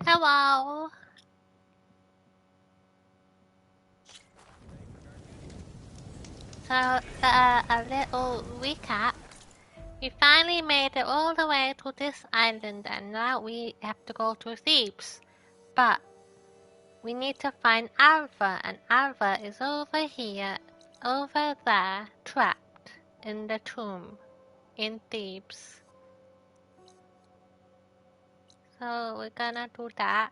Hello. So, a little recap. We finally made it all the way to this island and now we have to go to Thebes. But we need to find Alva, and Alva is over here, over there, trapped in the tomb in Thebes. So we're gonna do that.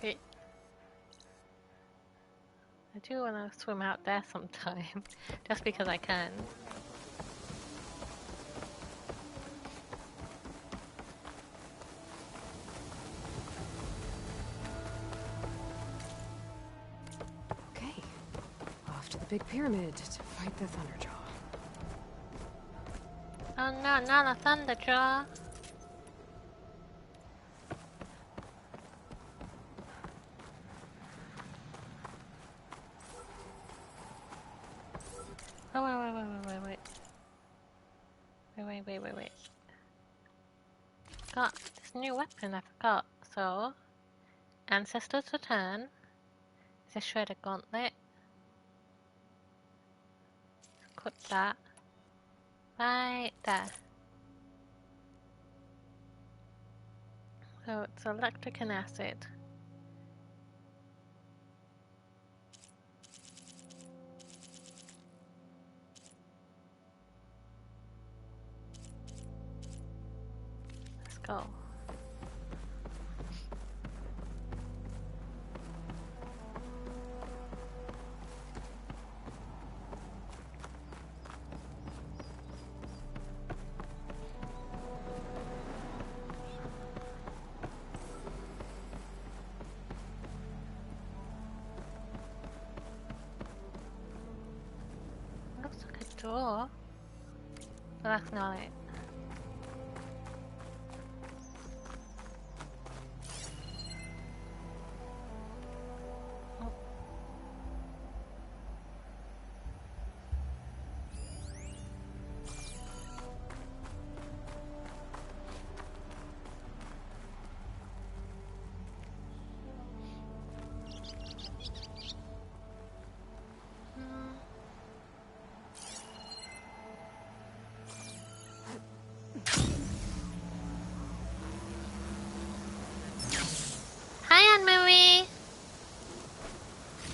Wait. I do wanna swim out there sometime, just because I can. Okay, off to the big pyramid to fight the Thunderjaw. Oh no, not a Thunderjaw. Oh, wait. Wait. Got this new weapon, I forgot. So, Ancestors Return. It's a Shredder Gauntlet. Equip that. Right there. So it's electric and acid. Let's go. Looks like a door. But that's not it. Hi, Anne-Marie!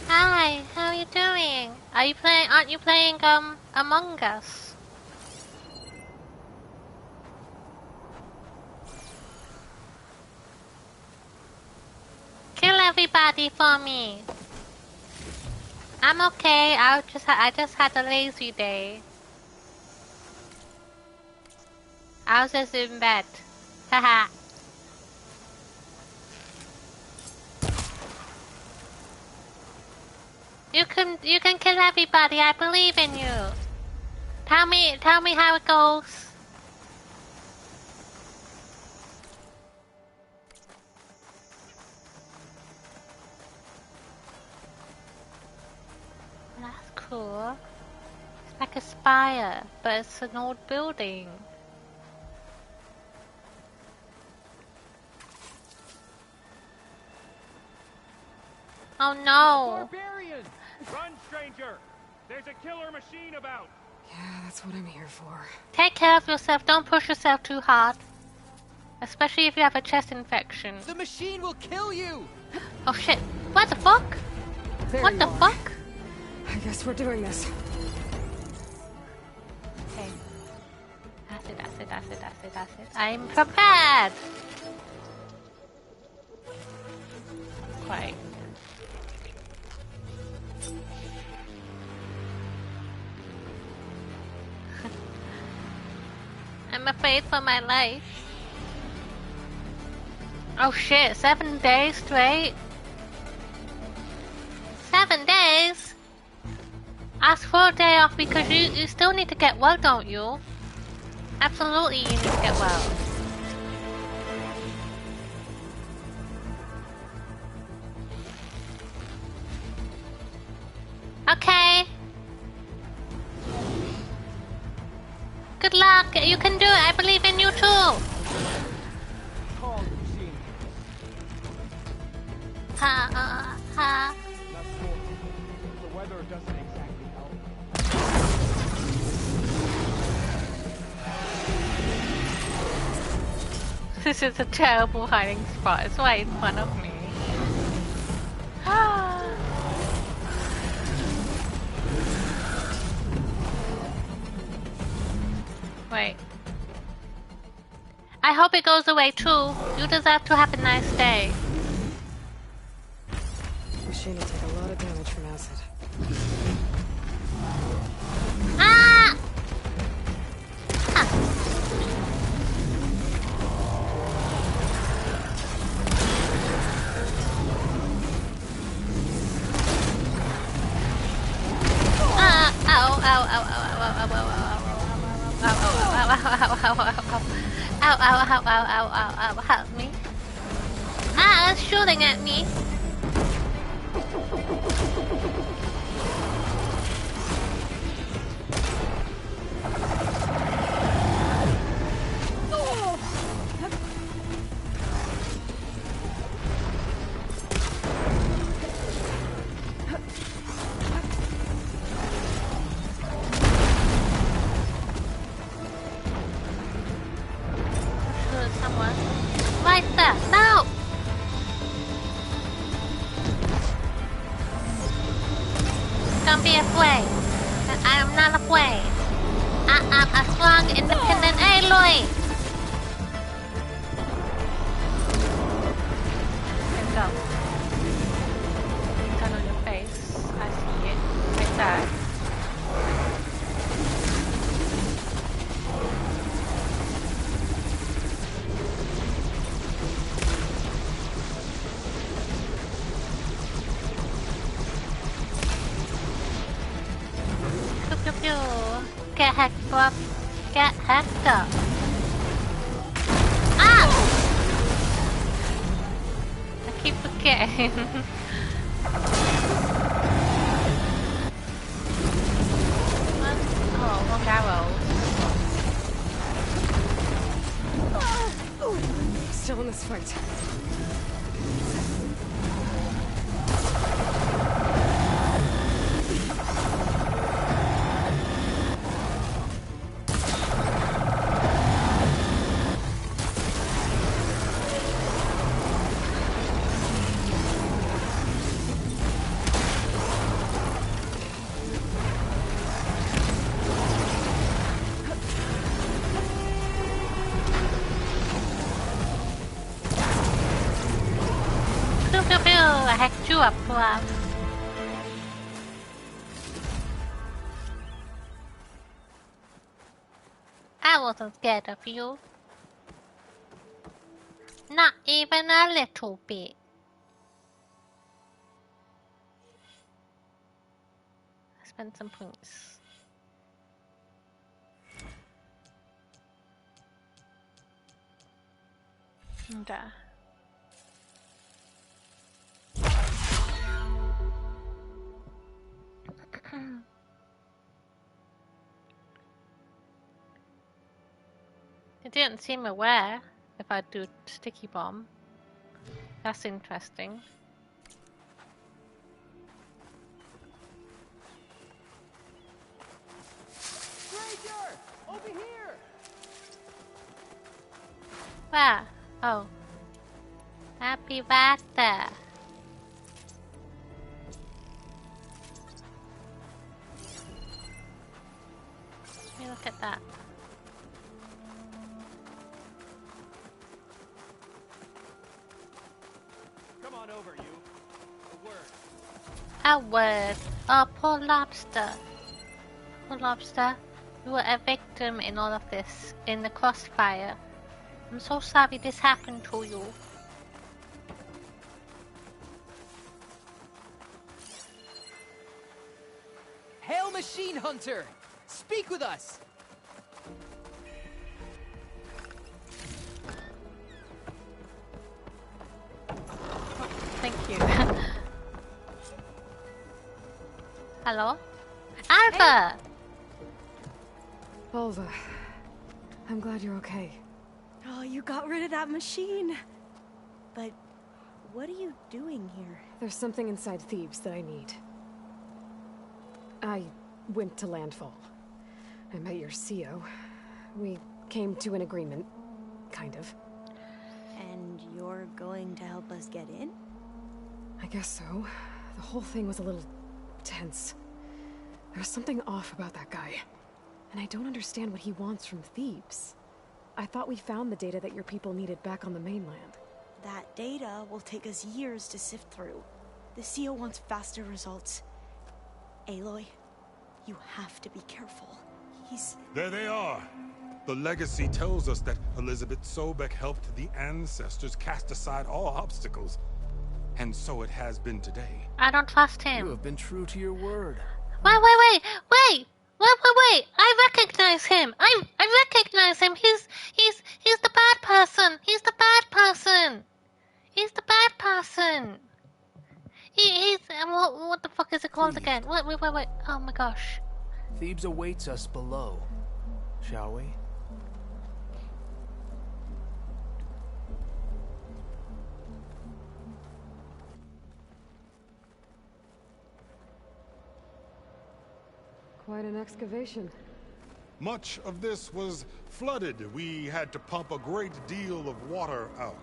Hi, how are you doing? Aren't you playing, Among Us? Kill everybody for me! I'm okay, I just had a lazy day. I was just in bed. Haha. You can kill everybody, I believe in you. Tell me how it goes. That's cool. It's like a spire, but it's an old building. Oh no! Barbarian! Run, stranger! There's a killer machine about! Yeah, that's what I'm here for. Take care of yourself, don't push yourself too hard. Especially if you have a chest infection. The machine will kill you! Oh shit. What the fuck? There What you the are. fuck? I guess we're doing this. Okay. Acid. I'm prepared! Quite. I'm afraid for my life. Oh shit, 7 days straight? 7 days? Ask for a day off because you still need to get well, don't you? Absolutely you need to get well. Okay. You can do it. I believe in you too. Call the machine. Ha. Not cool. The weather doesn't exactly help. This is a terrible hiding spot. It's right in front of me. Wait. I hope it goes away too. You deserve to have a nice day. Machine will take a lot of damage from acid. Ah! Ow, help me. Ah, it's shooting at me. Don't be afraid. I am not afraid. I am a strong, independent alloy. Let's go. Gun on your face. I see it. Right there. Get hacked up. Get hacked up. Ah! I keep forgetting. Oh, wrong arrow. Still in this fight. I hacked you up, love. I wasn't scared of you. Not even a little bit. I spent some points. Okay. It didn't seem aware if I do sticky bomb. That's interesting. Stranger! Over here! Where? Oh. Happy birthday. Let me look at that. Come on over, you. A word. A word. Oh, poor lobster. Poor lobster. You were a victim in all of this, in the crossfire. I'm so sorry this happened to you. Hail, Machine Hunter! Speak with us! Thank you. Hello? Alpha! Volva. I'm glad you're okay. Oh, you got rid of that machine. But what are you doing here? There's something inside Thebes that I need. I went to Landfall. I met your CO. We came to an agreement, kind of. And you're going to help us get in? I guess so. The whole thing was a little tense. There was something off about that guy. And I don't understand what he wants from Thebes. I thought we found the data that your people needed back on the mainland. That data will take us years to sift through. The CO wants faster results. Aloy, you have to be careful. There they are. The legacy tells us that Elizabeth Sobek helped the ancestors cast aside all obstacles. And so it has been today. I don't trust You him. have been true to your word. Wait! I recognize him. I recognize him. He's the bad person. He's the bad person. He's the bad person. He's what the fuck is it called Please. again? Wait. Oh my gosh. Thebes awaits us below. Shall we? Quite an excavation. Much of this was flooded. We had to pump a great deal of water out.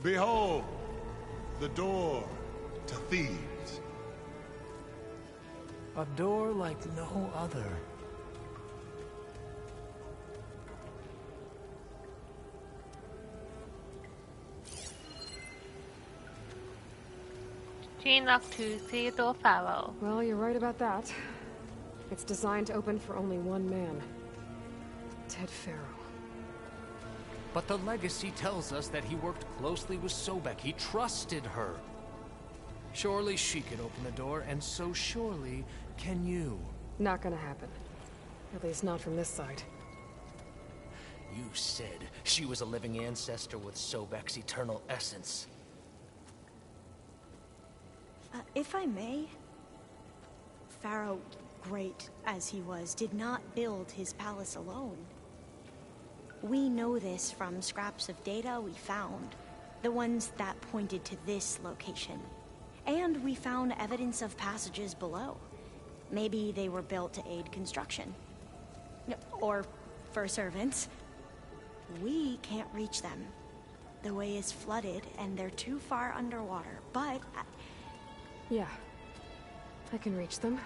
Behold, the door to Thebes. A door like no other. Gene-lock to Theodore Farrell. Well, you're right about that. It's designed to open for only one man. Ted Farrow. But the legacy tells us that he worked closely with Sobek. He trusted her. Surely she could open the door, and so surely can you. Not gonna happen. At least not from this side. You said she was a living ancestor with Sobek's eternal essence. If I may, Pharaoh, great as he was, did not build his palace alone. We know this from scraps of data we found, the ones that pointed to this location. And we found evidence of passages below. Maybe they were built to aid construction. Or for servants. We can't reach them. The way is flooded and they're too far underwater, but... Yeah. I can reach them.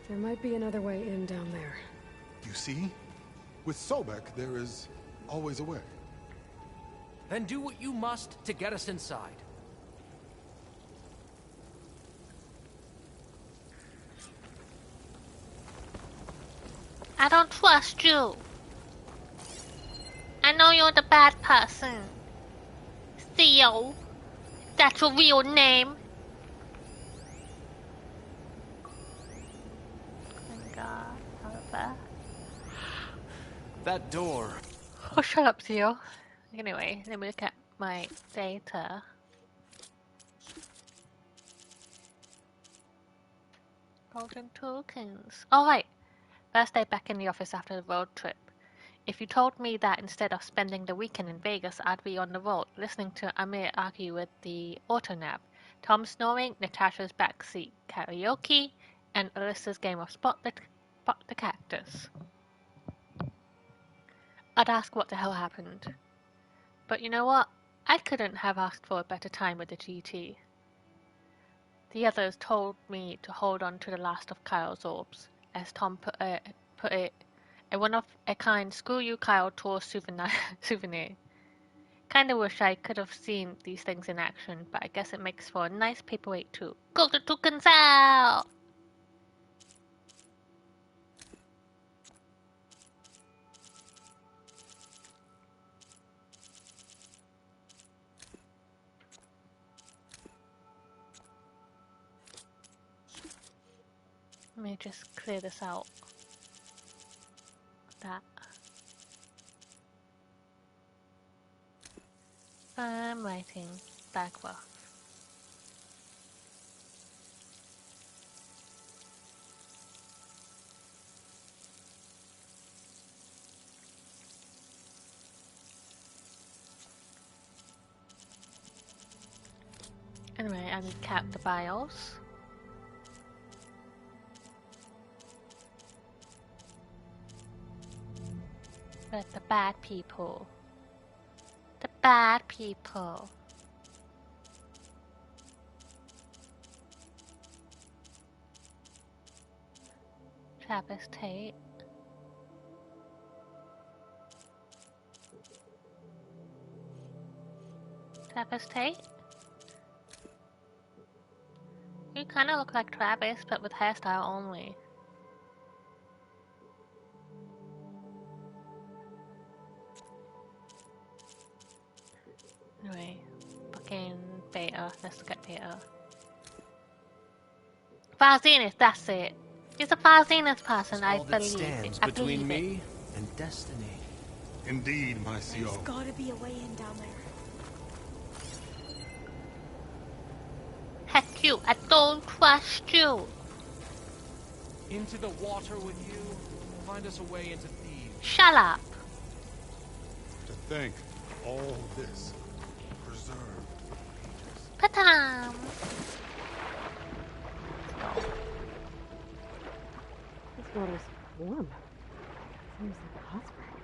There might be another way in down there. You see? With Sobek, there is always a way. Then do what you must to get us inside. I don't trust you. I know you're the bad person. Theo. That's your real name. Oh my god. Oliver. That door. Oh, shut up, Theo. Anyway, let me look at my data. Golden tokens. Oh, right. First day back in the office after the road trip. If you told me that instead of spending the weekend in Vegas, I'd be on the road, listening to Amir argue with the autonav, Tom snoring, Natasha's backseat karaoke, and Alyssa's game of Spot the Cactus, I'd ask what the hell happened. But you know what? I couldn't have asked for a better time with the GT. The others told me to hold on to the last of Kyle's orbs, as Tom put it, a one-of-a-kind screw-you Kyle tour souvenir. Kinda wish I could have seen these things in action, but I guess it makes for a nice paperweight too. Golden tokens out! Let me just clear this out. That. Confirm writing. Backbox. Anyway, I need to count the BIOS. But the bad people. The bad people. Travis Tate. Travis Tate? You kinda look like Travis, but with hairstyle only. Anyway, fucking Beta. Let's look at Beta. File Zenith, that's it. He's a File Zenith person, I All that believe stands it. I between believe me and destiny. Indeed, my There's CO. gotta be a way in down there. Heck you, I don't trust you. Into the water with you. Find us a way into Thieves. Shut up. To think all this preserved. Patam. This water's warm. Seems like a hot spring.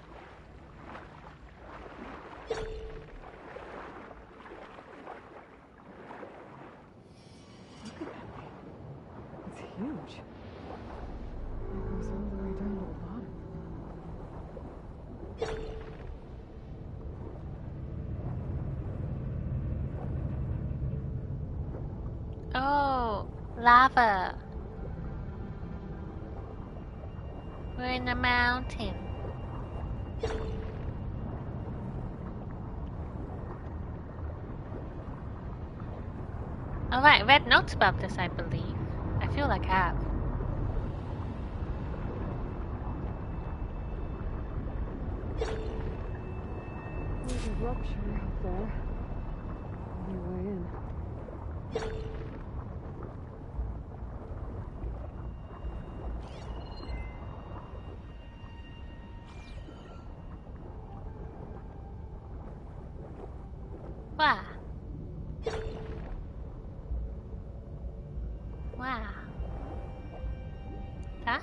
Look at that thing. It's huge. It goes all the way down to the bottom. Oh, lava. We're in the mountain. Alright, read notes about this, I believe. I feel like I have. There's a rupture up there. Only way in. Wow. Wow. Huh?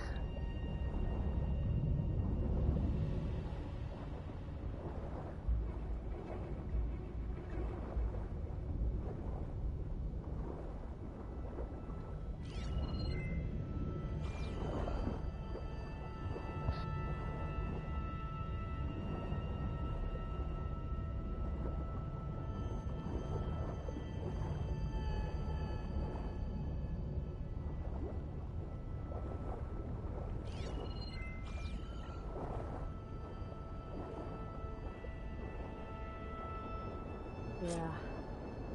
Yeah,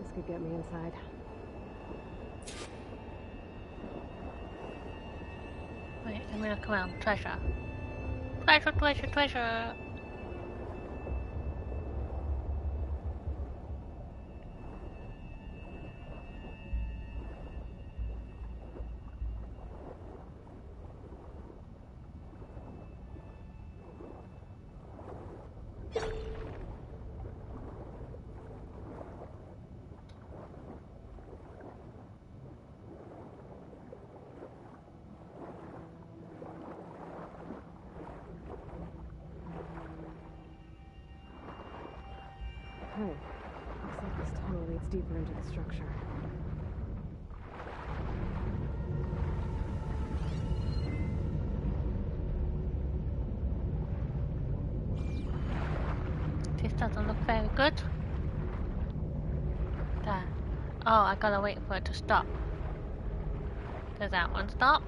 this could get me inside. Wait, I'm gonna come out. Treasure. Treasure, treasure, treasure. Hey, looks like this tunnel leads deeper into the structure. This doesn't look very good. There. Oh, I gotta wait for it to stop. Does that one stop?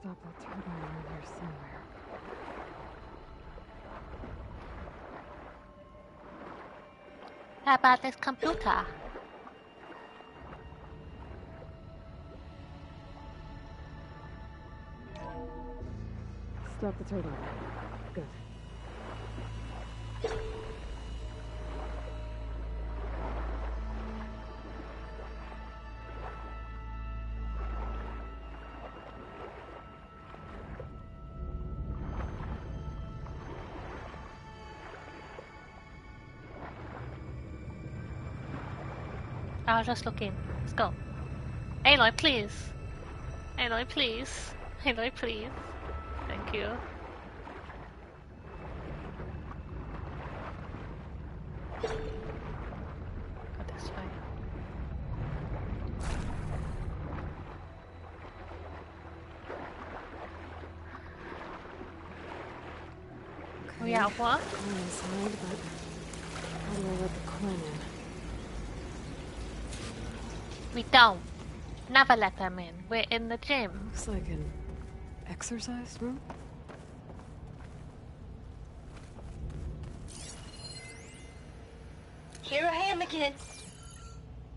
Stop that turtle around here somewhere. How about this computer? Stop the turtle. Good. I was just looking. Let's go. Aloy, please. Aloy, please. Aloy, please. Thank you. Go this way. We out of what? I'm inside, but how do I let the Quinn in? We don't. Never let them in. We're in the gym. Looks like an exercise room? Here I am again.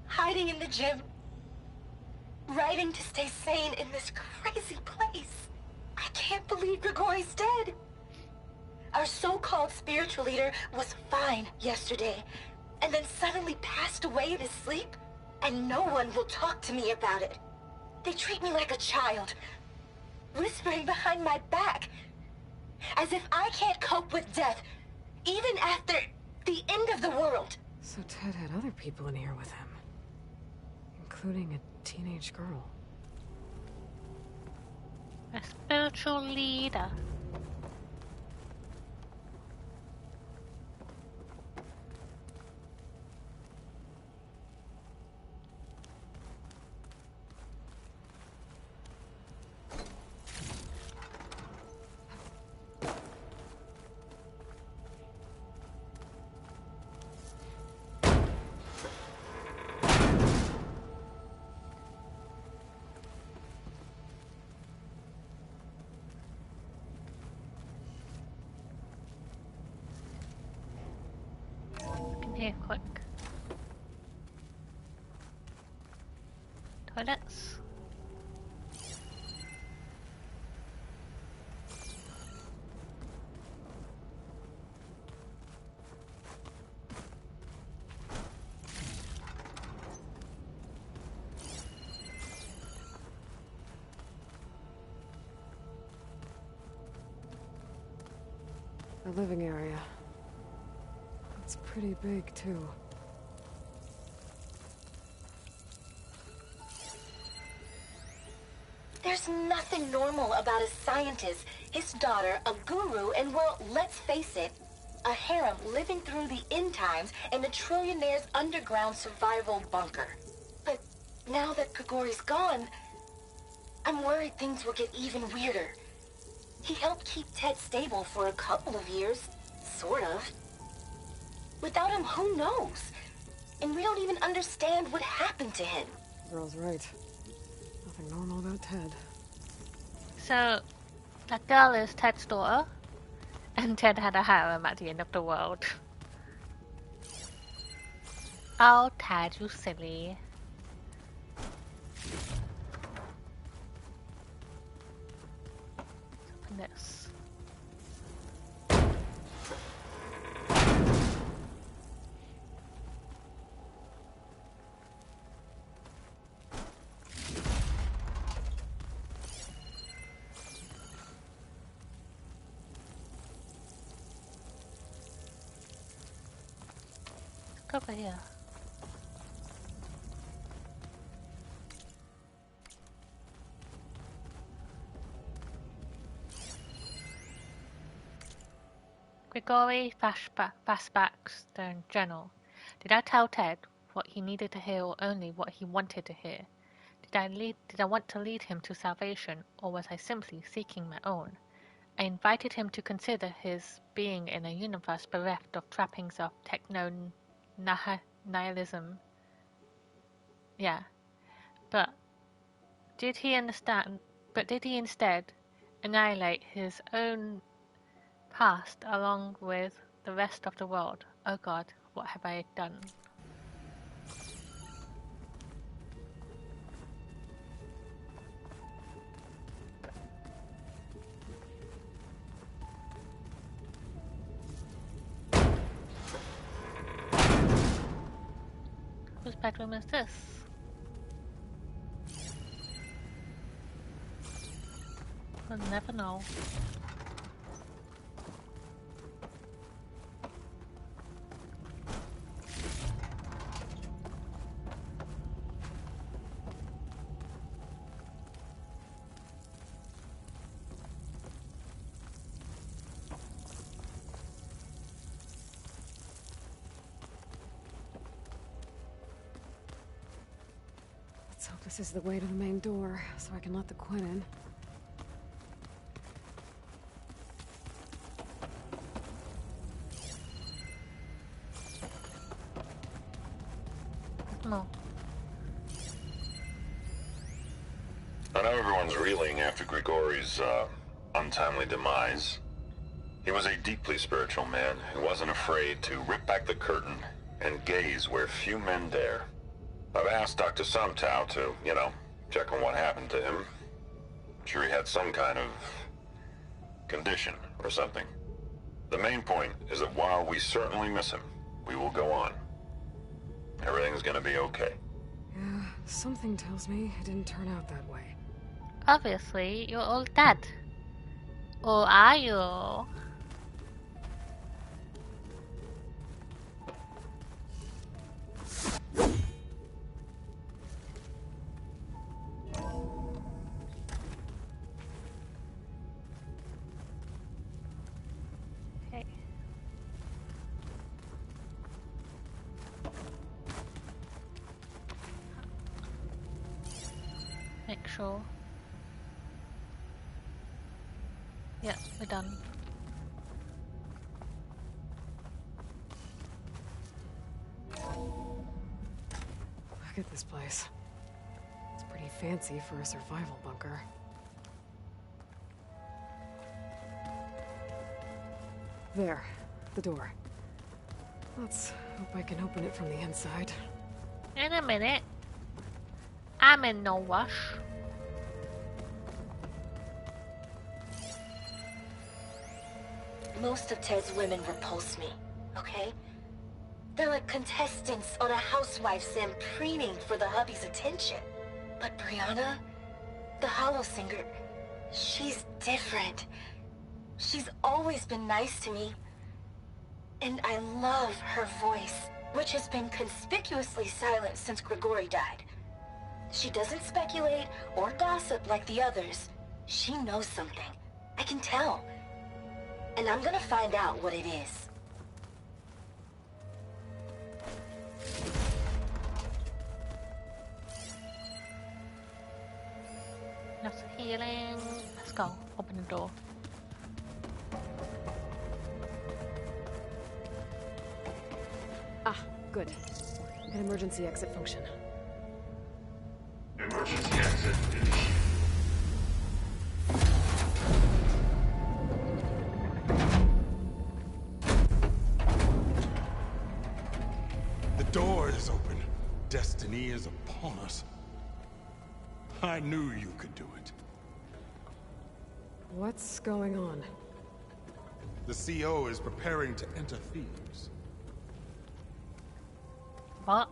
Hiding in the gym. Writing to stay sane in this crazy place. I can't believe Grigori's dead. Our so-called spiritual leader was fine yesterday, and then suddenly passed away in his sleep, and no one will talk to me about it. They treat me like a child, whispering behind my back, as if I can't cope with death, even after the end of the world. So Ted had other people in here with him, including a teenage girl. A spiritual leader. Here, quick. Toilets. The living area. It's pretty big, too. There's nothing normal about a scientist, his daughter, a guru, and well, let's face it, a harem living through the end times in a trillionaire's underground survival bunker. But now that Grigori's gone, I'm worried things will get even weirder. He helped keep Ted stable for a couple of years, sort of. Without him, who knows? And we don't even understand what happened to him. Girl's right. Nothing normal about Ted. So, that girl is Ted's daughter, and Ted had a harem at the end of the world. Oh, Ted, you silly. Let's open this. Over here. Grigori Fastback's journal. Did I tell Ted what he needed to hear or only what he wanted to hear? Did I want to lead him to salvation, or was I simply seeking my own? I invited him to consider his being in a universe bereft of trappings of nihilism. Yeah. But did he understand But did he instead annihilate his own past along with the rest of the world? Oh God, what have I done? Whose bedroom is this? We'll never know. Let's hope this is the way to the main door, so I can let the Quinn in. No. I know everyone's reeling after Grigori's, untimely demise. He was a deeply spiritual man who wasn't afraid to rip back the curtain and gaze where few men dare. I've asked Dr. Sumtow to, check on what happened to him. I'm sure he had some kind of condition or something. The main point is that while we certainly miss him, we will go on. Everything's gonna be okay. Yeah, something tells me it didn't turn out that way. Obviously, you're all dead. Or are you? Okay. Make sure. Yeah, we're done. Look at this place. It's pretty fancy for a survival bunker. There, the door. Let's hope I can open it from the inside. In a minute. I'm in no rush. Most of Ted's women repulse me, okay? They're like contestants on a housewife sim preening for the hubby's attention. But Brianna, the Hollow Singer, she's different. She's always been nice to me. And I love her voice, which has been conspicuously silent since Grigori died. She doesn't speculate or gossip like the others. She knows something. I can tell. And I'm gonna find out what it is. Enough healing. Let's go. Open the door. Ah, good. An emergency exit function. Emergency exit initiated. The door is open. Destiny is upon us. I knew you could do it. What's going on? The CO is preparing to enter Thebes. What?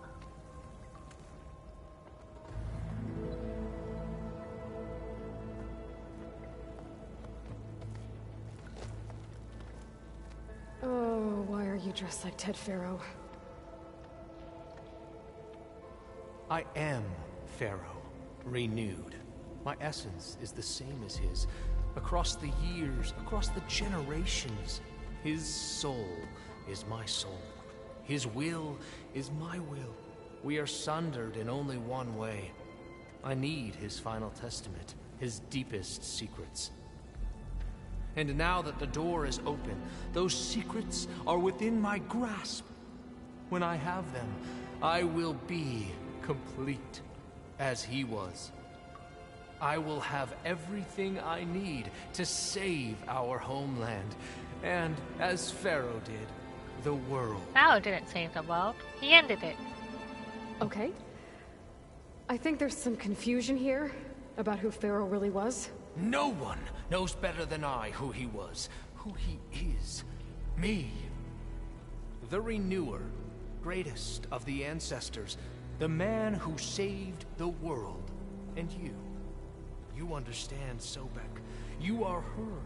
Oh, why are you dressed like Ted Faro? I am Pharaoh, renewed. My essence is the same as his. Across the years, across the generations, his soul is my soul. His will is my will. We are sundered in only one way. I need his final testament, his deepest secrets. And now that the door is open, those secrets are within my grasp. When I have them, I will be complete, as he was. I will have everything I need to save our homeland. And, as Pharaoh did, the world. Pharaoh didn't save the world. He ended it. Okay. I think there's some confusion here about who Pharaoh really was. No one knows better than I who he was, who he is. Me. The Renewer, greatest of the ancestors, the man who saved the world. And you. You understand, Sobek. You are her,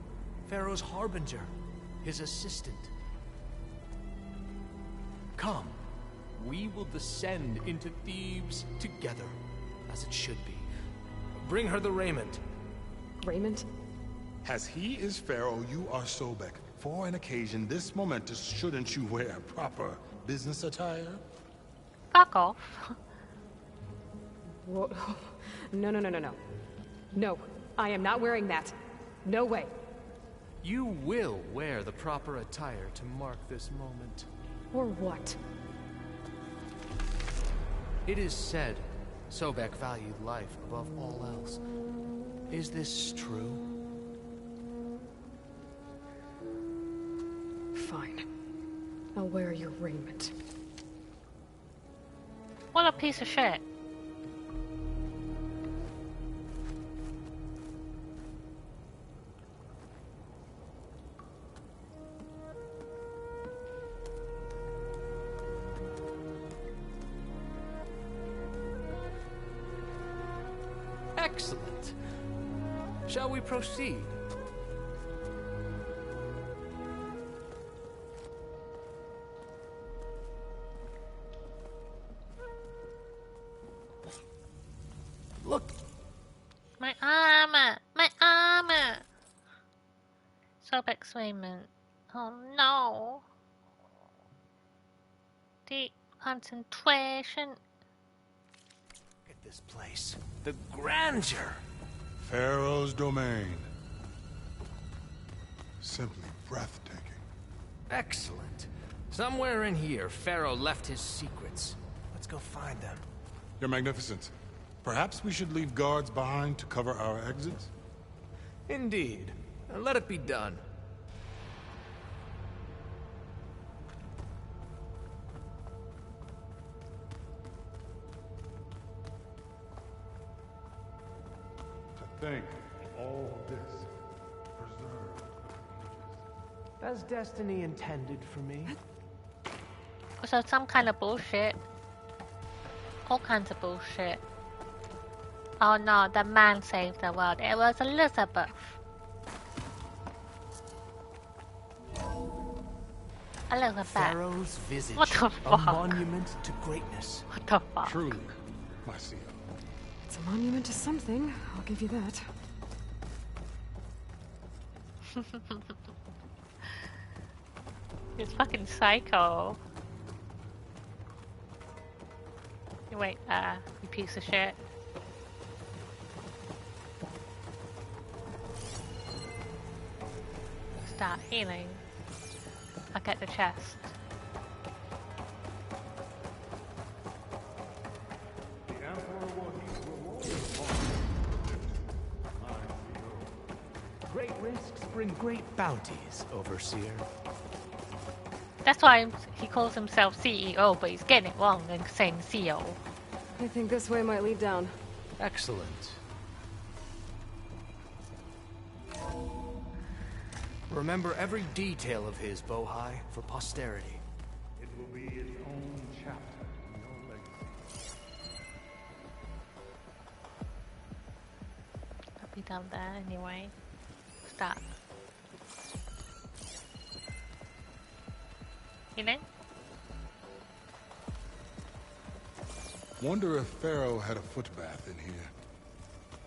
Pharaoh's harbinger, his assistant. Come, we will descend into Thebes together, as it should be. Bring her the raiment. Raiment? As he is Pharaoh, you are Sobek. For an occasion this momentous, shouldn't you wear proper business attire? Fuck off. Whoa. No. No, I am not wearing that. No way. You will wear the proper attire to mark this moment. Or what? It is said Sobek valued life above all else. Is this true? Fine. I'll wear your raiment. What a piece of shit. Excellent. Shall we proceed? Look. My armor! My armor! Sobek's raiment. Oh no. Deep concentration. Look at this place. The grandeur. Pharaoh's domain. Simply breathtaking. Excellent. Somewhere in here, Pharaoh left his secrets. Let's go find them. Your Magnificence, perhaps we should leave guards behind to cover our exits? Indeed. Let it be done. To think all this preserved for ages. As destiny intended for me. So some kind of bullshit. All kinds of bullshit. Oh no, the man saved the world. It was Elizabeth. Elizabeth. Pharaoh's visage. What the A fuck? monument to greatness. What the fuck? Truly, Marcia. It's a monument to something, I'll give you that. It's fucking psycho. Wait, you piece of shit. Start healing. I'll get the chest. The Emperor will heap rewards upon you. Great risks bring great bounties, Overseer. That's why he calls himself CEO, but he's getting it wrong and saying CEO. I think this way might lead down. Excellent. Remember every detail of his, Bohai, for posterity. It will be its own chapter in your legacy. I'll be down there anyway. Start. Healing? Wonder if Pharaoh had a foot bath in here.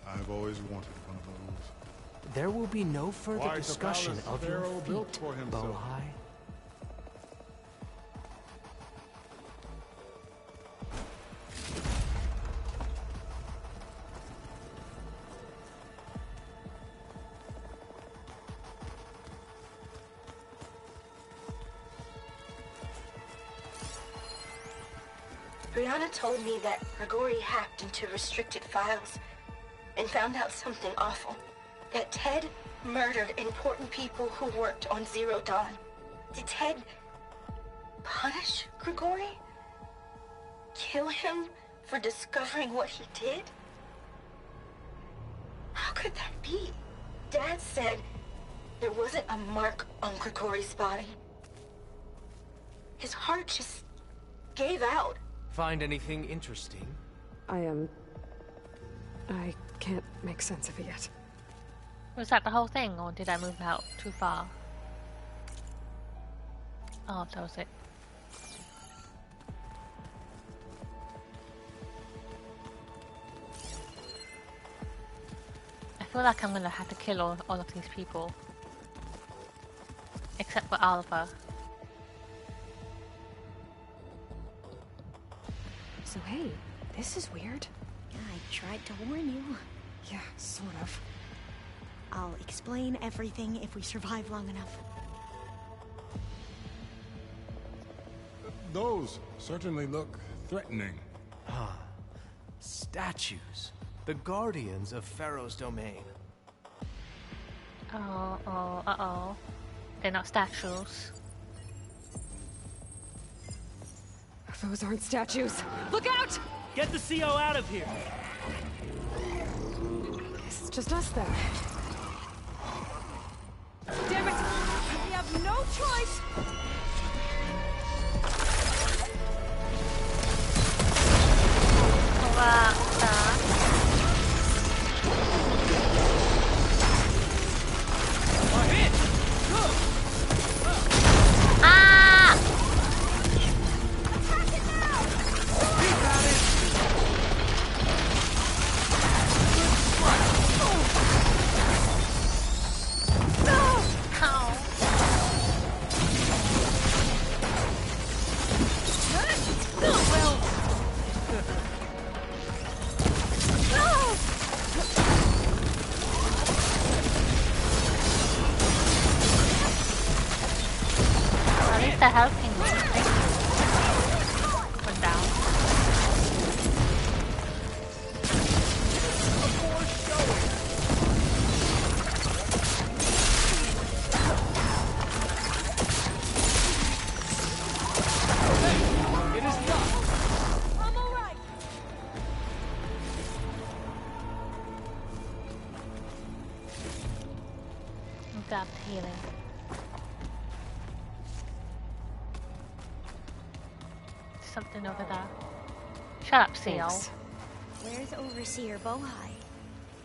I've always wanted one of those. There will be no further Quite a discussion palace of your Pharaoh built feet, for himself. Bohai. Brianna told me that Grigori hacked into restricted files and found out something awful. That Ted murdered important people who worked on Zero Dawn. Did Ted punish Grigori? Kill him for discovering what he did? How could that be? Dad said there wasn't a mark on Grigori's body. His heart just gave out. Find anything interesting? I can't make sense of it yet. Was that the whole thing, or did I move out too far? Oh, that was it. I feel like I'm gonna have to kill all of these people. Except for Oliver. So hey, this is weird. I tried to warn you. Yeah, sort of. I'll explain everything if we survive long enough. Those certainly look threatening. Ah, statues. The guardians of Pharaoh's domain. Uh-oh. They're not statues. Those aren't statues. Look out! Get the CO out of here! Guess it's just us then. Damn it! We have no choice! They're helping me. Thank you. Put down. It is done. I'm alright! Got healing. Something over there. Shut up, Seal. Thanks. Where's Overseer Bohai?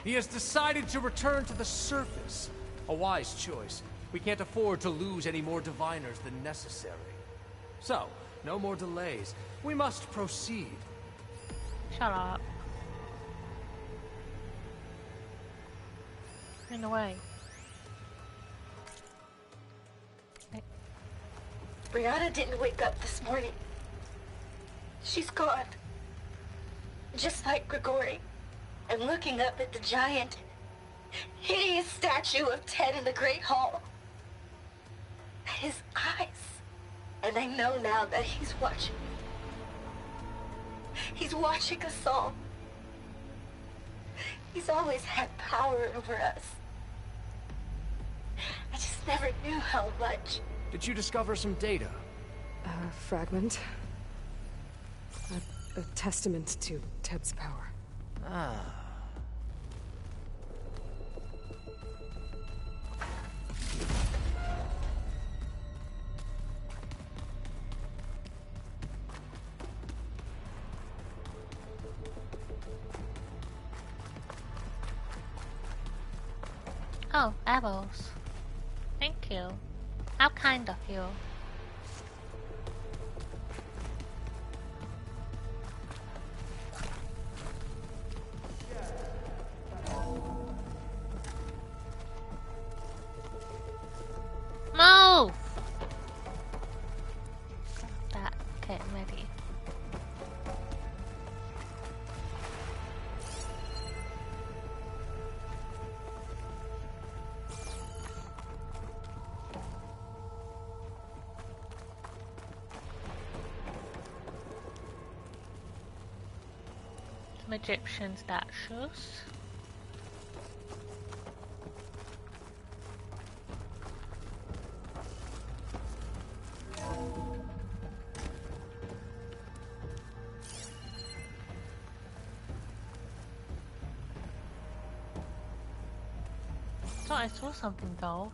He has decided to return to the surface. A wise choice. We can't afford to lose any more diviners than necessary. So, no more delays. We must proceed. Shut up. In the way. Brianna didn't wake up this morning. She's gone. Just like Grigori. I'm looking up at the giant, hideous statue of Ted in the Great Hall. At his eyes. And I know now that he's watching. He's watching us all. He's always had power over us. I just never knew how much. Did you discover some data? A fragment. A testament to Ted's power. Ah. Oh, arrows. Thank you. How kind of you. Move! That, okay, I'm ready. Some Egyptian statues. thought I saw something though.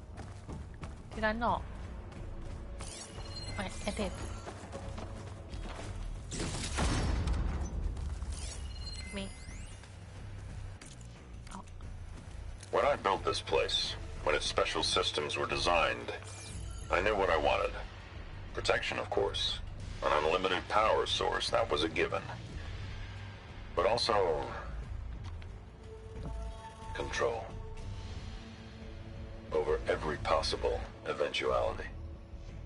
Did I not? Wait, I did. Give me. Oh. When I built this place, when its special systems were designed, I knew what I wanted. Protection, of course. An unlimited power source, that was a given. But also... control. Over every possible eventuality.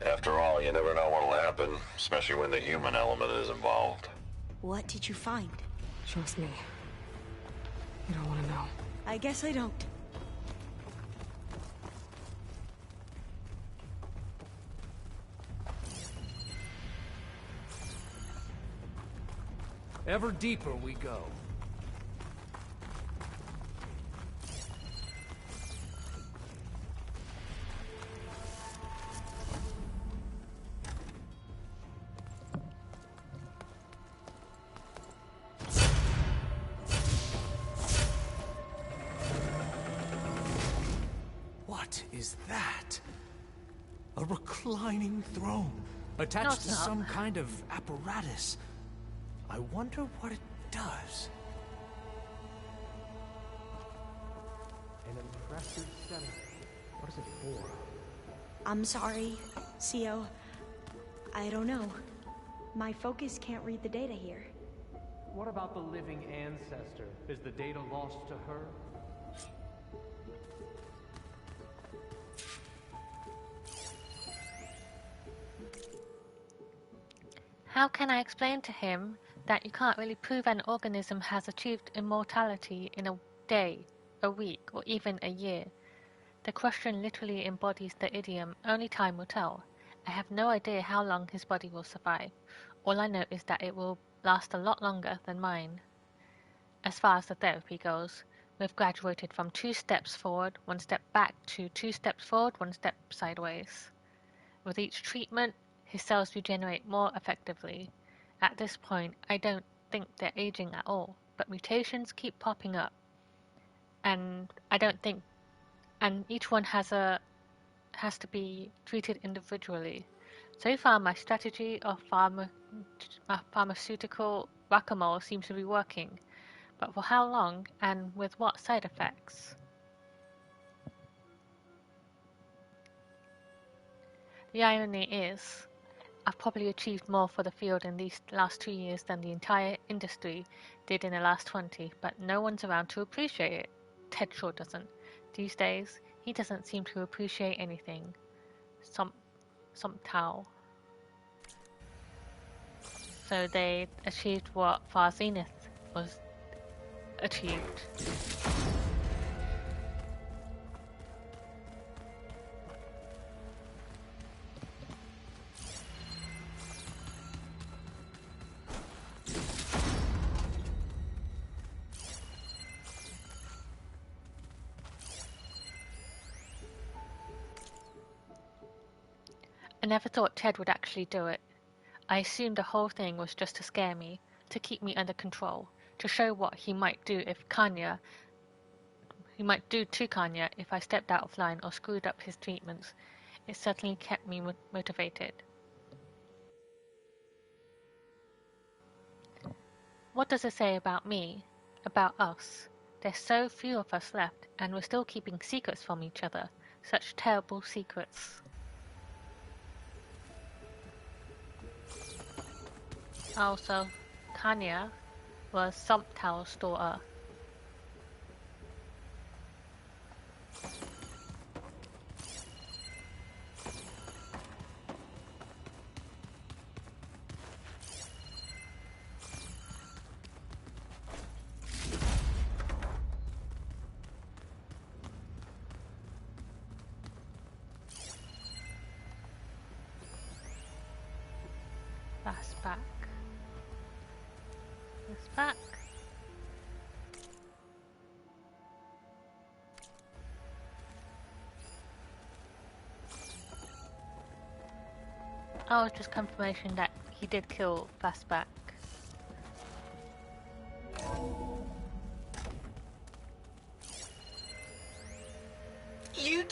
After all, you never know what'll happen, especially when the human element is involved. What did you find? Trust me. You don't want to know. I guess I don't. Ever deeper we go. What is that? A reclining throne, attached to some kind of apparatus. I wonder what it does. An impressive setup. What is it for? I'm sorry, CO. I don't know. My focus can't read the data here. What about the living ancestor? Is the data lost to her? How can I explain to him that you can't really prove an organism has achieved immortality in a day, a week, or even a year? The question literally embodies the idiom, only time will tell. I have no idea how long his body will survive. All I know is that it will last a lot longer than mine. As far as the therapy goes, we've graduated from 2 steps forward, 1 step back, to 2 steps forward, 1 step sideways. With each treatment, his cells regenerate more effectively. At this point, I don't think they're aging at all, but mutations keep popping up. And each one has to be treated individually. So far, my strategy of pharmaceutical whack-a-mole seems to be working. But for how long, and with what side effects? The irony is, I've probably achieved more for the field in these last 2 years than the entire industry did in the last 20, but no one's around to appreciate it. Ted sure doesn't. These days, he doesn't seem to appreciate anything. Somehow. So they achieved what Far Zenith was achieved. I never thought Ted would actually do it. I assumed the whole thing was just to scare me, to keep me under control, to show what he might do to Kanya if I stepped out of line or screwed up his treatments. It certainly kept me motivated. What does it say about me? About us? There's so few of us left, and we're still keeping secrets from each other. Such terrible secrets. Also, Kanya was Sumptal's daughter. That's back. It's back. Oh, it's just confirmation that he did kill Fastback.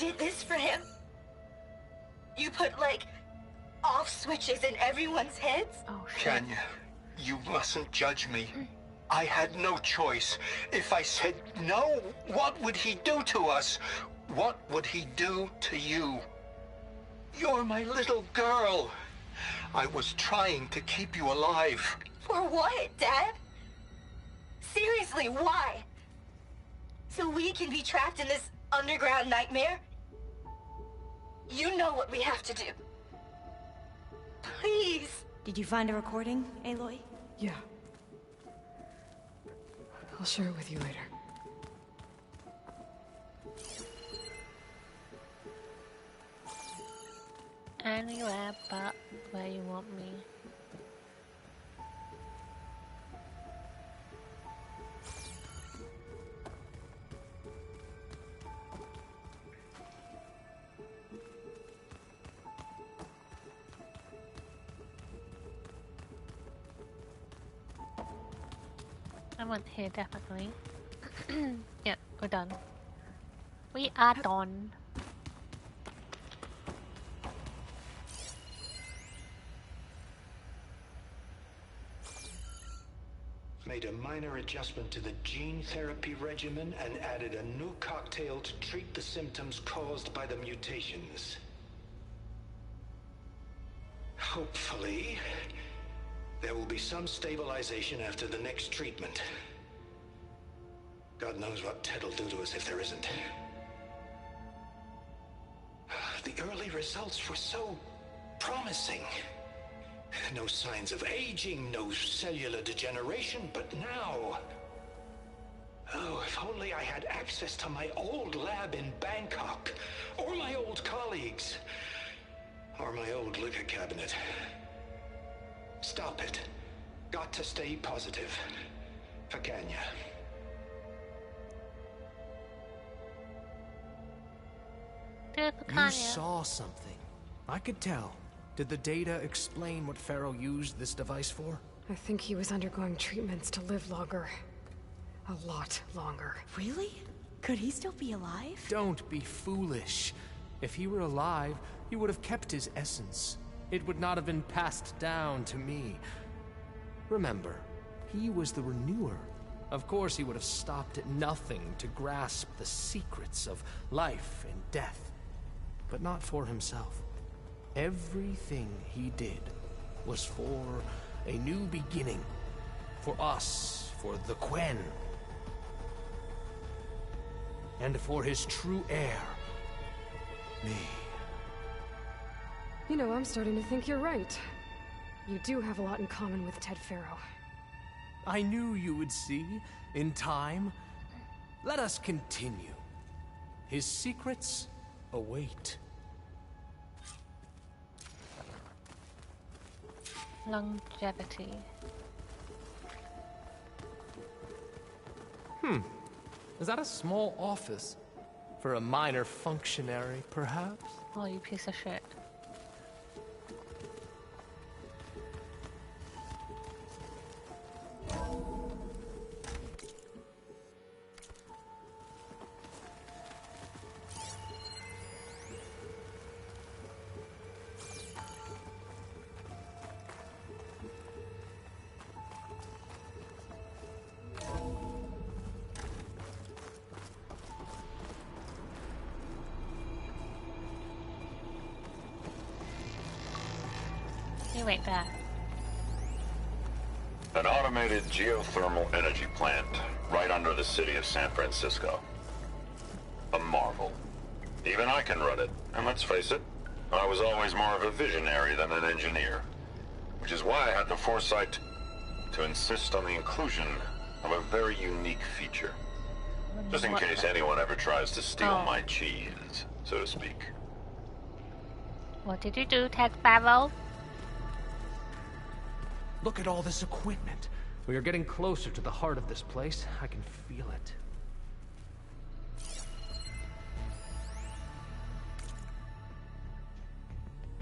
did this for him? You put, like, off switches in everyone's heads? Oh, shit. Kenya, you mustn't judge me. I had no choice. If I said no, what would he do to us? What would he do to you? You're my little girl. I was trying to keep you alive. For what, Dad? Seriously, why? So we can be trapped in this underground nightmare? You know what we have to do. Please. Did you find a recording, Aloy? Yeah. I'll share it with you later. Anywhere but where you want me. I went here definitely. Yeah, we're done. We are done. Made a minor adjustment to the gene therapy regimen and added a new cocktail to treat the symptoms caused by the mutations. Hopefully, there will be some stabilization after the next treatment. God knows what Ted will do to us if there isn't. The early results were so promising. No signs of aging, no cellular degeneration, but now... Oh, if only I had access to my old lab in Bangkok, or my old colleagues, or my old liquor cabinet. Stop it. Got to stay positive. For Kenya. You saw something. I could tell. Did the data explain what Pharaoh used this device for? I think he was undergoing treatments to live longer. A lot longer. Really? Could he still be alive? Don't be foolish. If he were alive, he would have kept his essence. It would not have been passed down to me. Remember, he was the renewer. Of course he would have stopped at nothing to grasp the secrets of life and death. But not for himself. Everything he did was for a new beginning. For us, for the Quen. And for his true heir, me. You know, I'm starting to think you're right. You do have a lot in common with Ted Pharaoh. I knew you would see, in time. Let us continue. His secrets await. Longevity. Is that a small office? For a minor functionary, perhaps? Oh, you piece of shit. You wait there. An automated geothermal energy plant right under the city of San Francisco. A marvel. Even I can run it, and let's face it, I was always more of a visionary than an engineer. Which is why I had the foresight to insist on the inclusion of a very unique feature. Just in case anyone ever tries to steal my cheese, so to speak. What did you do, Ted Pharaoh? Look at all this equipment. We are getting closer to the heart of this place. I can feel it.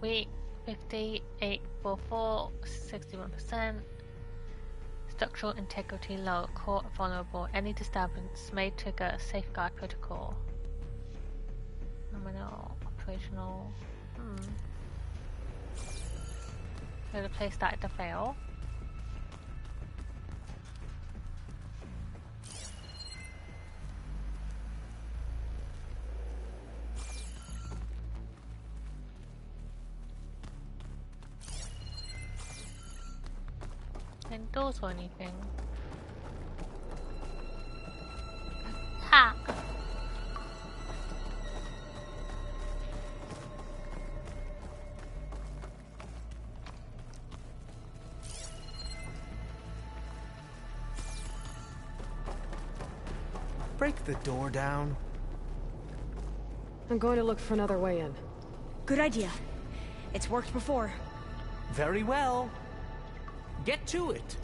Weak 5844, 61%. Structural integrity low, core vulnerable. Any disturbance may trigger a safeguard protocol. Nominal, operational. So the place started to fail. And doors or anything. Ha! Break the door down. I'm going to look for another way in. Good idea. It's worked before. Very well. Get to it.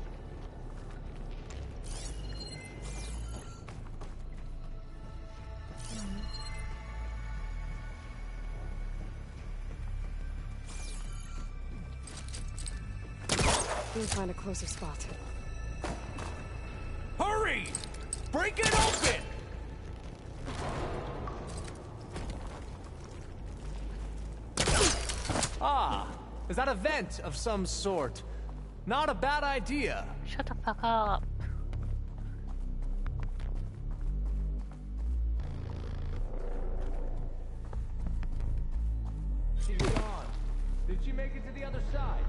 We'll find a closer spot. Hurry! Break it open! Ah, is that a vent of some sort? Not a bad idea. Shut the fuck up. She's gone. Did she make it to the other side?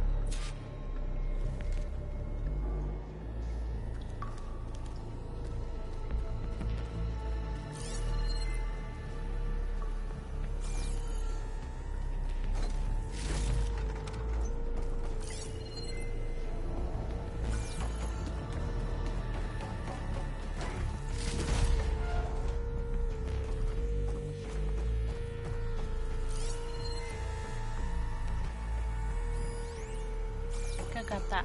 Got that.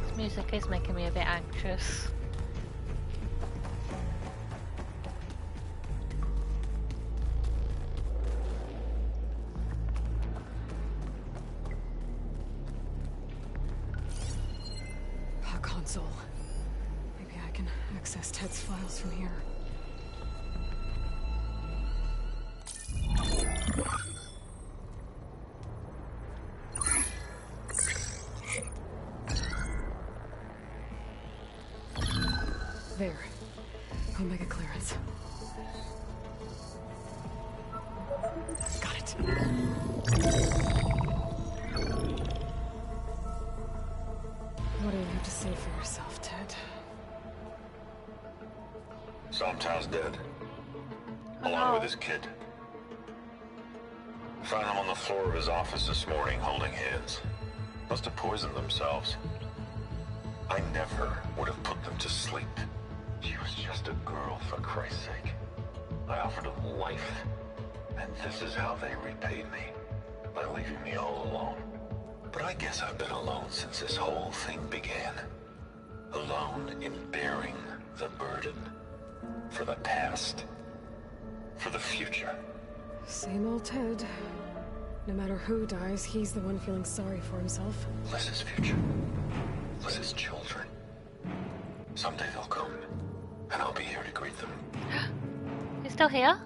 This music is making me a bit anxious. A console. Maybe I can access Ted's files from here. There. Omega clearance. Got it. What do you have to say for yourself, Ted? Somtown's dead. Along with his kid. Found him on the floor of his office this morning, holding hands. Must have poisoned themselves. I never would have put them to sleep. She was just a girl, for Christ's sake. I offered them life, and this is how they repaid me, by leaving me all alone. But I guess I've been alone since this whole thing began. Alone in bearing the burden. For the past. For the future. Same old Ted. No matter who dies, he's the one feeling sorry for himself. Liz's future. Liz's children. Someday they'll come, and I'll be here to greet them. You still here?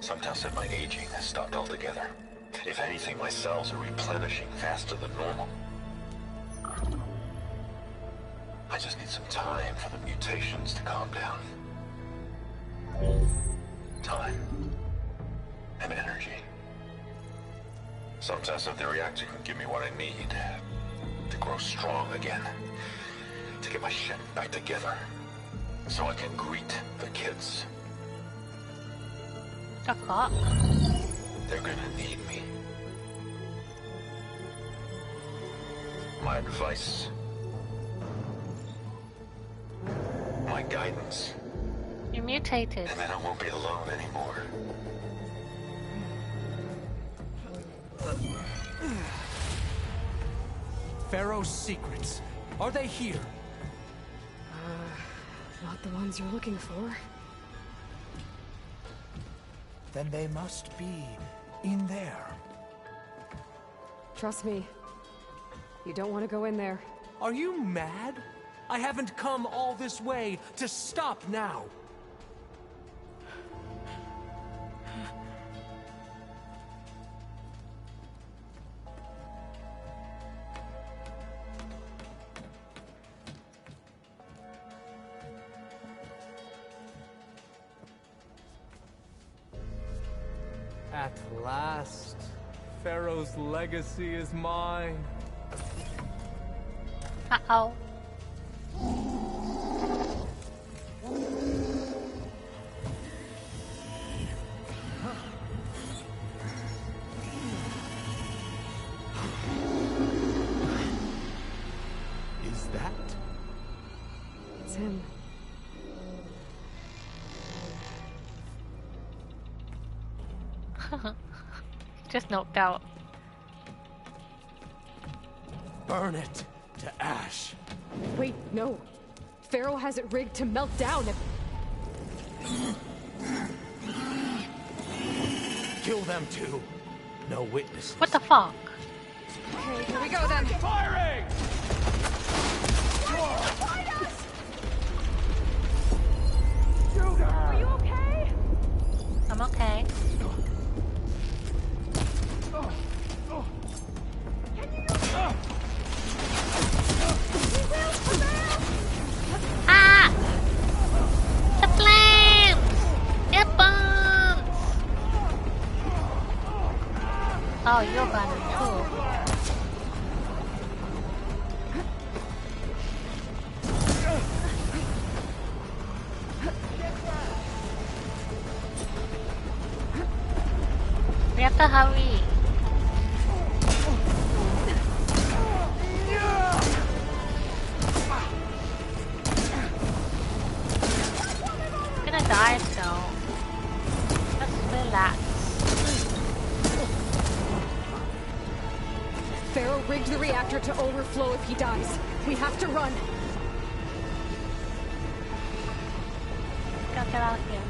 Somtown said my aging has stopped altogether. If anything, my cells are replenishing faster than normal. I just need some time for the mutations to calm down. Time. And energy. Sometimes if the reactor can give me what I need to grow strong again, to get my shit back together, so I can greet the kids. The fuck? They're gonna need me. My advice. My guidance. You mutated. And then I won't be alone anymore. Pharaoh's secrets. Are they here? Not the ones you're looking for. Then they must be in there. Trust me. You don't want to go in there. Are you mad? I haven't come all this way to stop now. At last, Pharaoh's legacy is mine. Uh-oh. Is that? It's him. Just knocked out. Burn it to ash. Wait, no. Pharaoh has it rigged to melt down if... Kill them too. No witnesses. What the fuck? Okay, here we go then. Firing! Are you okay? I'm okay. Ah! The flames! It burns! Oh, you're burning too. We have to hurry. I'm gonna die so. Just relax. Pharaoh rigged the reactor to overflow if he dies. We have to run. Gotta get out of here.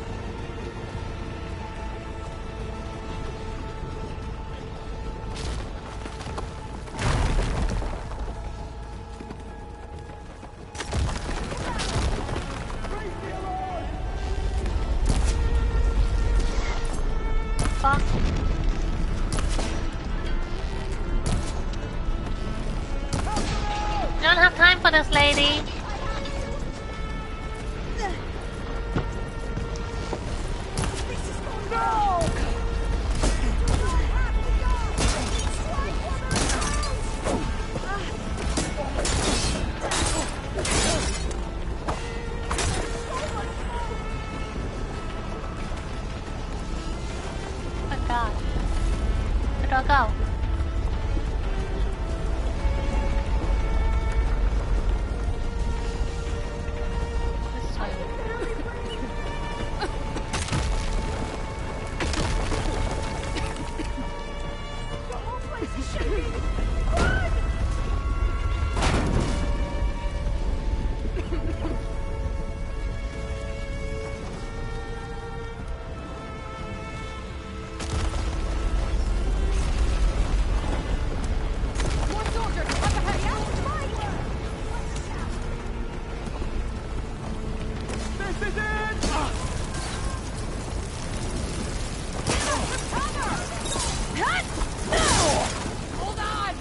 Fuck. We don't have time for this, lady. Oh my god. Where do I go? This way. More soldiers! Up ahead! This is it! Hold on!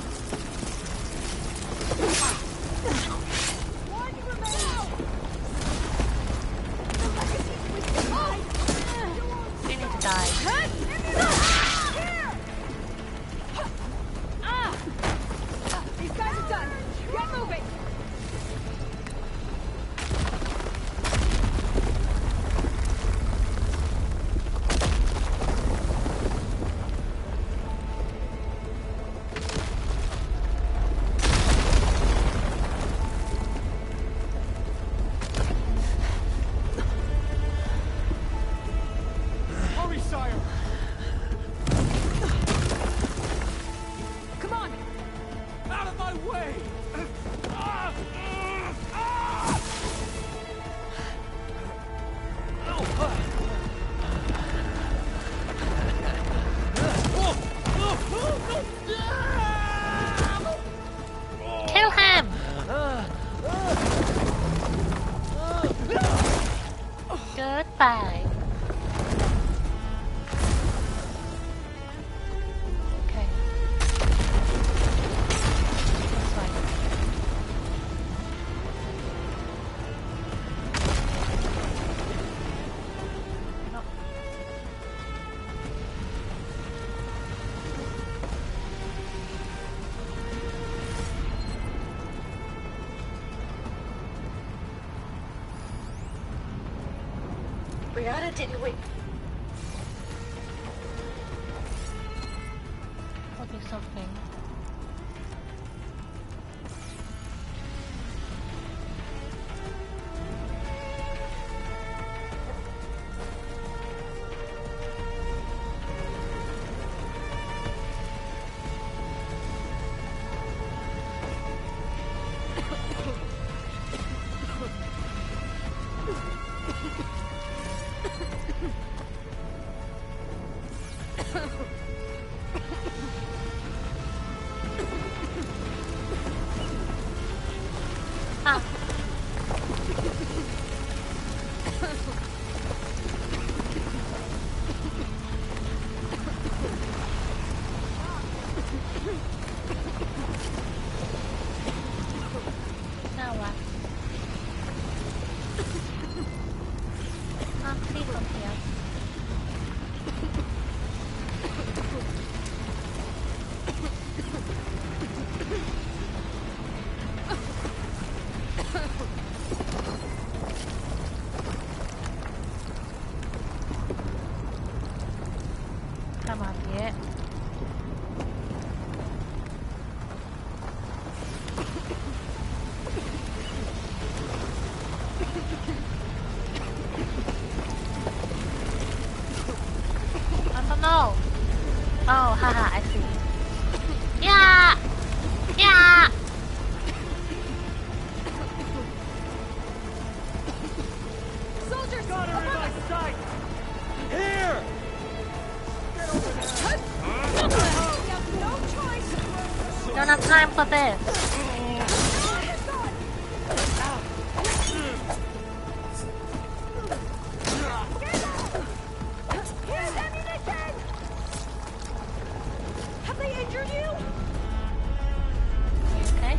Ariana, didn't we? Could be something. For this. Have they injured you? Okay.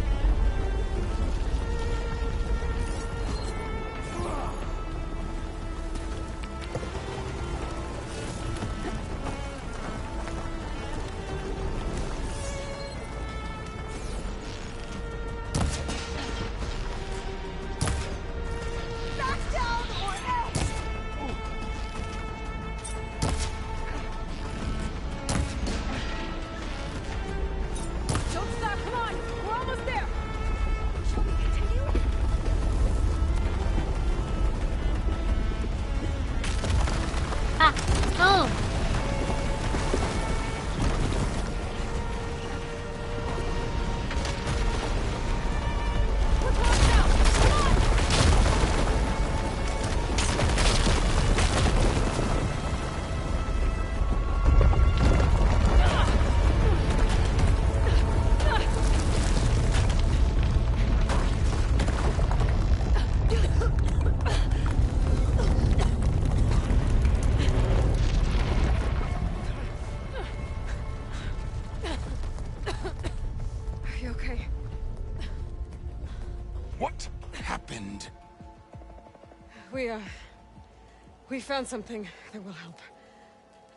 We found something that will help.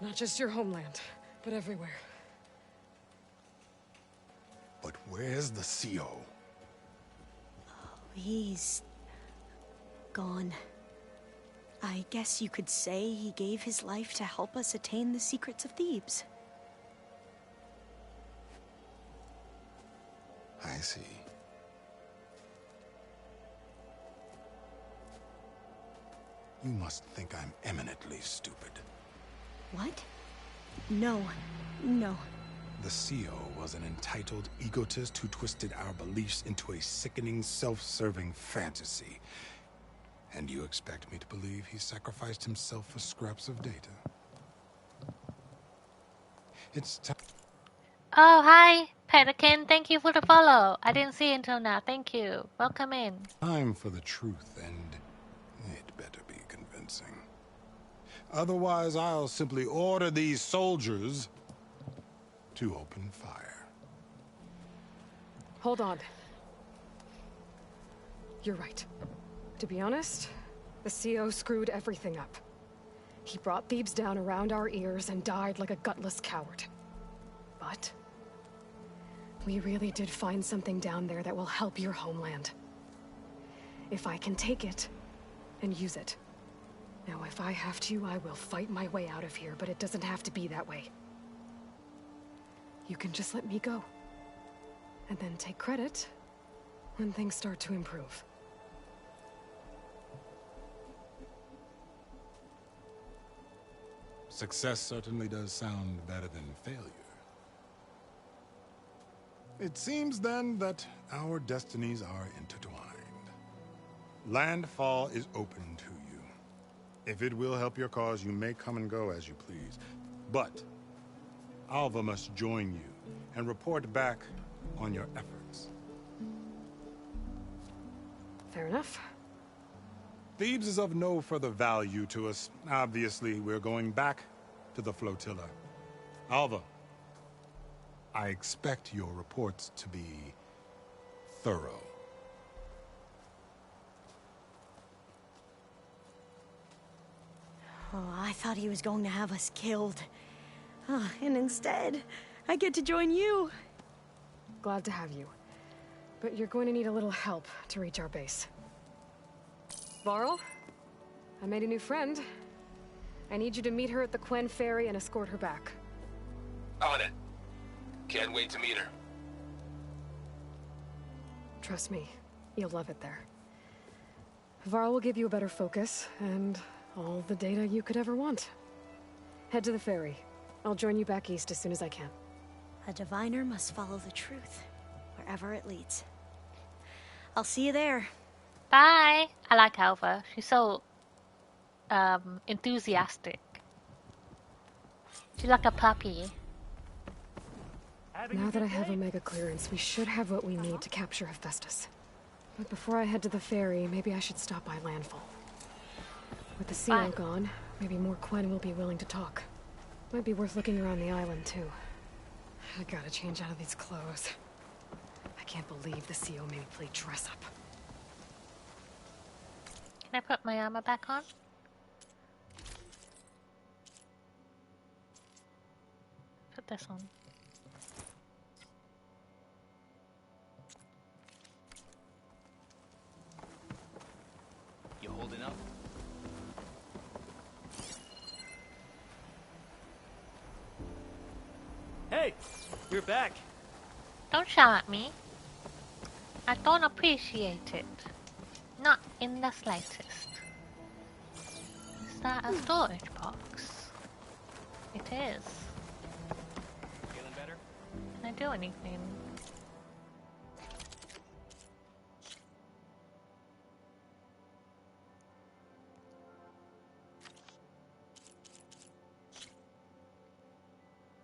Not just your homeland, but everywhere. But where's the CO? He's gone. I guess you could say he gave his life to help us attain the secrets of Thebes. I see. You must think I'm eminently stupid. What? No. No. The CO was an entitled egotist who twisted our beliefs into a sickening, self-serving fantasy. And you expect me to believe he sacrificed himself for scraps of data? It's time. Oh, hi, Pelican. Thank you for the follow. I didn't see it until now. Thank you. Welcome in. Time for the truth, and it better be convincing. Otherwise, I'll simply order these soldiers to open fire. Hold on. You're right. To be honest, the CO screwed everything up. He brought Thebes down around our ears and died like a gutless coward. But we really did find something down there that will help your homeland. If I can take it and use it, Now, if I have to, I will fight my way out of here, but it doesn't have to be that way. You can just let me go. And then take credit when things start to improve. Success certainly does sound better than failure. It seems then that our destinies are intertwined. Landfall is open to you. If it will help your cause, you may come and go as you please. But Alva must join you and report back on your efforts. Fair enough. Thebes is of no further value to us. Obviously, we're going back to the flotilla. Alva, I expect your reports to be thorough. Oh, I thought he was going to have us killed. And instead, I get to join you. Glad to have you. But you're going to need a little help to reach our base. Varl, I made a new friend. I need you to meet her at the Quen Ferry and escort her back. On it. Can't wait to meet her. Trust me, you'll love it there. Varl will give you a better focus, and all the data you could ever want. Head to the ferry. I'll join you back east as soon as I can. A diviner must follow the truth, wherever it leads. I'll see you there. Bye. I like Alva. She's so enthusiastic. She's like a puppy. Now that I have Omega clearance, we should have what we need to capture Hephaestus. But before I head to the ferry, maybe I should stop by Landfall. With the CO gone, maybe more Quen will be willing to talk. Might be worth looking around the island, too. I gotta change out of these clothes. I can't believe the CO made me play dress up. Can I put my armor back on? Put this on. You holding up? Hey, we're back. Don't shout at me. I don't appreciate it. Not in the slightest. Is that a storage box? It is. Feeling better? Can I do anything?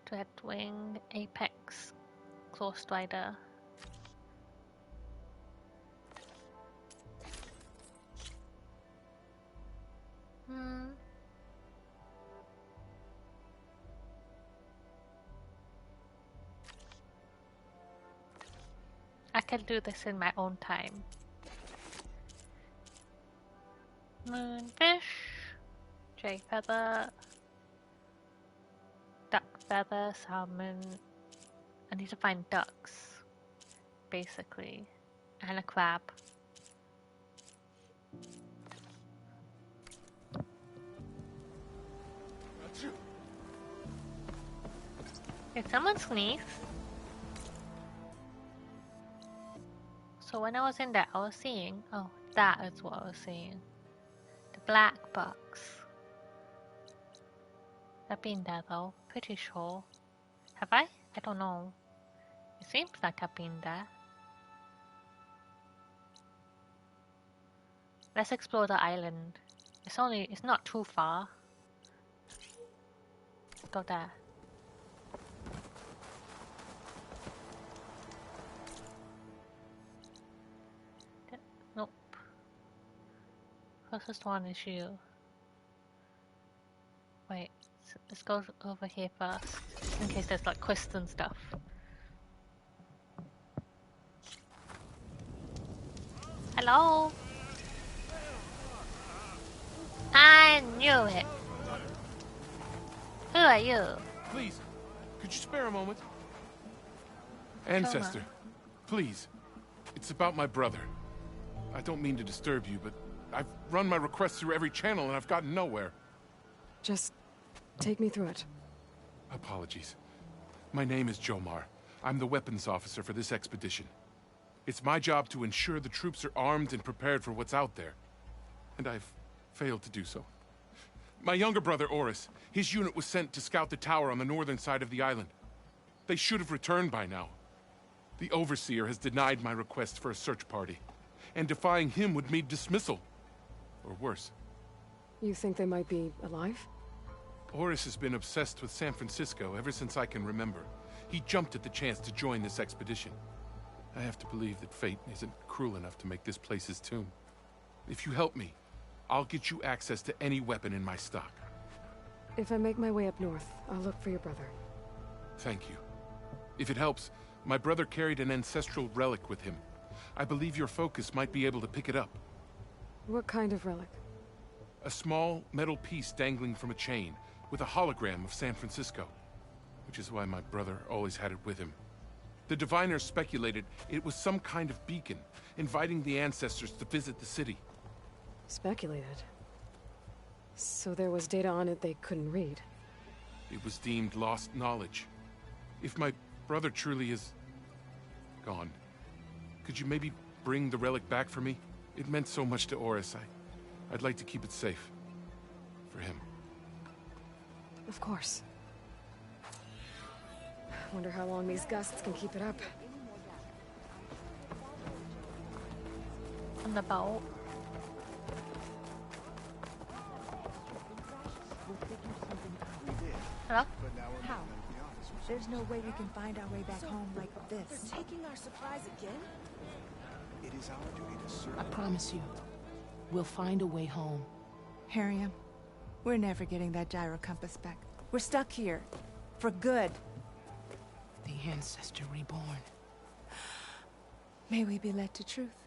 Dreadwing, Apex, Claw Strider. I can do this in my own time. Moonfish, Jay Feather, Duck Feather, Salmon. I need to find ducks, basically, and a crab. Did someone sneeze? So when I was in there, I was seeing... Oh, that is what I was seeing. The black box. I've been there though, pretty sure. Have I? I don't know. It seems like I've been there. Let's explore the island. It's not too far. Let's go there. Nope. Closest one is you. Wait, let's go over here first, in case there's like quests and stuff. Hello? I knew it. Who are you? Please, could you spare a moment? Ancestor, please. It's about my brother. I don't mean to disturb you, but I've run my requests through every channel and I've gotten nowhere. Just take me through it. Apologies. My name is Jomar. I'm the weapons officer for this expedition. It's my job to ensure the troops are armed and prepared for what's out there. And I've failed to do so. My younger brother, Oris, his unit was sent to scout the tower on the northern side of the island. They should have returned by now. The Overseer has denied my request for a search party, and defying him would mean dismissal. Or worse. You think they might be alive? Oris has been obsessed with San Francisco ever since I can remember. He jumped at the chance to join this expedition. I have to believe that fate isn't cruel enough to make this place his tomb. If you help me, I'll get you access to any weapon in my stock. If I make my way up north, I'll look for your brother. Thank you. If it helps, my brother carried an ancestral relic with him. I believe your focus might be able to pick it up. What kind of relic? A small metal piece dangling from a chain, with a hologram of San Francisco. Which is why my brother always had it with him. The diviners speculated it was some kind of beacon, inviting the ancestors to visit the city. Speculated? So there was data on it they couldn't read? It was deemed lost knowledge. If my brother truly is gone, could you maybe bring the relic back for me? It meant so much to Oris. I'd like to keep it safe. For him. Of course. Wonder how long these gusts can keep it up. On the boat. Hello? How? There's no way we can find our way back home like this. They're taking our supplies again? It is our duty to serve. I promise you, we'll find a way home. Harriam, we're never getting that gyro compass back. We're stuck here. For good. The Ancestor reborn. May we be led to truth.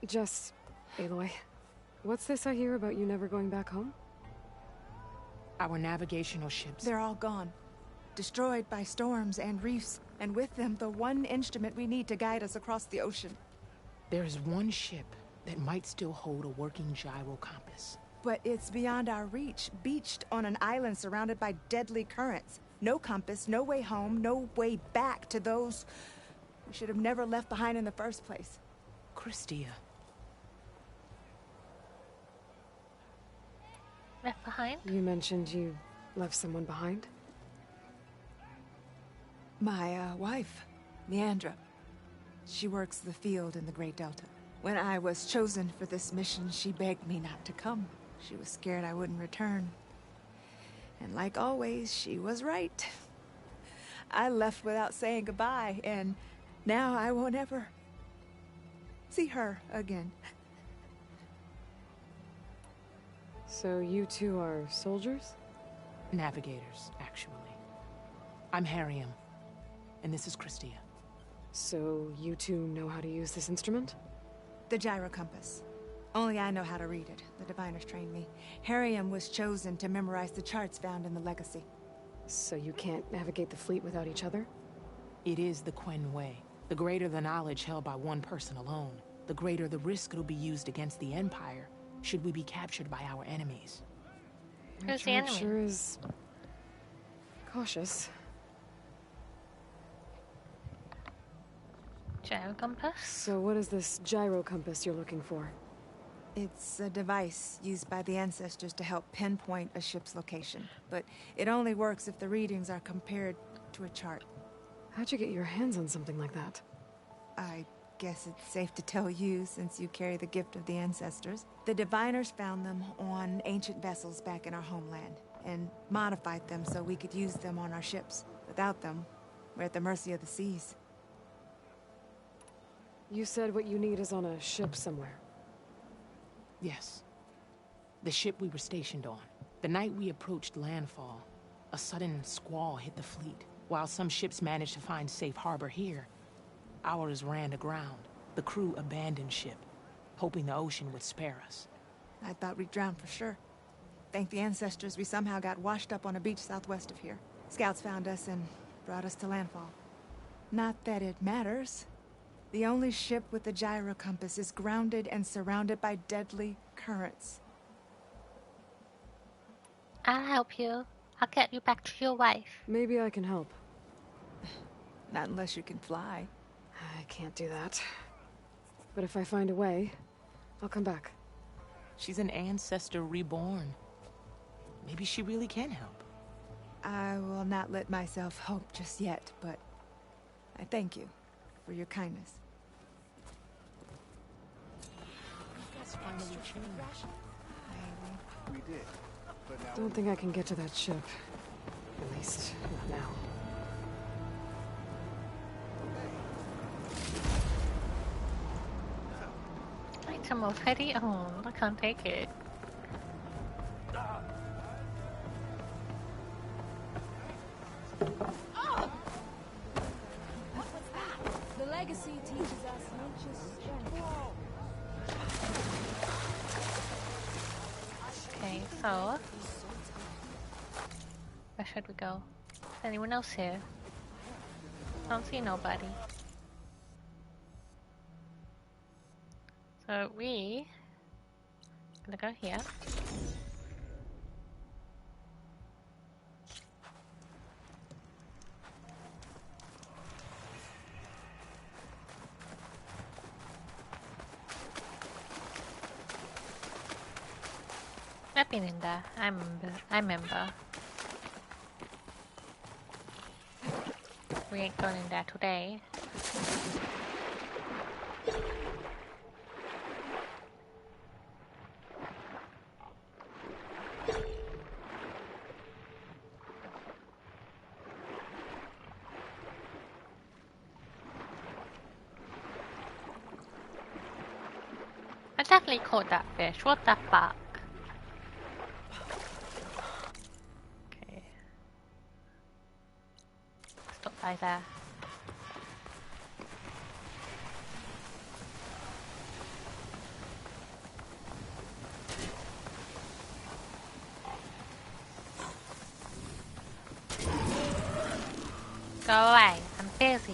Jess, Aloy, what's this I hear about you never going back home? Our navigational ships. They're all gone. Destroyed by storms and reefs, and with them the one instrument we need to guide us across the ocean. There is one ship that might still hold a working gyro compass. But it's beyond our reach, beached on an island surrounded by deadly currents. No compass, no way home, no way back to those we should have never left behind in the first place. Christia. Left behind? You mentioned you left someone behind? My wife, Leandra. She works the field in the Great Delta. When I was chosen for this mission, she begged me not to come. She was scared I wouldn't return. And like always, she was right. I left without saying goodbye, and now I won't ever see her again. So you two are soldiers? Navigators, actually. I'm Harriam, and this is Christia. So you two know how to use this instrument? The gyro compass. Only I know how to read it. The diviners trained me. Harriam was chosen to memorize the charts found in the Legacy. So you can't navigate the fleet without each other? It is the Quen Way. The greater the knowledge held by one person alone, the greater the risk it'll be used against the Empire should we be captured by our enemies. Who's the enemy? Sure is cautious. Gyro compass? So what is this gyro compass you're looking for? It's a device used by the ancestors to help pinpoint a ship's location. But it only works if the readings are compared to a chart. How'd you get your hands on something like that? I guess it's safe to tell you, since you carry the gift of the ancestors. The diviners found them on ancient vessels back in our homeland, and modified them so we could use them on our ships. Without them, we're at the mercy of the seas. You said what you need is on a ship somewhere. Yes. The ship we were stationed on. The night we approached landfall, a sudden squall hit the fleet. While some ships managed to find safe harbor here, ours ran aground. The crew abandoned ship, hoping the ocean would spare us. I thought we'd drown for sure. Thank the ancestors, we somehow got washed up on a beach southwest of here. Scouts found us and brought us to landfall. Not that it matters. The only ship with the gyro compass is grounded and surrounded by deadly currents. I'll help you. I'll get you back to your wife. Maybe I can help. Not unless you can fly. I can't do that. But if I find a way, I'll come back. She's an ancestor reborn. Maybe she really can help. I will not let myself hope just yet, but I thank you for your kindness. We did. But now Don't think I can get to that ship. At least, not now. Item already owned. I can't take it. The legacy teaches us nature's strength. Okay, so where should we go? Is anyone else here? Don't see nobody. So we gonna go here. I've been in there. I remember. We ain't going in there today. I definitely caught that fish. What the fuck? Okay. Stop by there. Go away. I'm busy.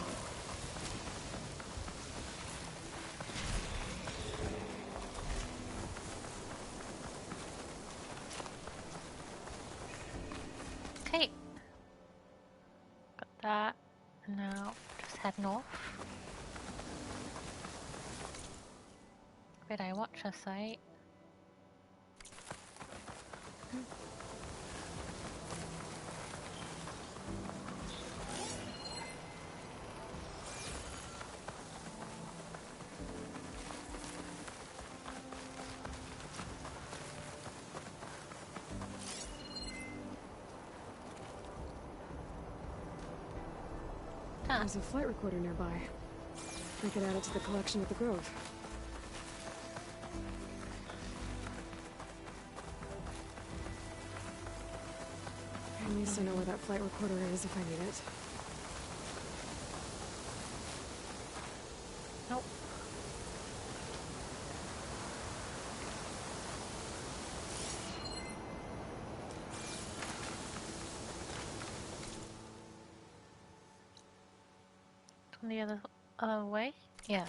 Okay. Got that. Now, just head north. Did I watch a site? There's a flight recorder nearby. I could add it to the collection at the Grove. At least I know where that flight recorder is if I need it. Nope. On the other way? Yeah.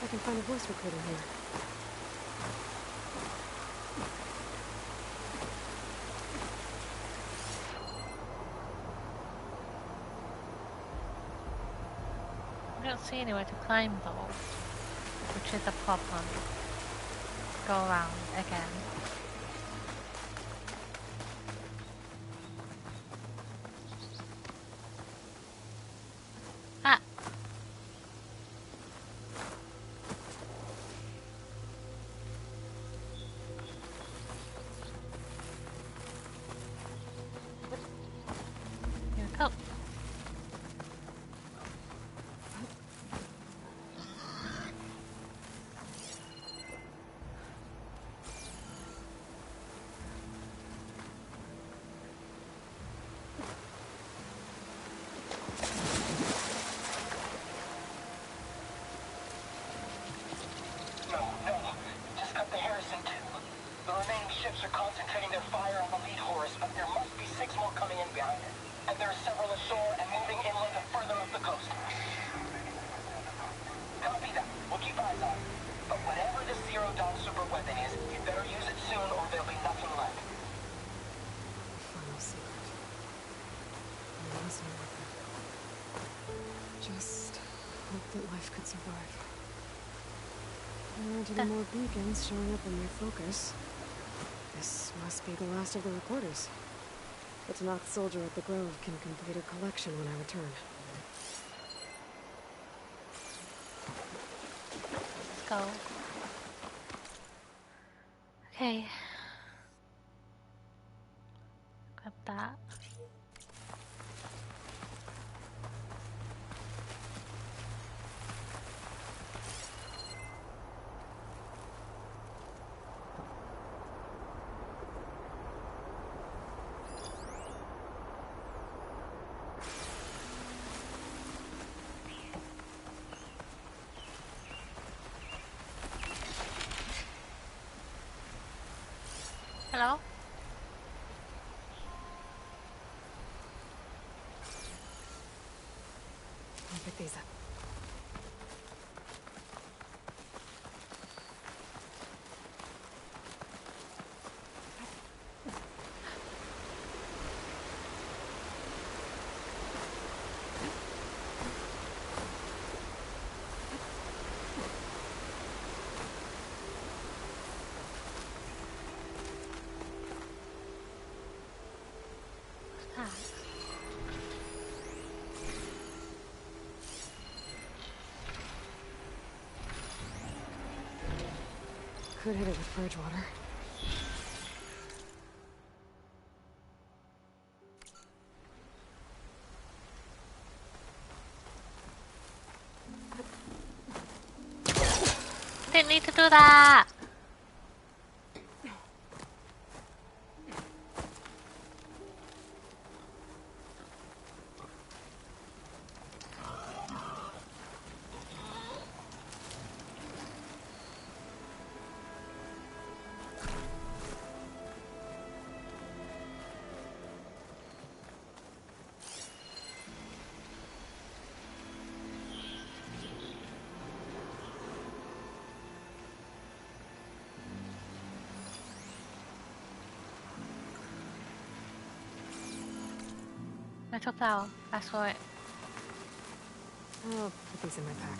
I can find a voice recorder here. I don't see anywhere to climb though, which is a problem. Go around again. Ah! But whatever the Zero Dawn super weapon is, you better use it soon or there'll be nothing left. Final secret. There was no weapon. Just hope that life could survive. There aren't any more beacons showing up in my focus. This must be the last of the recorders. The Tanakh soldier at the Grove can complete a collection when I return. Let's go. Okay. Grab that. Hello? I'll pick these up. Could hit it with Bridgewater. Didn't need to do that. Metal flower. Ask for it. I'll put these in my pack.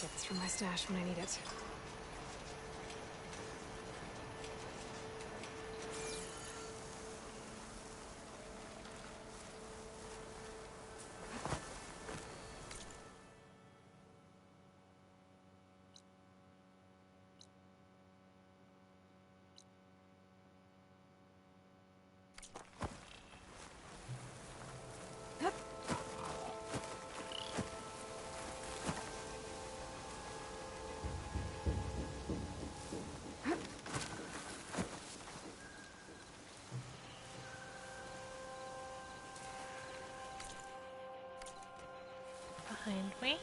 Get this from my stash when I need it. Behind me.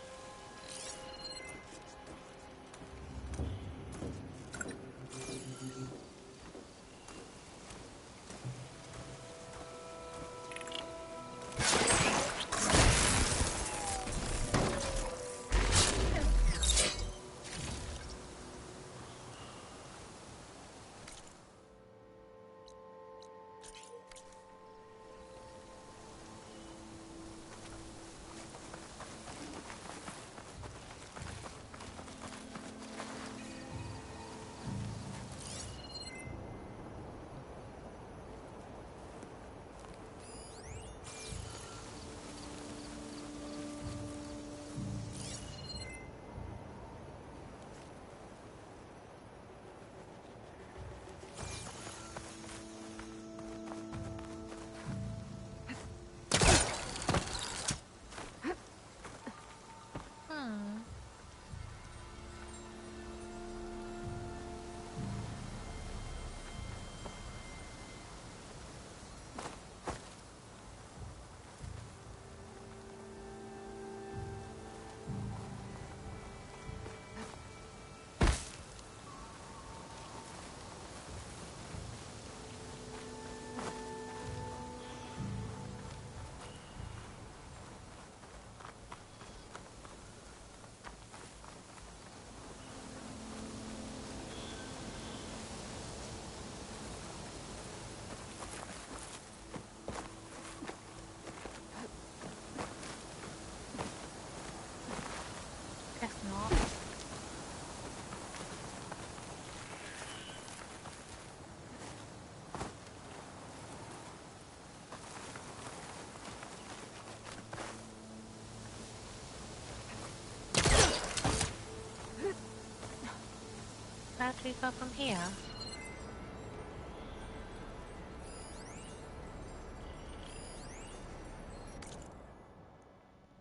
do we go from here?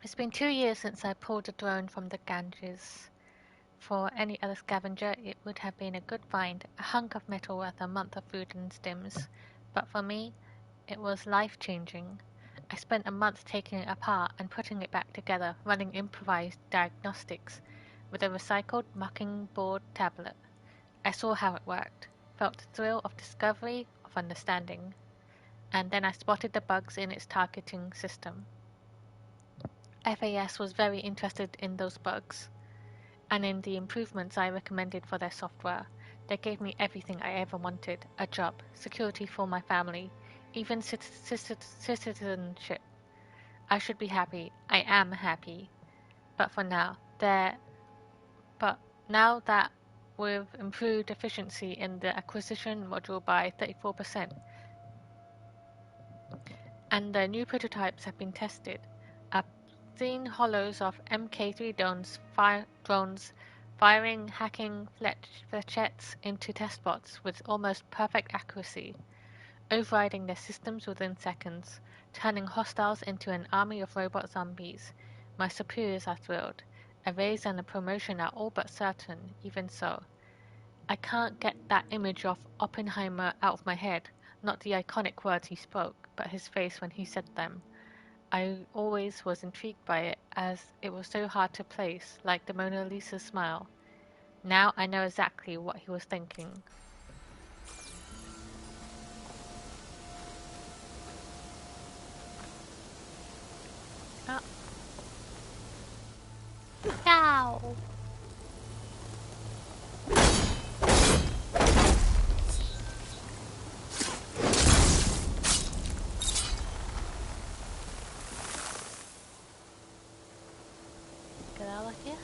It's been 2 years since I pulled a drone from the Ganges. For any other scavenger, it would have been a good find, a hunk of metal worth a month of food and stims. But for me, it was life-changing. I spent a month taking it apart and putting it back together, running improvised diagnostics with a recycled mucking board tablet. I saw how it worked, felt the thrill of discovery, of understanding. And then I spotted the bugs in its targeting system. FAS was very interested in those bugs, and in the improvements I recommended for their software. They gave me everything I ever wanted, a job, security for my family, even citizenship. I should be happy. I am happy. But now that we've improved efficiency in the acquisition module by 34%, and the new prototypes have been tested, I've seen hollows of Mk3 drones firing hacking flechettes into test bots with almost perfect accuracy, overriding their systems within seconds, turning hostiles into an army of robot zombies. My superiors are thrilled. A raise and a promotion are all but certain, even so. I can't get that image of Oppenheimer out of my head, not the iconic words he spoke, but his face when he said them. I always was intrigued by it, as it was so hard to place, like the Mona Lisa's smile. Now I know exactly what he was thinking. Oh. Ow! Get out of here.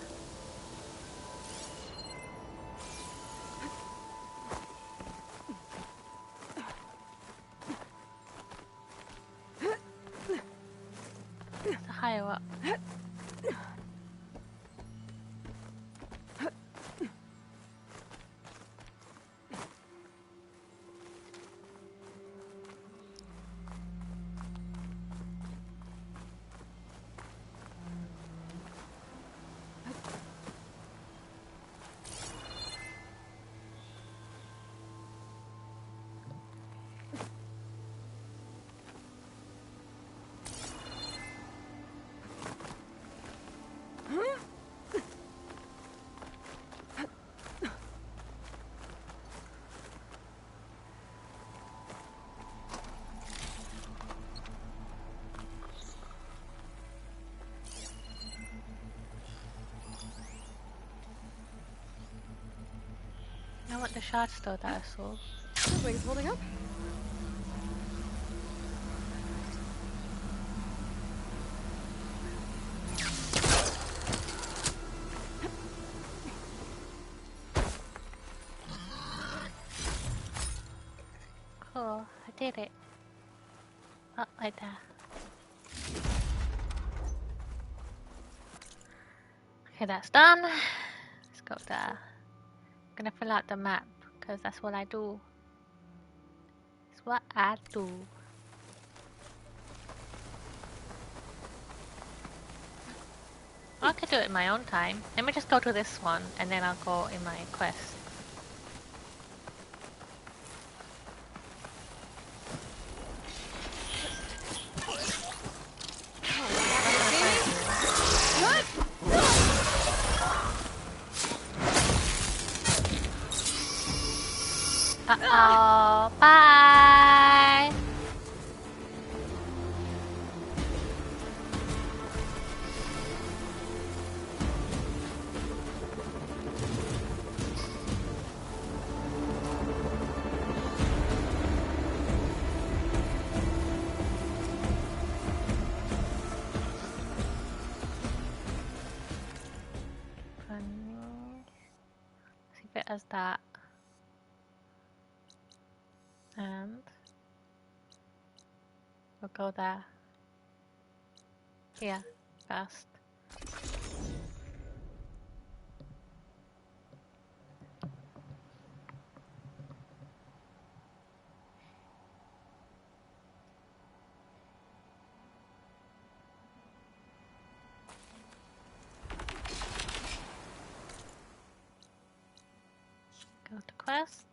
It's higher up. I want the shard store that I saw. The wing's holding up. Cool, I did it. Up like that. Okay, that's done. Let's go there. I'm gonna fill out the map, because that's what I do. It's what I do. I could do it in my own time. Let me just go to this one, and then I'll go in my quest. Uh-oh, bye! See if it has that. And we'll go there. Yeah, fast. quests?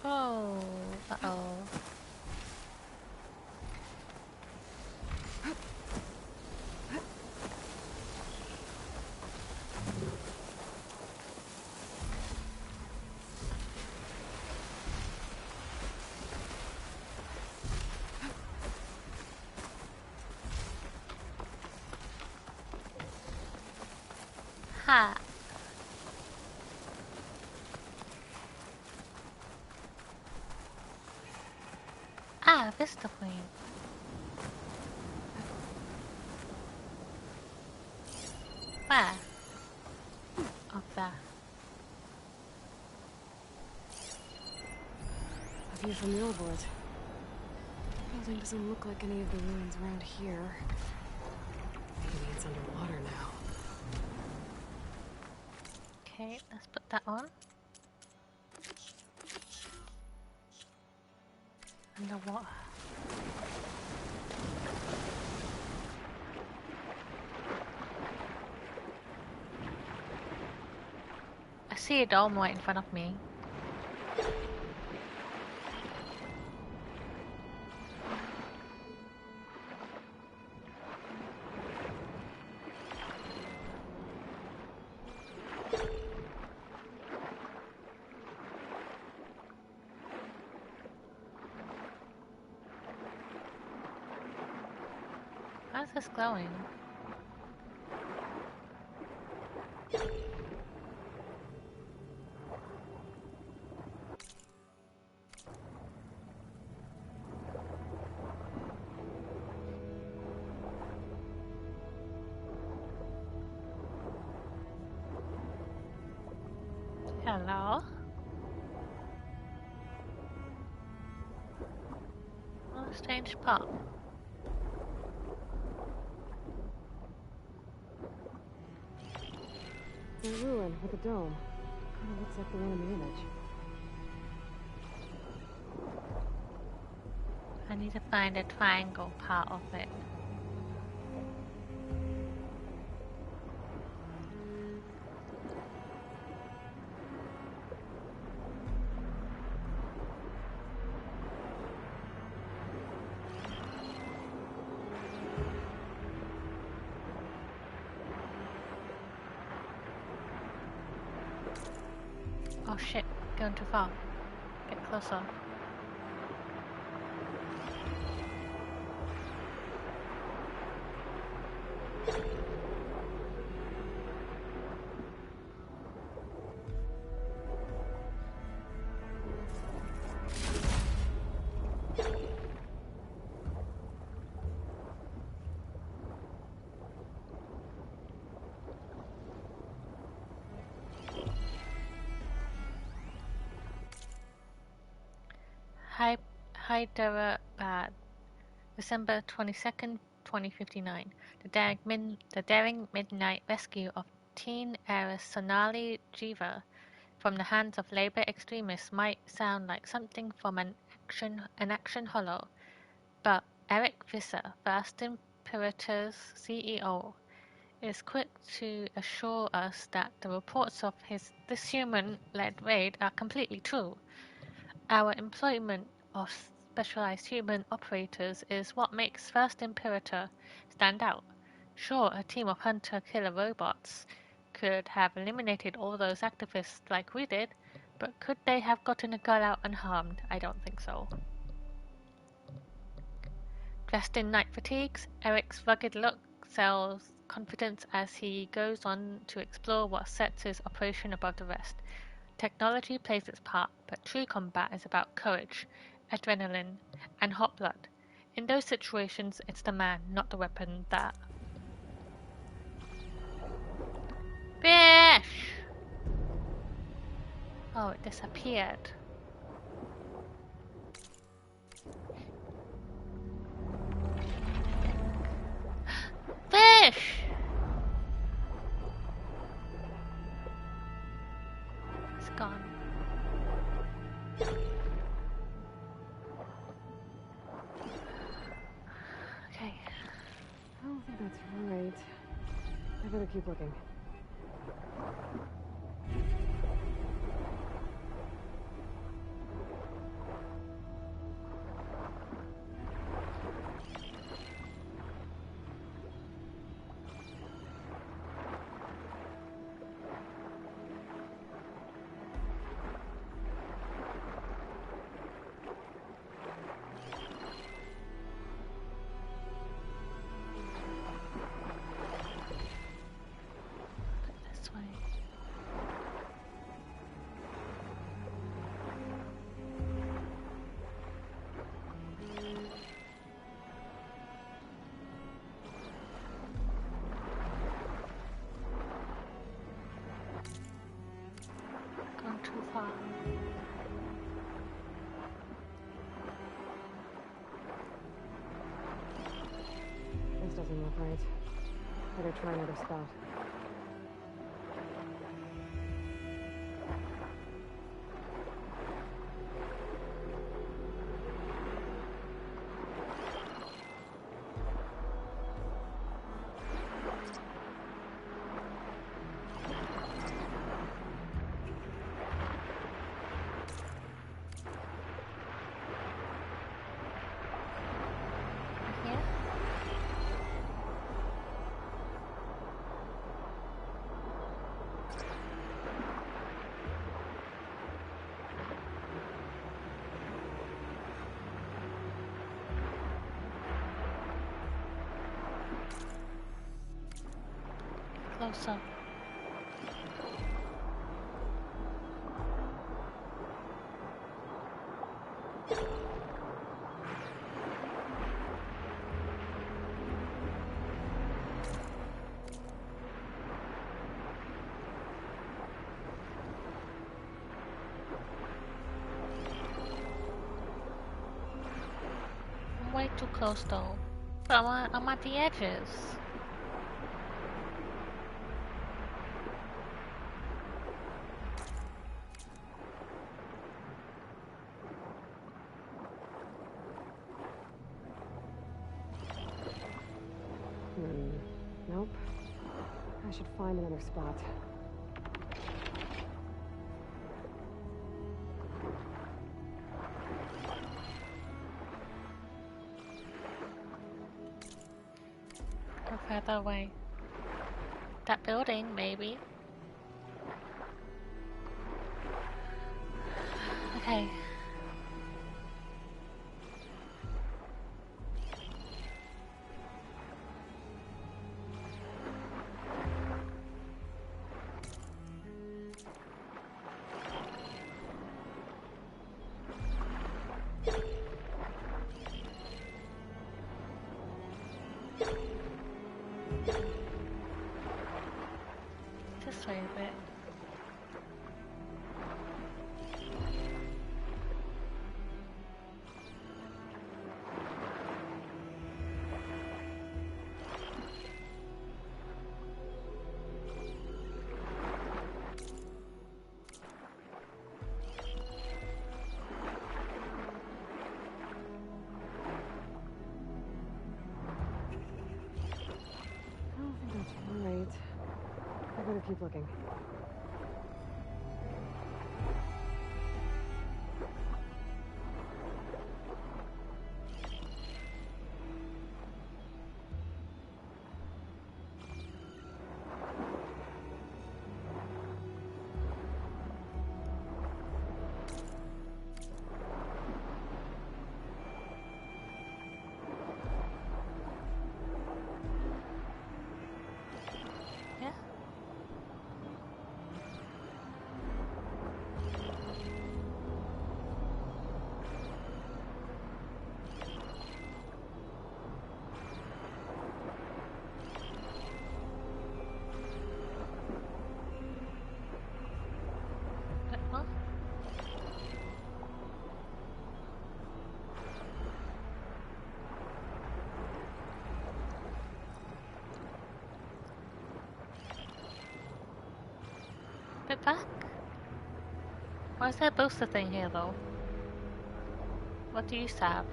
Oh, uh-oh. Ha. Ah, Vista Point. Where? Up there. A view from the old world. The building doesn't look like any of the ruins around here. Maybe it's underwater now. Okay, let's put that on. Underwater. I see a dome right in front of me. How's this glowing? Hello? Oh, strange pop. The ruin with a dome. Kinda looks like the one in the image. I need to find the triangle part of it. Oh shit, going too far. Get closer. Hyderabad, December 22nd, 2059. The daring midnight rescue of teen heiress Sonali Jiva from the hands of labor extremists might sound like something from an action holo, but Eric Visser, First Imperator's CEO, is quick to assure us that the reports of this human-led raid are completely true. Our employment of specialized human operators is what makes First Imperator stand out. Sure, a team of hunter-killer robots could have eliminated all those activists like we did, but could they have gotten a girl out unharmed? I don't think so. Dressed in night fatigues, Eric's rugged look sells confidence as he goes on to explore what sets his operation above the rest. Technology plays its part, but true combat is about courage, adrenaline, and hot blood. In those situations, it's the man, not the weapon, that... Fish! Oh, it disappeared. Fish! that's right. I better keep looking. This way. Gone too far. This doesn't look right. Better try another spot. Here? Closer. I'm way too close though. I'm at the edges. Nope. I should find another spot. Go further away. That building, maybe. Okay. This way a bit. I don't think that's right. I better keep looking. Yeah. Bit more. Bit back. Why is there a booster thing here though? What do you have?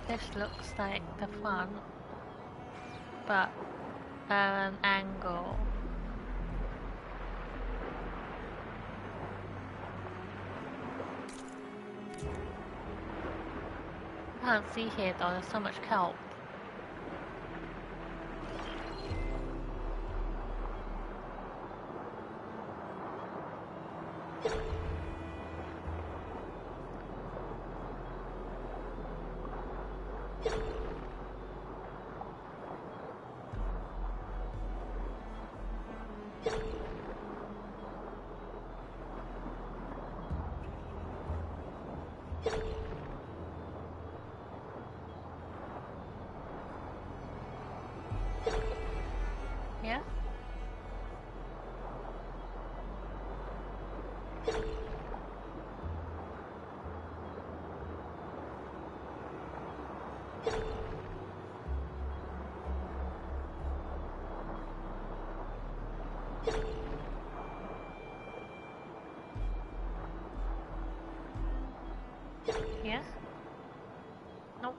This looks like the front, but at an angle. I can't see here though, there's so much kelp. Yeah? Yes? Nope.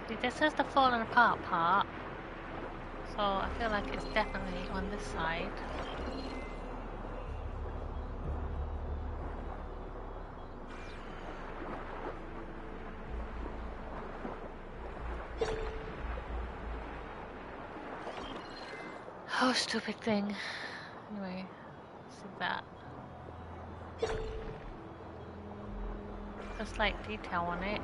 See, this is the fallen apart part, so I feel like it's definitely on this side. Oh, stupid thing. Anyway, see that. Just like detail on it.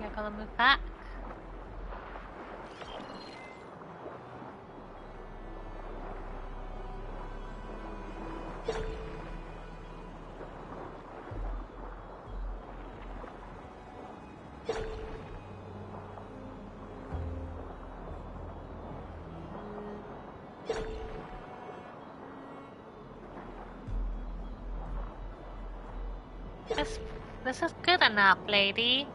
Yeah, gotta move back. This is good enough, lady.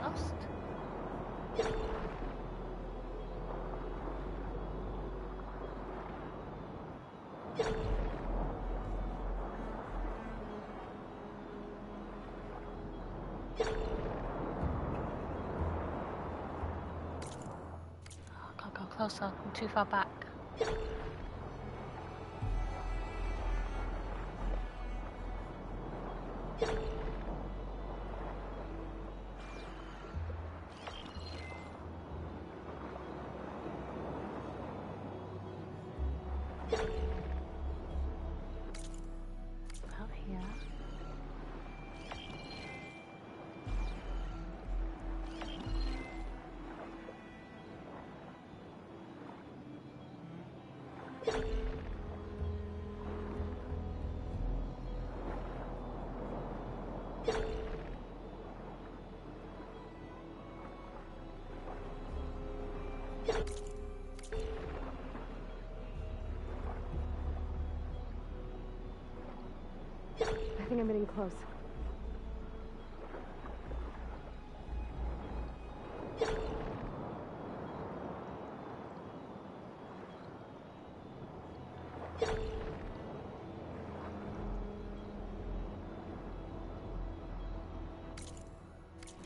Lost? Oh, can't go closer. I'm too far back. Out here. I think I'm getting close.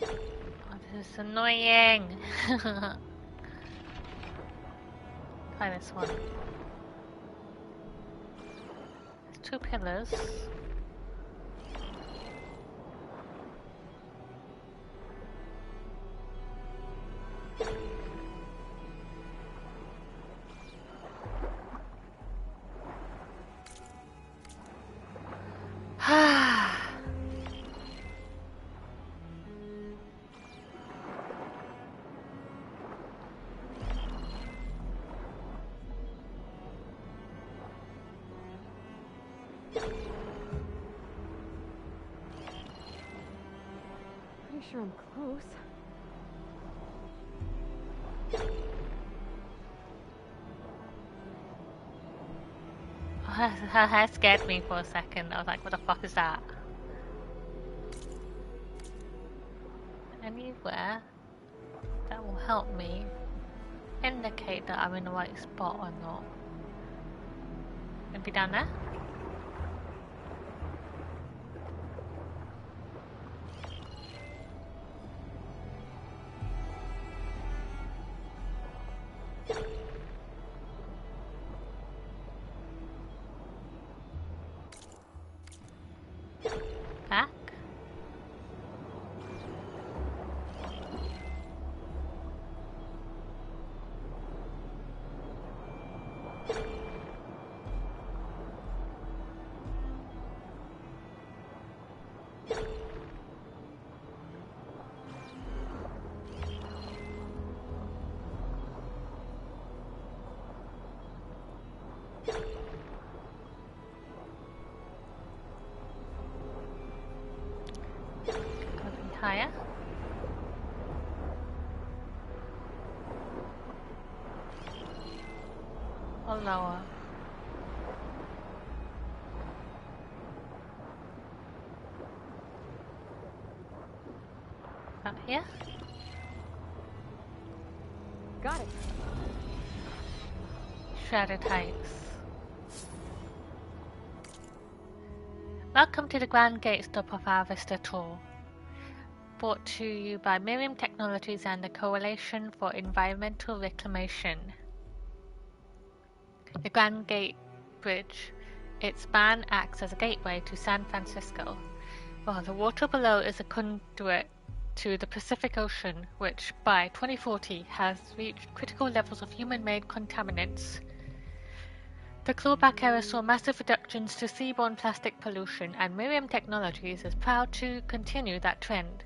Oh, this is annoying. Try this one. There's two pillars. sure I'm close. That scared me for a second. I was like, what the fuck is that? Anywhere that will help me indicate that I'm in the right spot or not. Maybe down there? Back? Higher. Or lower. Up here? Got it. Shrouded Heights. Welcome to the Grand Gate stop of our Vista tour. Brought to you by Miriam Technologies and the Coalition for Environmental Reclamation. The Grand Gate Bridge. Its span acts as a gateway to San Francisco, while the water below is a conduit to the Pacific Ocean, which by 2040 has reached critical levels of human-made contaminants. The clawback era saw massive reductions to seaborne plastic pollution, and Miriam Technologies is proud to continue that trend.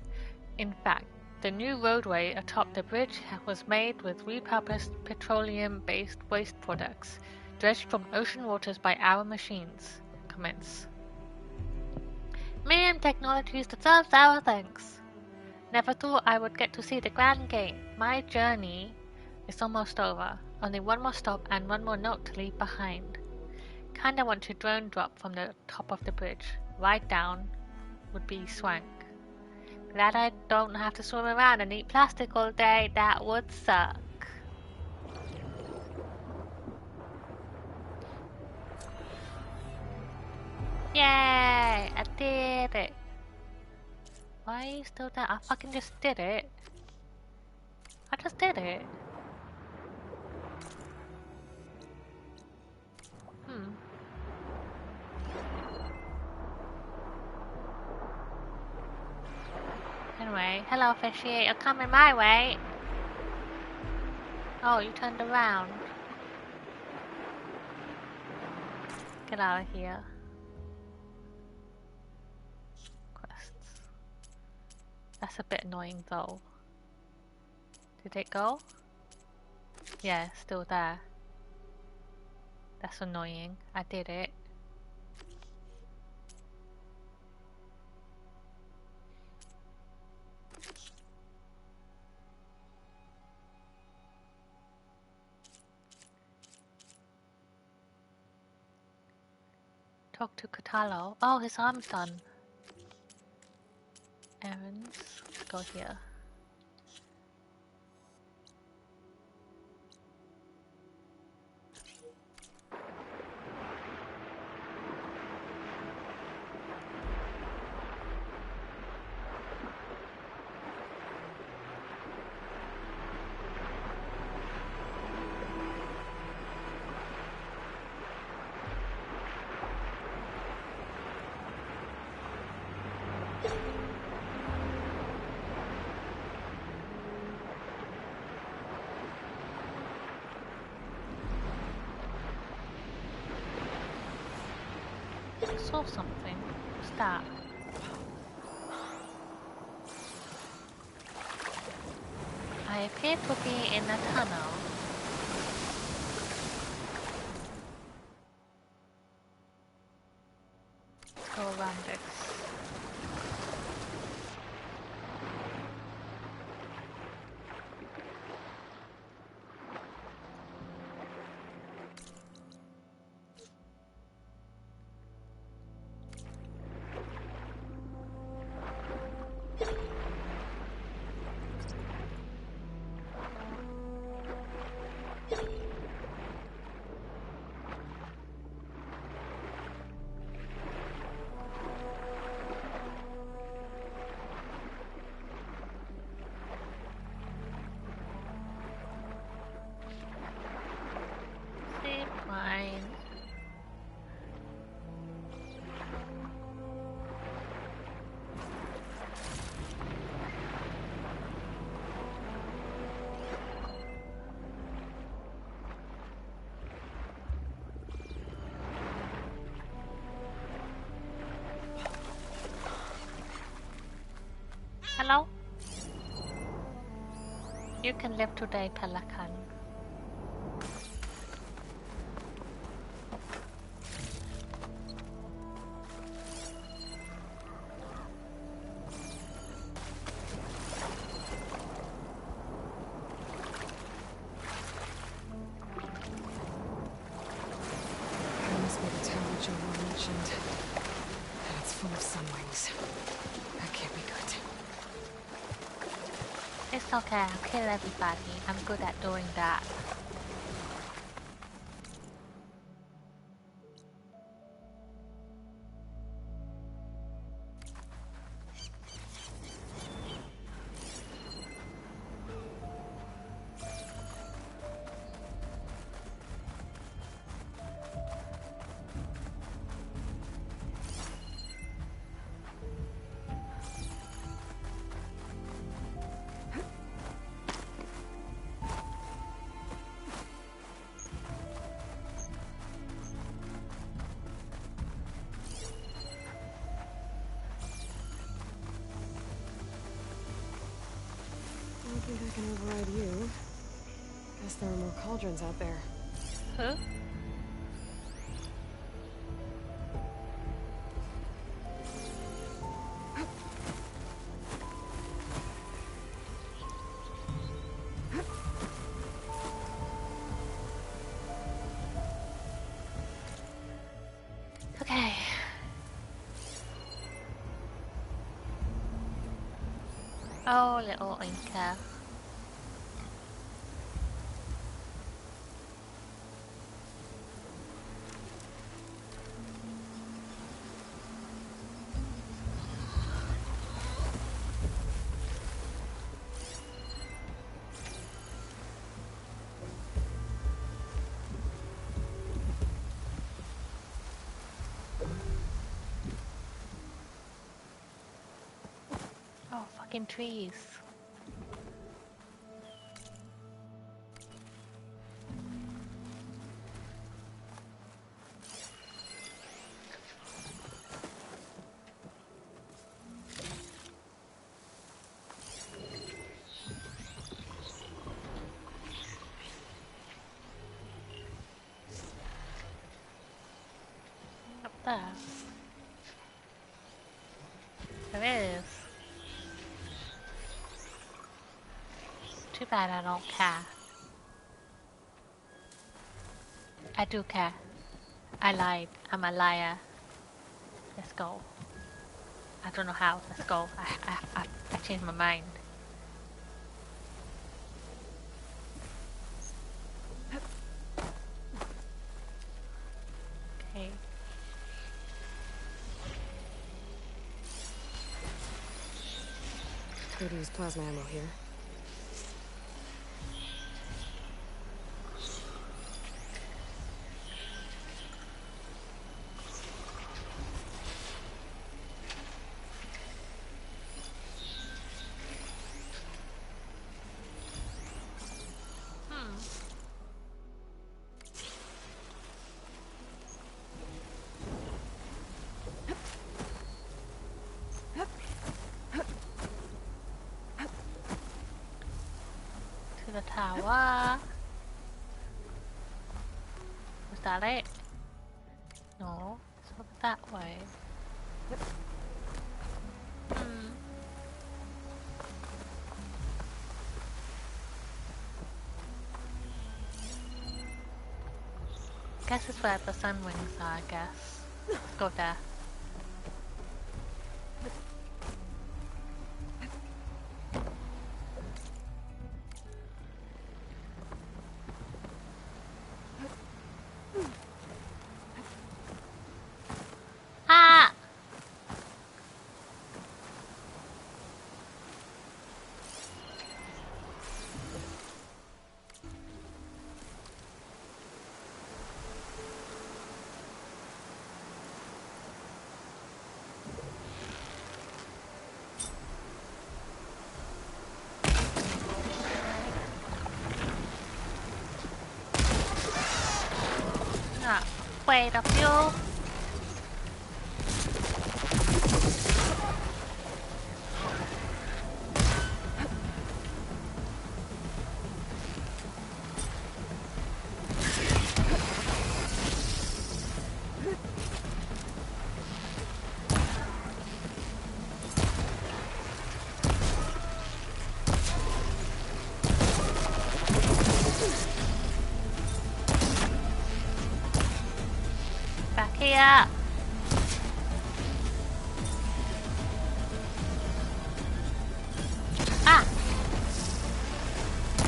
In fact, the new roadway atop the bridge was made with repurposed petroleum-based waste products, dredged from ocean waters by our machines. Comments. Miriam Technologies deserves our thanks. Never thought I would get to see the Grand Gate. My journey is almost over. Only one more stop and one more note to leave behind. Kinda want to drone drop from the top of the bridge. Right down would be swank. Glad I don't have to swim around and eat plastic all day. That would suck. Yay! I did it. Why are you still there? I fucking just did it. I just did it. Anyway, hello fishy, you're coming my way. Oh, you turned around. Get out of here. Quests. That's a bit annoying though. Did it go? Yeah, still there. That's annoying. I did it. Talk to Katalo. Oh, his arm's done. Errands. Let's go here. Saw something. What's that? I appear to be in a tunnel. Let's go around this. Hello? You can live today, Pelican. That must be the tower Joel mentioned. And it's full of sunwings. That can't be good. It's okay, I'll kill everybody. I'm good at doing that. I don't think I can override you. Guess there are more cauldrons out there. Who? Okay. Oh, little Inca. Oh, fucking trees. Up there. There is. Too bad I don't care. I do care. I lied. I'm a liar. Let's go. I don't know how. Let's go. I changed my mind. Okay. Could use plasma ammo here. The tower. Was that it? No, it's over that way. Guess it's where the sun wings are, I guess. Let's go there. Wait a few. here. Ah!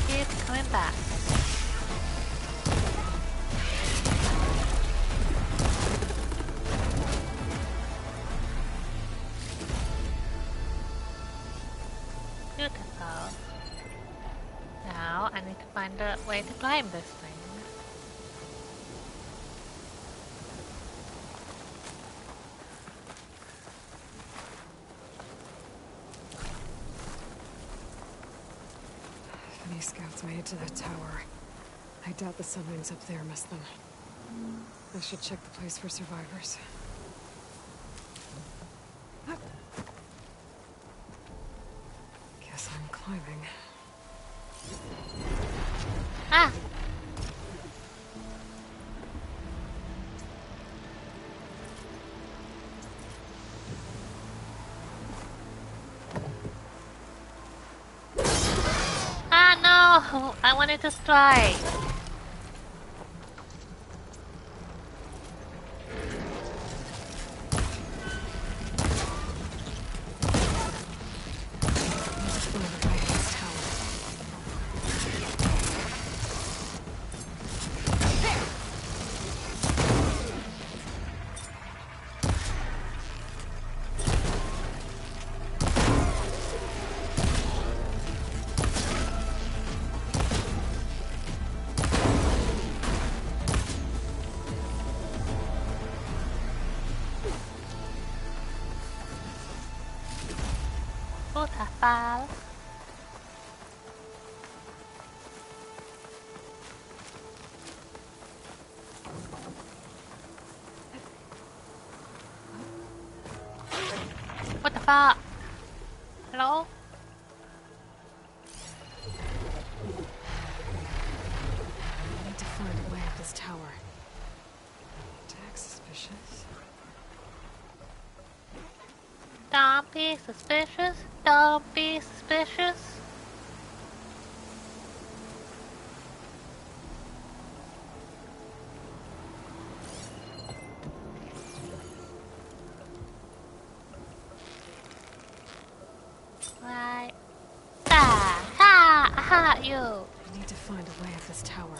He's coming back. Beautiful. Now I need to find a way to climb this thing. If any scouts made it to that tower, I doubt the Sunwings up there missed them. I should check the place for survivors. Guess I'm climbing. Ah! Ah no! I wanted to strike. Beautiful. What the fuck? Hello? I need to find a way up this tower. Attack suspicious. Don't be suspicious. Don't be suspicious. Right. Ah! Ha! Ha! You! I need to find a way up this tower.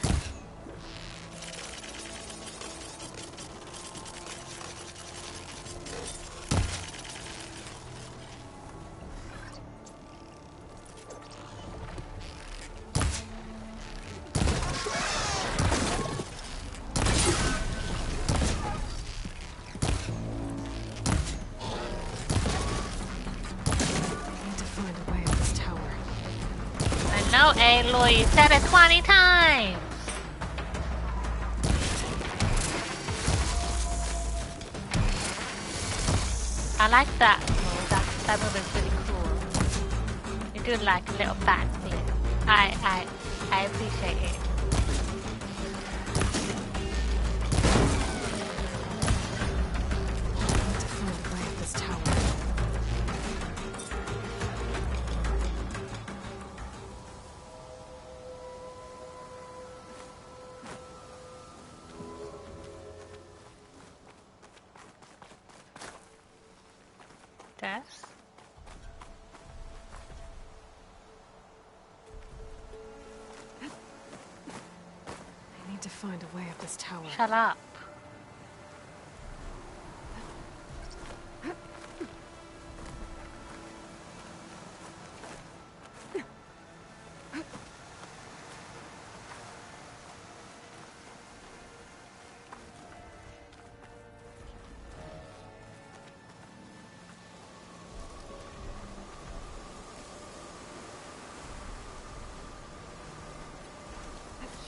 No, Aloy, you said it 20 times! I like that move. That move is really cool. You do like a little back flip. I appreciate it. I need to find a way up this tower. Yes. I need to find a way up this tower. Shut up.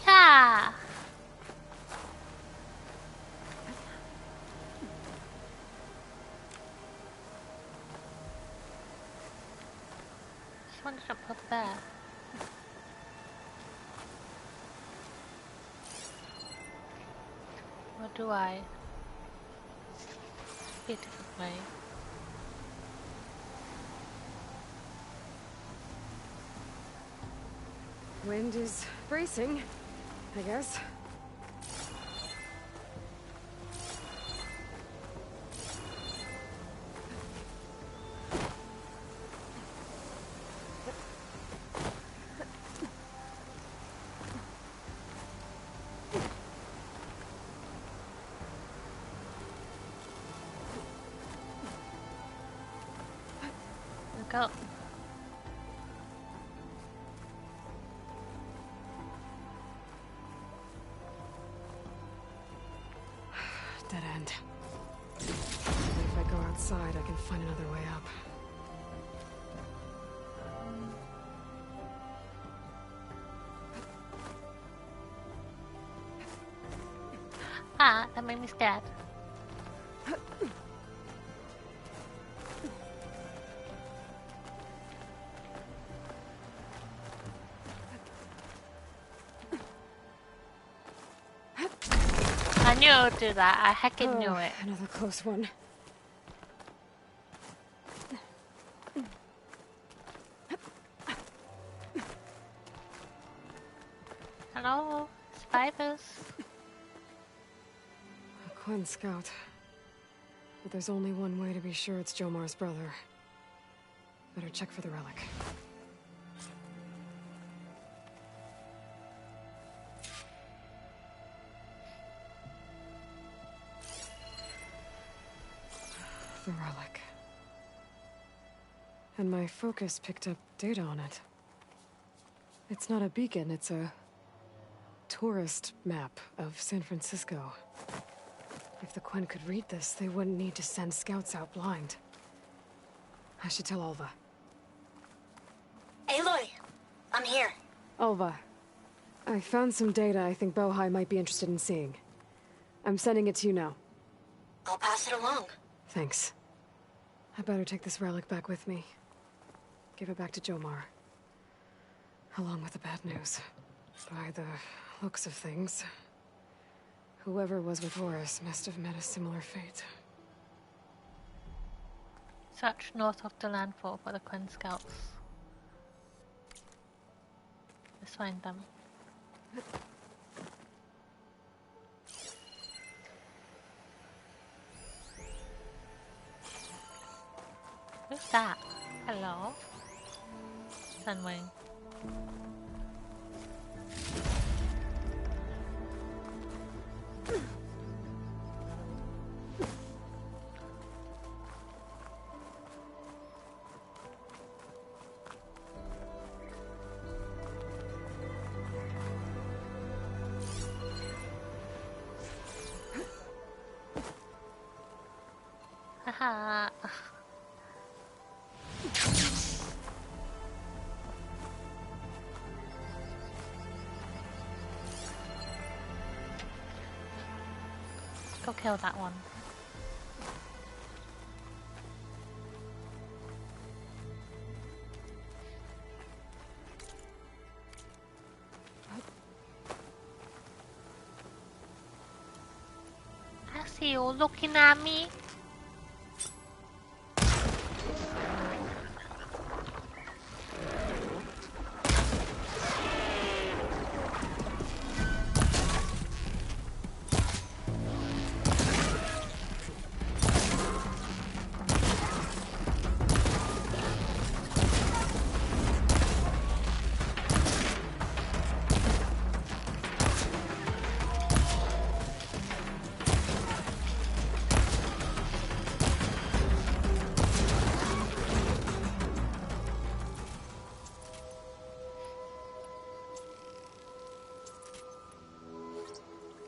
Yeah. Just want to jump up there. Or do I? Be a different way. Wind is bracing, I guess. Go. Dead end. Maybe if I go outside, I can find another way up. Ah, that made me scared. I knew it would do that. I heckin' knew it. Another close one. Hello, spiders. A Quen scout. But there's only one way to be sure it's Jomar's brother. Better check for the relic. The relic. And my focus picked up data on it. It's not a beacon, it's a tourist map of San Francisco. If the Quen could read this, they wouldn't need to send scouts out blind. I should tell Alva. Aloy, I'm here. Alva, I found some data I think Bohai might be interested in seeing. I'm sending it to you now. I'll pass it along. Thanks. I better take this relic back with me. Give it back to Jomar. Along with the bad news. By the looks of things, whoever was with Horus must have met a similar fate. Search north of the landfall for the Quen scouts. Let's find them. Who's that? Hello? Sunwing. Haha. Go kill that one. I see you looking at me.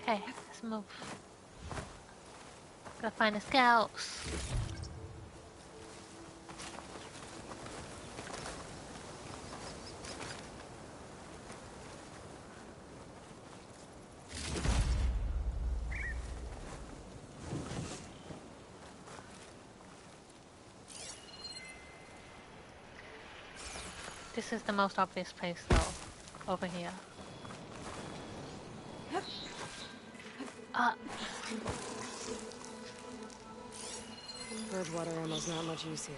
Okay, let's move. Gotta find the scouts. This is the most obvious place though, over here. Birdwater ammo's not much use here.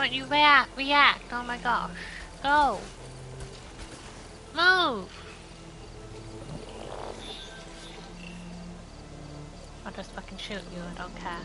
don't you react? Oh my gosh. Go. Move. I'll just fucking shoot you, I don't care.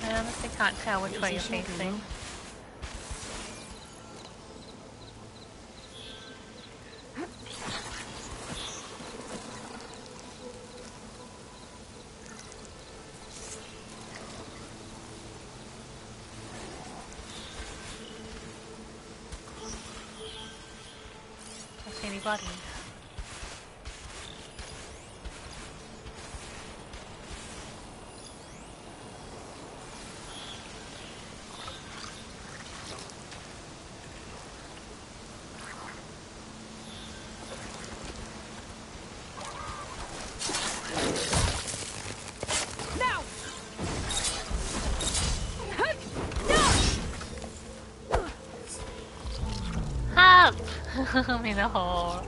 I honestly can't tell which way you're facing. Don't see any bodies. I'm in a hole.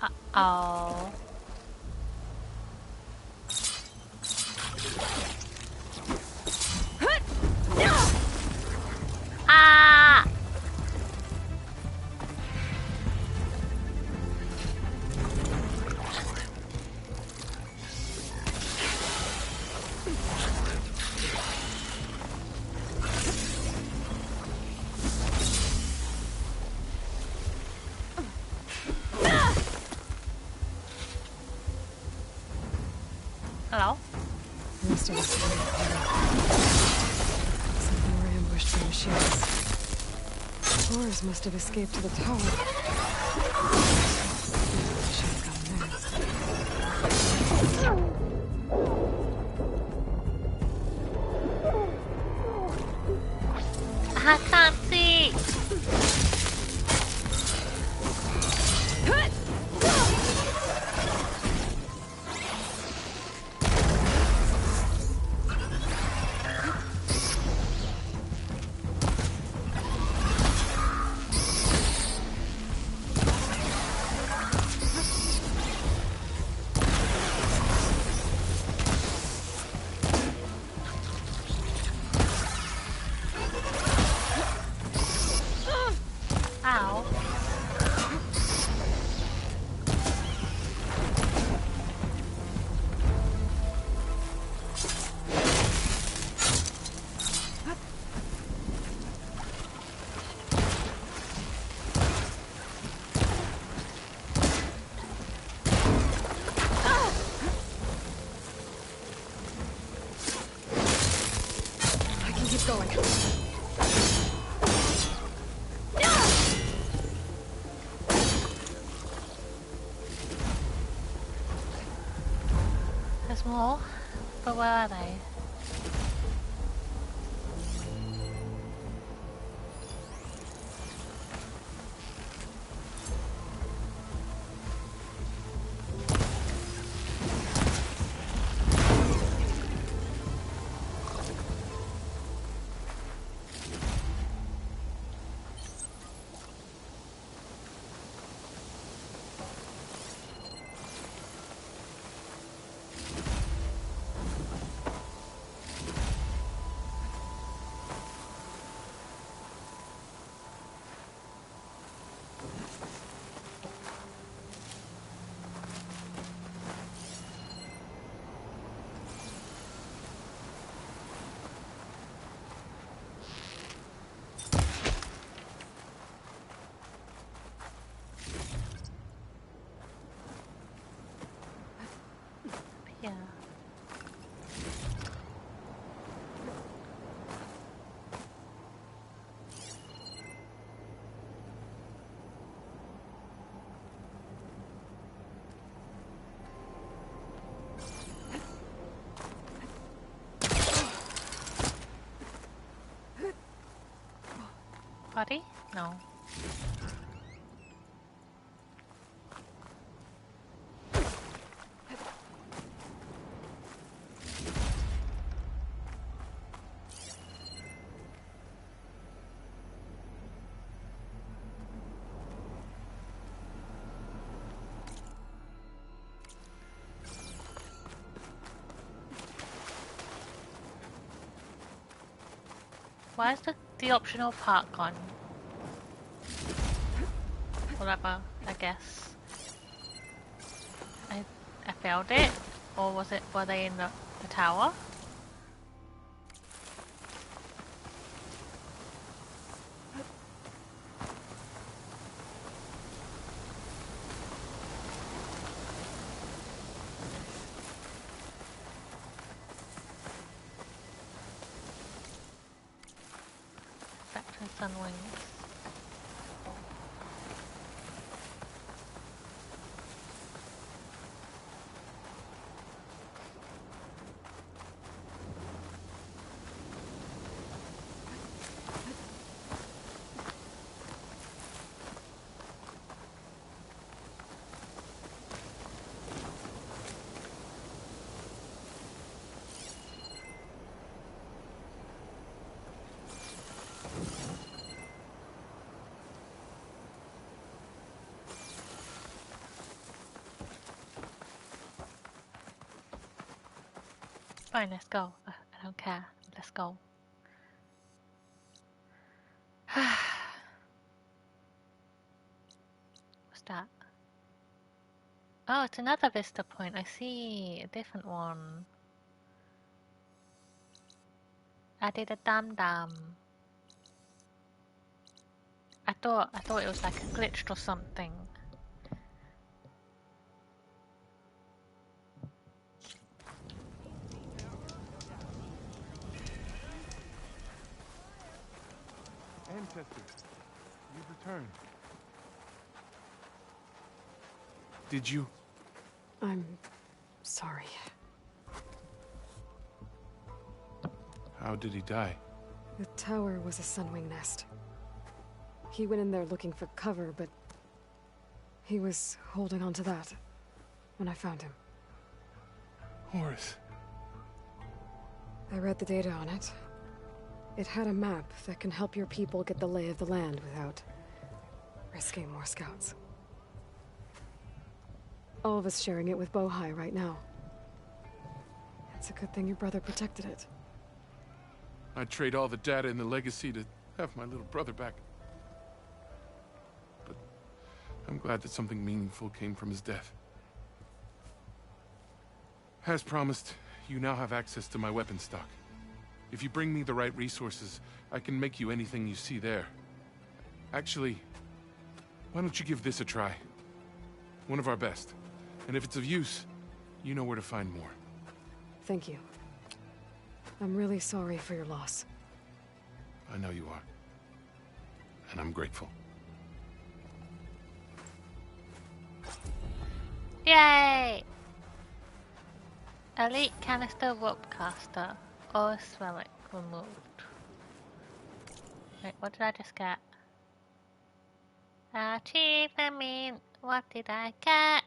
Uh-oh. Ah! Hello? Most of us something were ambushed by machines. Floors must have escaped to the tower. Should have gone there. I can't see! Ow. I can keep going. There's more, but where are they? Yeah. Body? No. Why is the optional part gone? Whatever, I guess. I failed it? Or were they in the tower? Vector sun wings. Fine, let's go. I don't care. Let's go. What's that? Oh, it's another vista point. I see a different one. I did a dam. I thought it was like a glitched or something. Ancestors, you've returned. Did you? I'm sorry. How did he die? The tower was a sunwing nest. He went in there looking for cover, but he was holding on to that when I found him. Horace. I read the data on it. It had a map that can help your people get the lay of the land without risking more scouts. All of us sharing it with Bohai right now. It's a good thing your brother protected it. I'd trade all the data in the legacy to have my little brother back. But I'm glad that something meaningful came from his death. As promised, you now have access to my weapon stock. If you bring me the right resources, I can make you anything you see there. Actually, why don't you give this a try? One of our best. And if it's of use, you know where to find more. Thank you. I'm really sorry for your loss. I know you are. And I'm grateful. Yay! Elite canister rope caster. Or relic removed. Wait, what did I just get? Achievement. What did I get?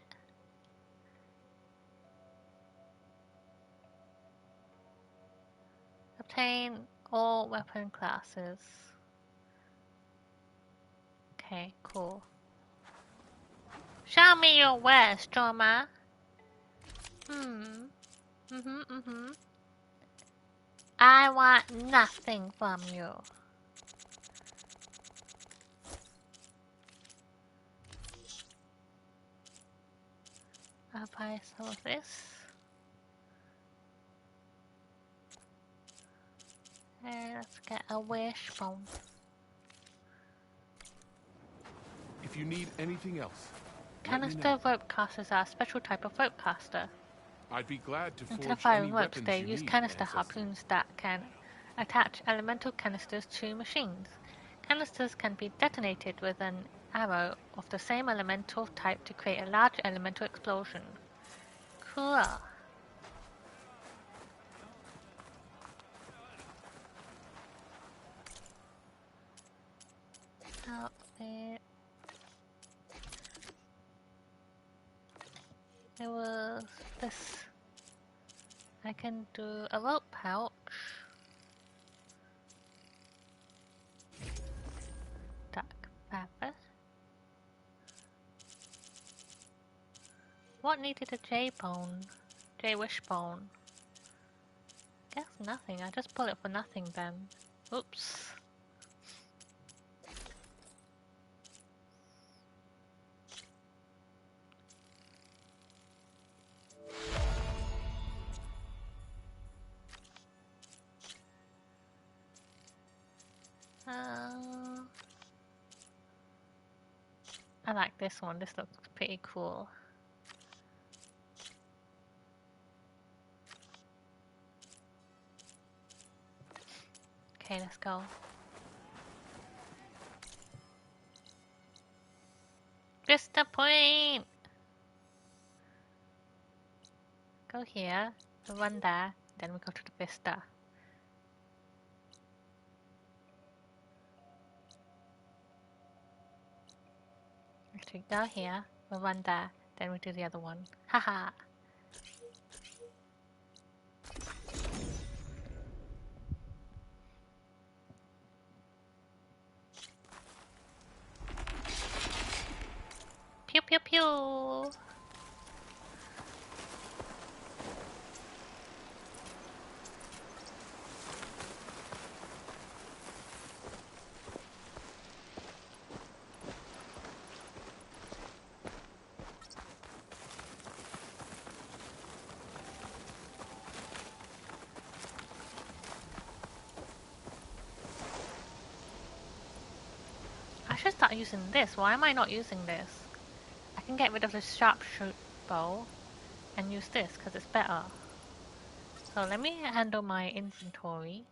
Obtain all weapon classes. Okay, cool. Show me your wares, Jorma. I want nothing from you. I'll buy some of this. And let's get a wishbone. If you need anything else, Canister rope casters are a special type of rope caster. I'd be glad to Instead forge of firing any ropes, weapons they you use need, canister Ancestor. harpoons that can attach elemental canisters to machines. Canisters can be detonated with an arrow of the same elemental type to create a large elemental explosion. Cool. Out there. There was this. I can do a rope pouch. Dark fabric. What needed a J bone? J wishbone. Guess nothing. I just pull it for nothing then. Oops. I like this one. This looks pretty cool. Okay, let's go. Vista Point! Go here, run there, then we go to the Vista. Actually, go here, we'll run there, then we do the other one. Haha! Pew pew pew! I should start using this. Why am I not using this? I can get rid of the sharpshoot bow and use this because it's better. So let me handle my inventory.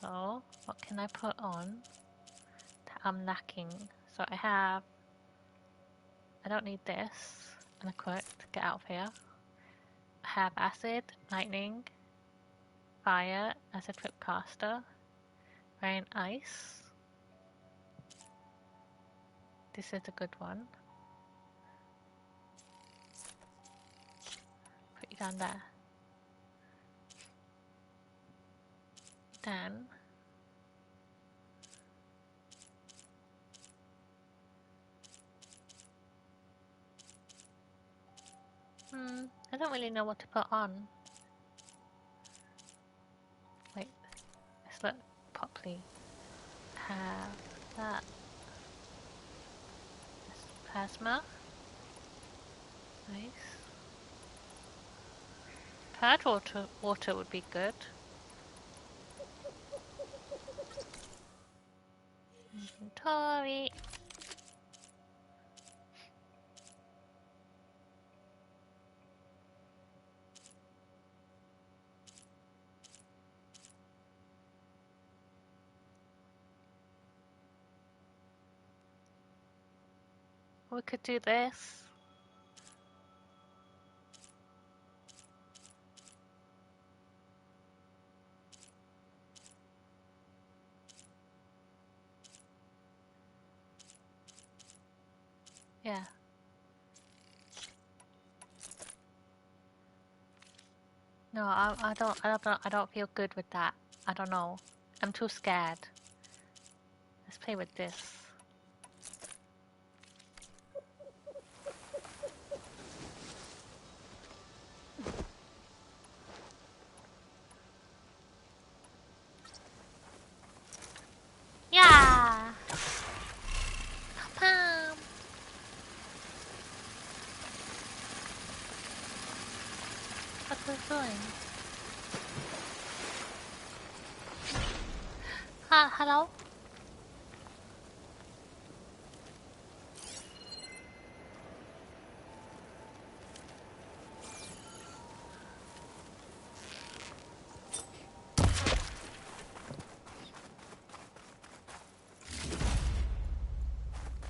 So what can I put on that I'm lacking? So I don't need this. Unequipped, get out of here. I have acid, lightning, fire, acid trip caster, rain, ice. This is a good one. Put you down there. Then I don't really know what to put on. Wait, let's look properly. Have that. Plasma. Nice. Purge water would be good. Inventory. We could do this. Yeah. No, I don't feel good with that. I don't know. I'm too scared. Let's play with this. Yeah. Pam. What's this doing? Hello?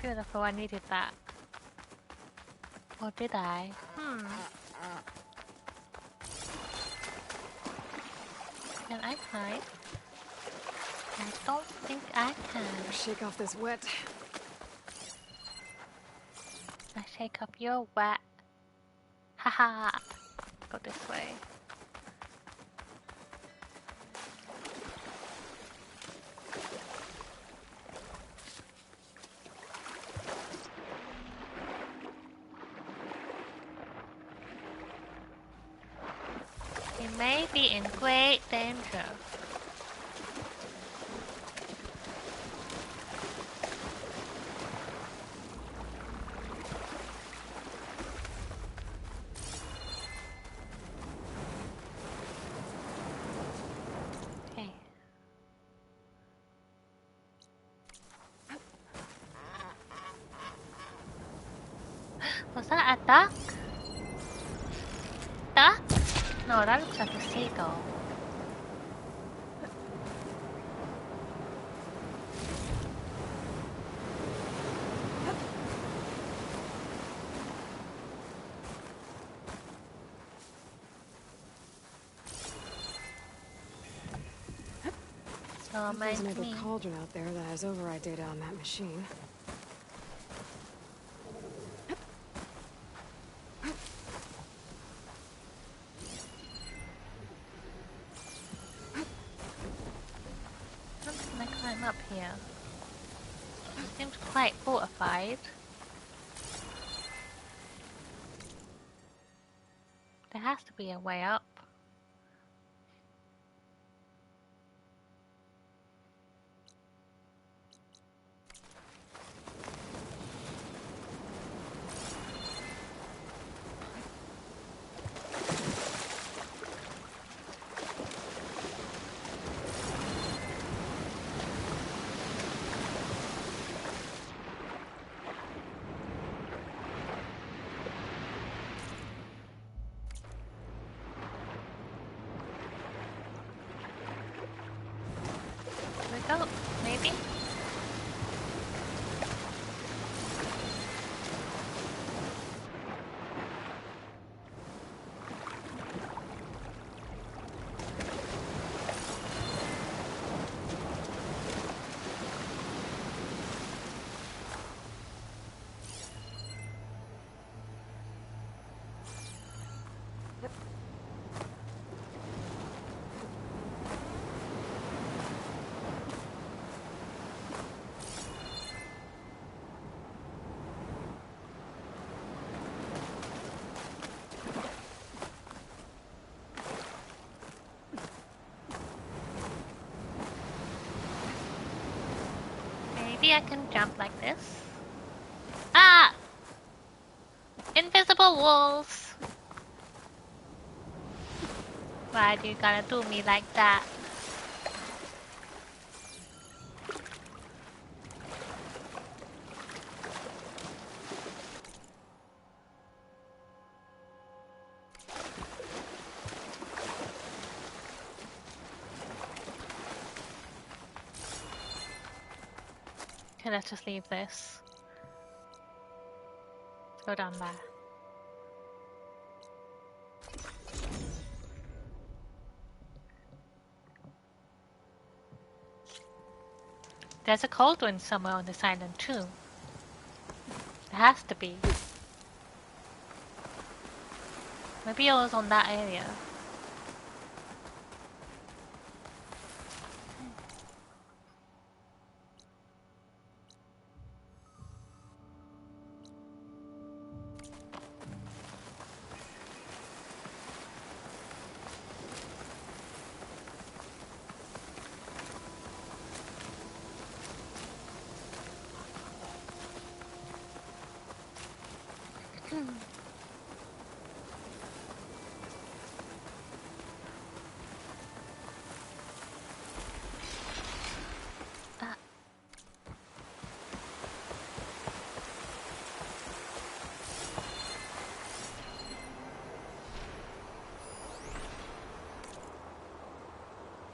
Beautiful, I needed that. Or did I? Can I climb? I don't think I can. Shake off this wet. I shake up your wet. Haha. Go this way. We may be in great danger. Okay. Was that a duck? Duck? No, that looks like a seagull. So There's make another me. cauldron out there that has override data on that machine. How can I climb up here? Seems quite fortified. There has to be a way up. Here we go, maybe? Maybe I can jump like this. Ah! Invisible walls! Why do you gotta do me like that? Okay, let's just leave this. Let's go down there. There's a cauldron somewhere on this island too. There has to be. Maybe it was on that area.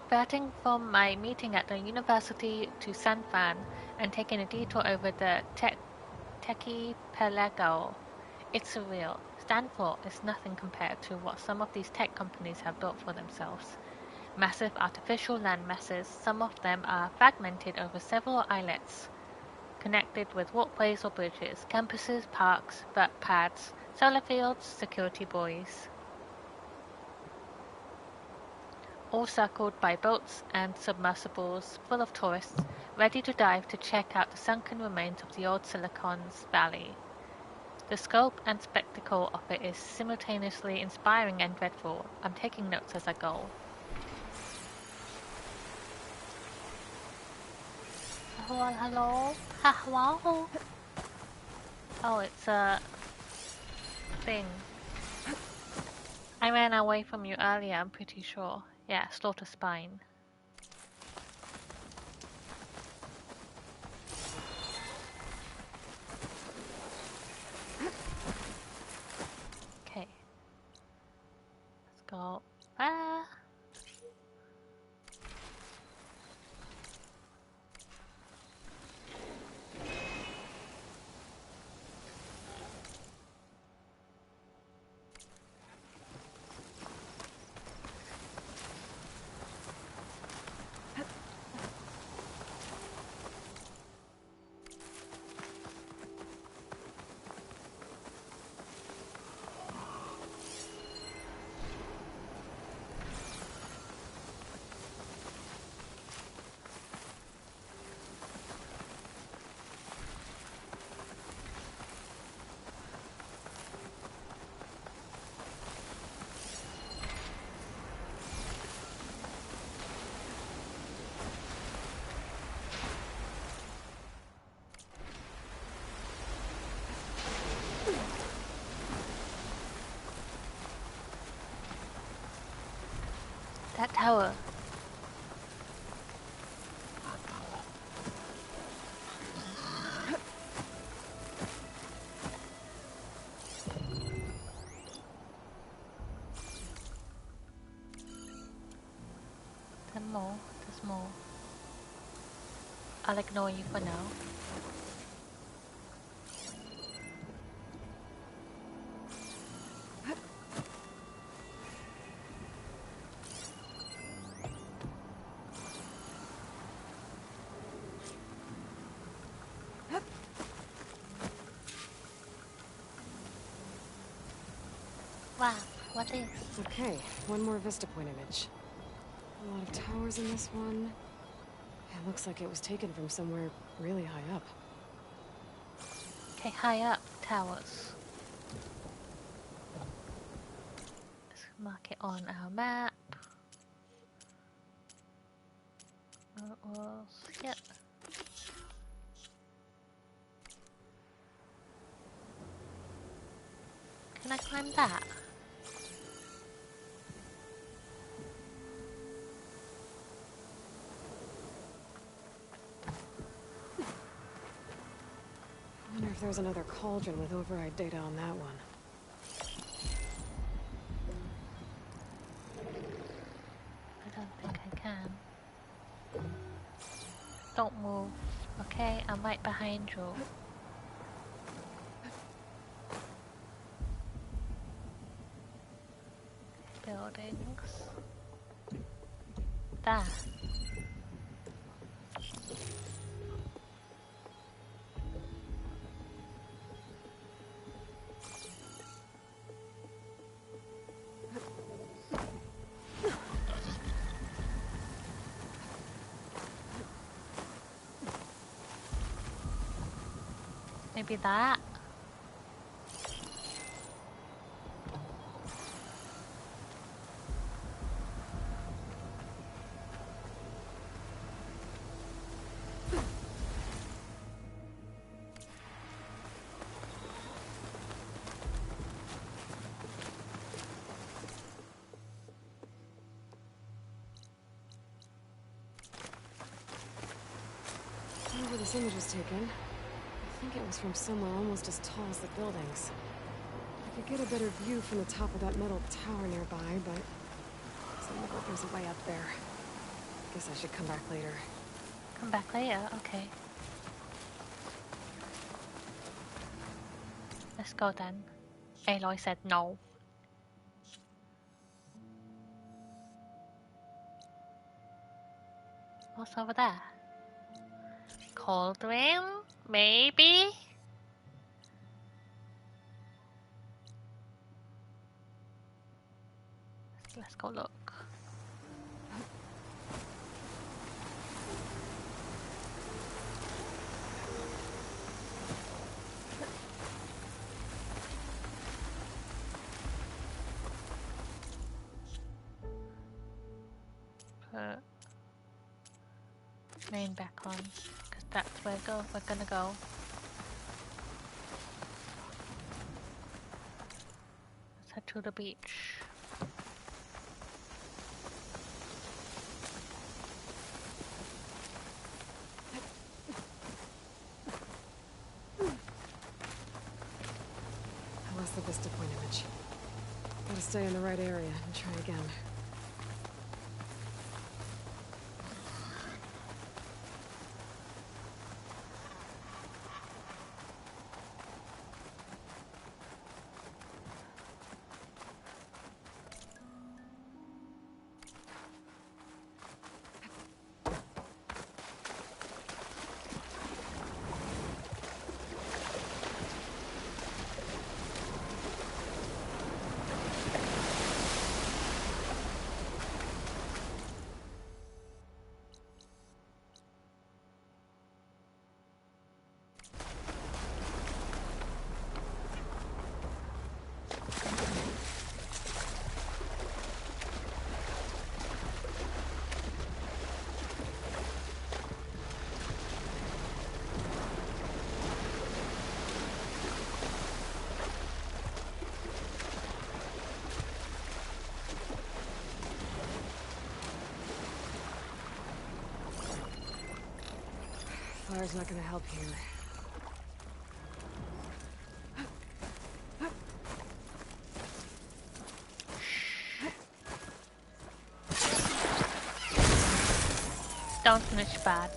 Departing from my meeting at the university to San Fran and taking a detour over the Techipelago. It's surreal. Stanford is nothing compared to what some of these tech companies have built for themselves. Massive artificial land masses, some of them are fragmented over several islets, connected with walkways or bridges, campuses, parks, vert pads, solar fields, security buoys, all circled by boats and submersibles full of tourists ready to dive to check out the sunken remains of the old Silicon Valley. The scope and spectacle of it is simultaneously inspiring and dreadful. I'm taking notes as I go. Hello? Hello? Oh, it's a thing. I ran away from you earlier, I'm pretty sure. Yeah, slaughter spine. Okay. Let's go. Ah! That tower. There's more. I'll ignore you for now. Wow, what is? Okay, one more Vista Point image. A lot of towers in this one. It looks like it was taken from somewhere really high up. Okay, high up, towers. Let's mark it on our map. It was, yep. Can I climb that? I wonder if there's another cauldron with override data on that one. I don't think I can. Don't move. Okay, I'm right behind you. Buildings. There. Maybe that? Wherever this image was taken, I think it was from somewhere almost as tall as the buildings. I could get a better view from the top of that metal tower nearby, but it doesn't look like there's a way up there. Guess I should come back later. Come back later? Okay. Let's go then. Aloy said no. What's over there? Cauldron? Maybe? Let's go look. Put main back on, because that's where we're gonna go. Let's head to the beach. I lost the Vista Point image. Gotta stay in the right area and try again. Fire's not gonna help here. Don't snitch bad.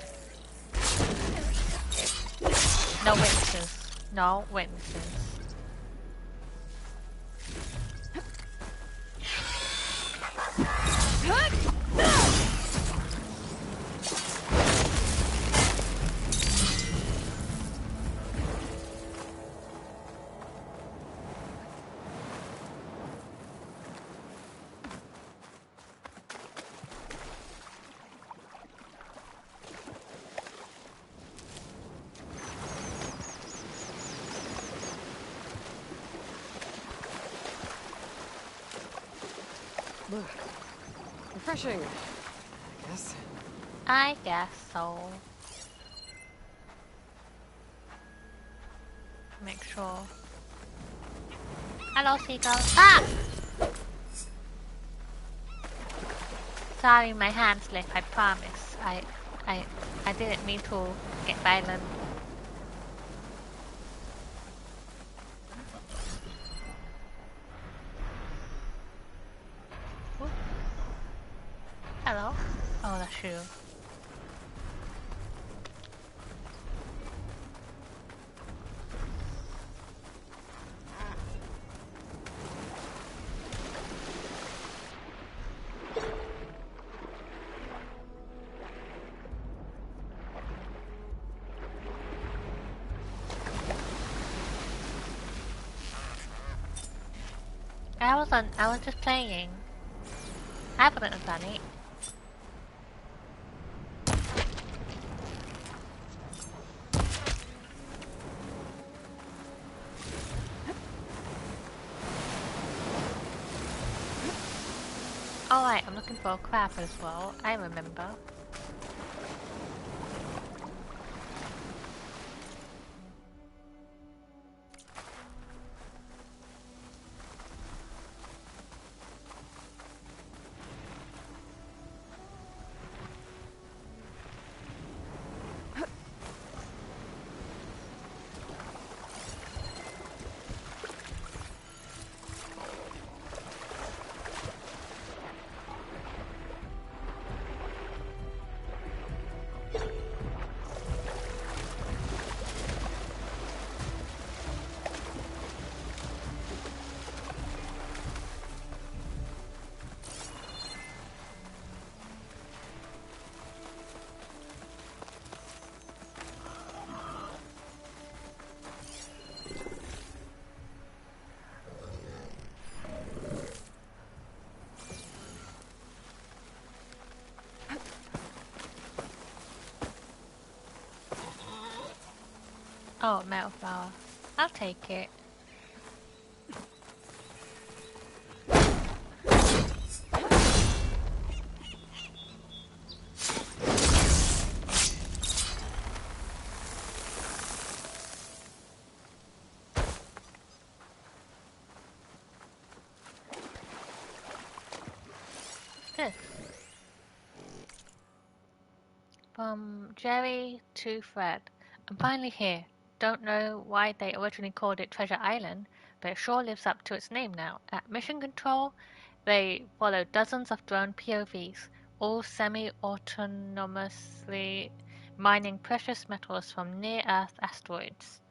No witnesses. No witnesses. Look. Refreshing, I guess. I guess so. Make sure. Hello, seagull. Ah! Sorry, my hand slipped. I promise. I didn't mean to get violent. Ooh. Hello. Oh, that's you. I was just playing. I wouldn't have done it. Oh right, I'm looking for a crab as well. I remember. Oh, metal flower. I'll take it. This. From Jerry to Fred. I'm finally here. Don't know why they originally called it Treasure Island, but it sure lives up to its name now. At Mission Control, they follow dozens of drone POVs, all semi-autonomously mining precious metals from near-Earth asteroids.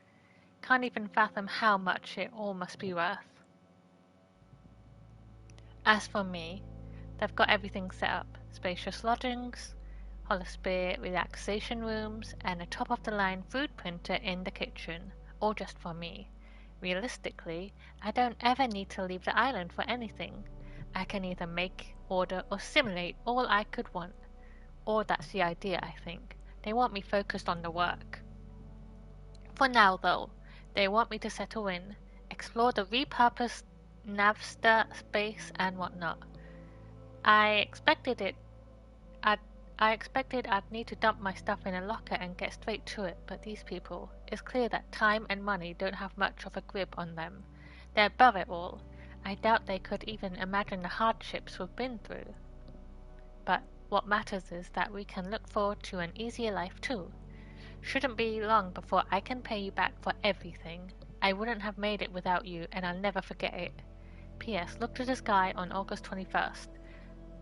Can't even fathom how much it all must be worth. As for me, they've got everything set up. Spacious lodgings, holosphere relaxation rooms, and a top-of-the-line food printer in the kitchen, all just for me. Realistically, I don't ever need to leave the island for anything. I can either make, order, or simulate all I could want. Or that's the idea, I think. They want me focused on the work. For now, though, they want me to settle in, explore the repurposed Navster space and whatnot. I expected I'd need to dump my stuff in a locker and get straight to it, but these people, it's clear that time and money don't have much of a grip on them. They're above it all. I doubt they could even imagine the hardships we've been through. But what matters is that we can look forward to an easier life too. Shouldn't be long before I can pay you back for everything. I wouldn't have made it without you, and I'll never forget it. P.S. Look to the sky on August 21st.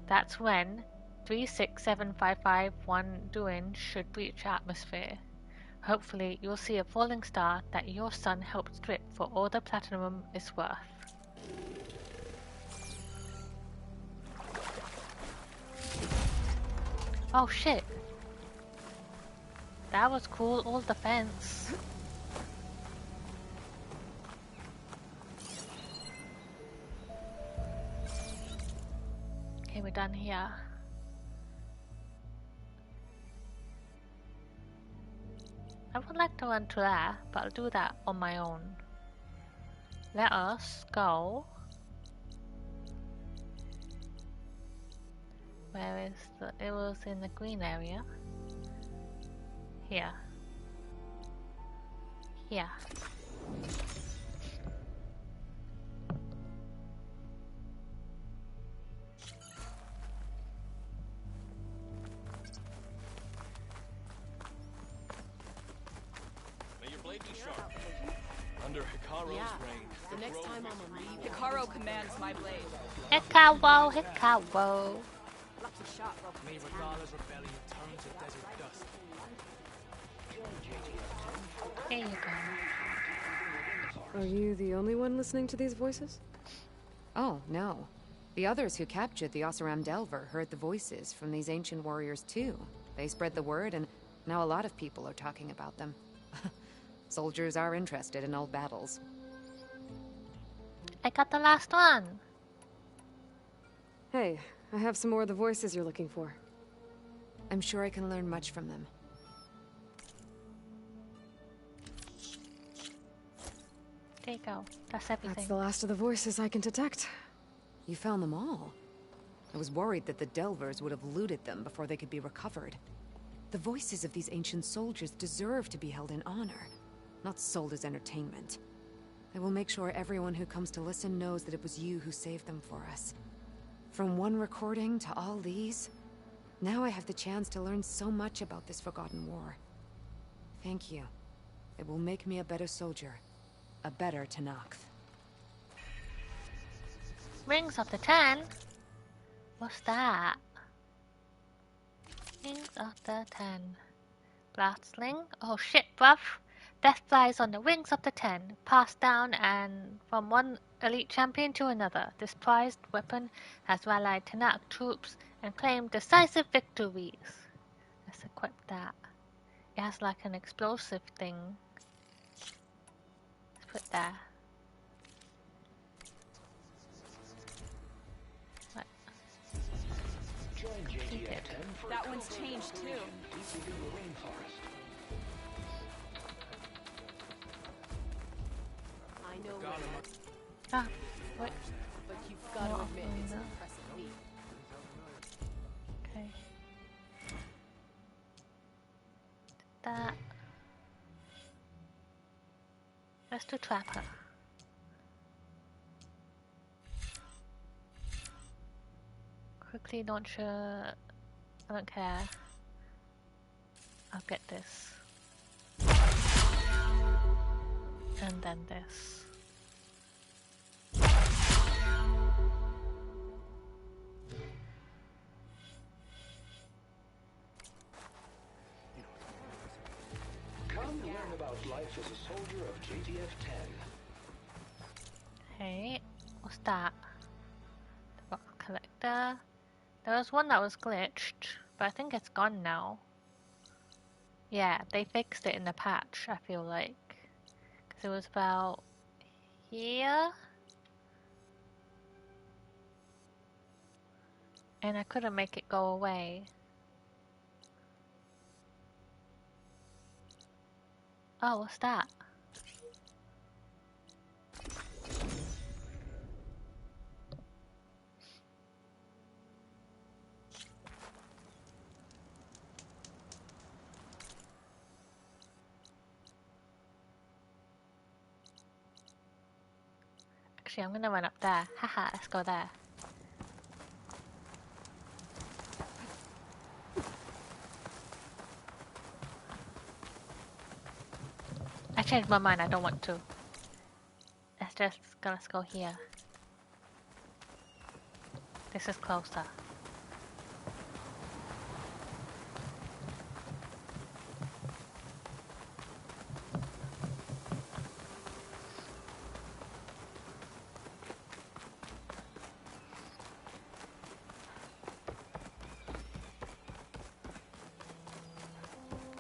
That's when 367551 Duin should reach atmosphere. Hopefully you'll see a falling star that your sun helped strip for all the platinum is worth. Oh shit. That was cool, all the fence. Okay, we're done here. I would like to run to there, but I'll do that on my own. Let us go. Where is the... It was in the green area. Here. Here. Under Hikaro's reign, the next time I'm on leave, Hikaru commands my blade. Hikaru, Hikaru. Lucky shot, May Regala's rebellion turn to desert dust. There you go. Are you the only one listening to these voices? Oh, no. The others who captured the Oseram Delver heard the voices from these ancient warriors too. They spread the word, and now a lot of people are talking about them. Soldiers are interested in old battles. I got the last one. Hey, I have some more of the voices you're looking for. I'm sure I can learn much from them. There you go. That's everything. That's the last of the voices I can detect. You found them all? I was worried that the Delvers would have looted them before they could be recovered. The voices of these ancient soldiers deserve to be held in honor, not sold as entertainment. I will make sure everyone who comes to listen knows that it was you who saved them for us. From one recording to all these, now I have the chance to learn so much about this forgotten war. Thank you. It will make me a better soldier, a better Tenakth. Rings of the Ten? What's that? Rings of the Ten. Blastling? Oh shit, bruv. Death flies on the wings of the Ten, passed down and from one elite champion to another. This prized weapon has rallied Tenakth troops and claimed decisive victories. Let's equip that. It has like an explosive thing. Let's put that. What? Keep it. That one's changed too. Ah, wait. But you've got to admit, it's an impressive feat. Okay. That. Let's do Trapper. Quickly launcher. I don't care. I'll get this. And then this. Come learn about life as a soldier of JTF-10. Hey, what's that? The box collector. There was one that was glitched, but I think it's gone now. Yeah, they fixed it in the patch, I feel like. Because it was about here. And I couldn't make it go away. Oh, what's that? Actually, I'm gonna run up there. Haha, let's go there. I changed my mind, I don't want to. Let's go here. This is closer.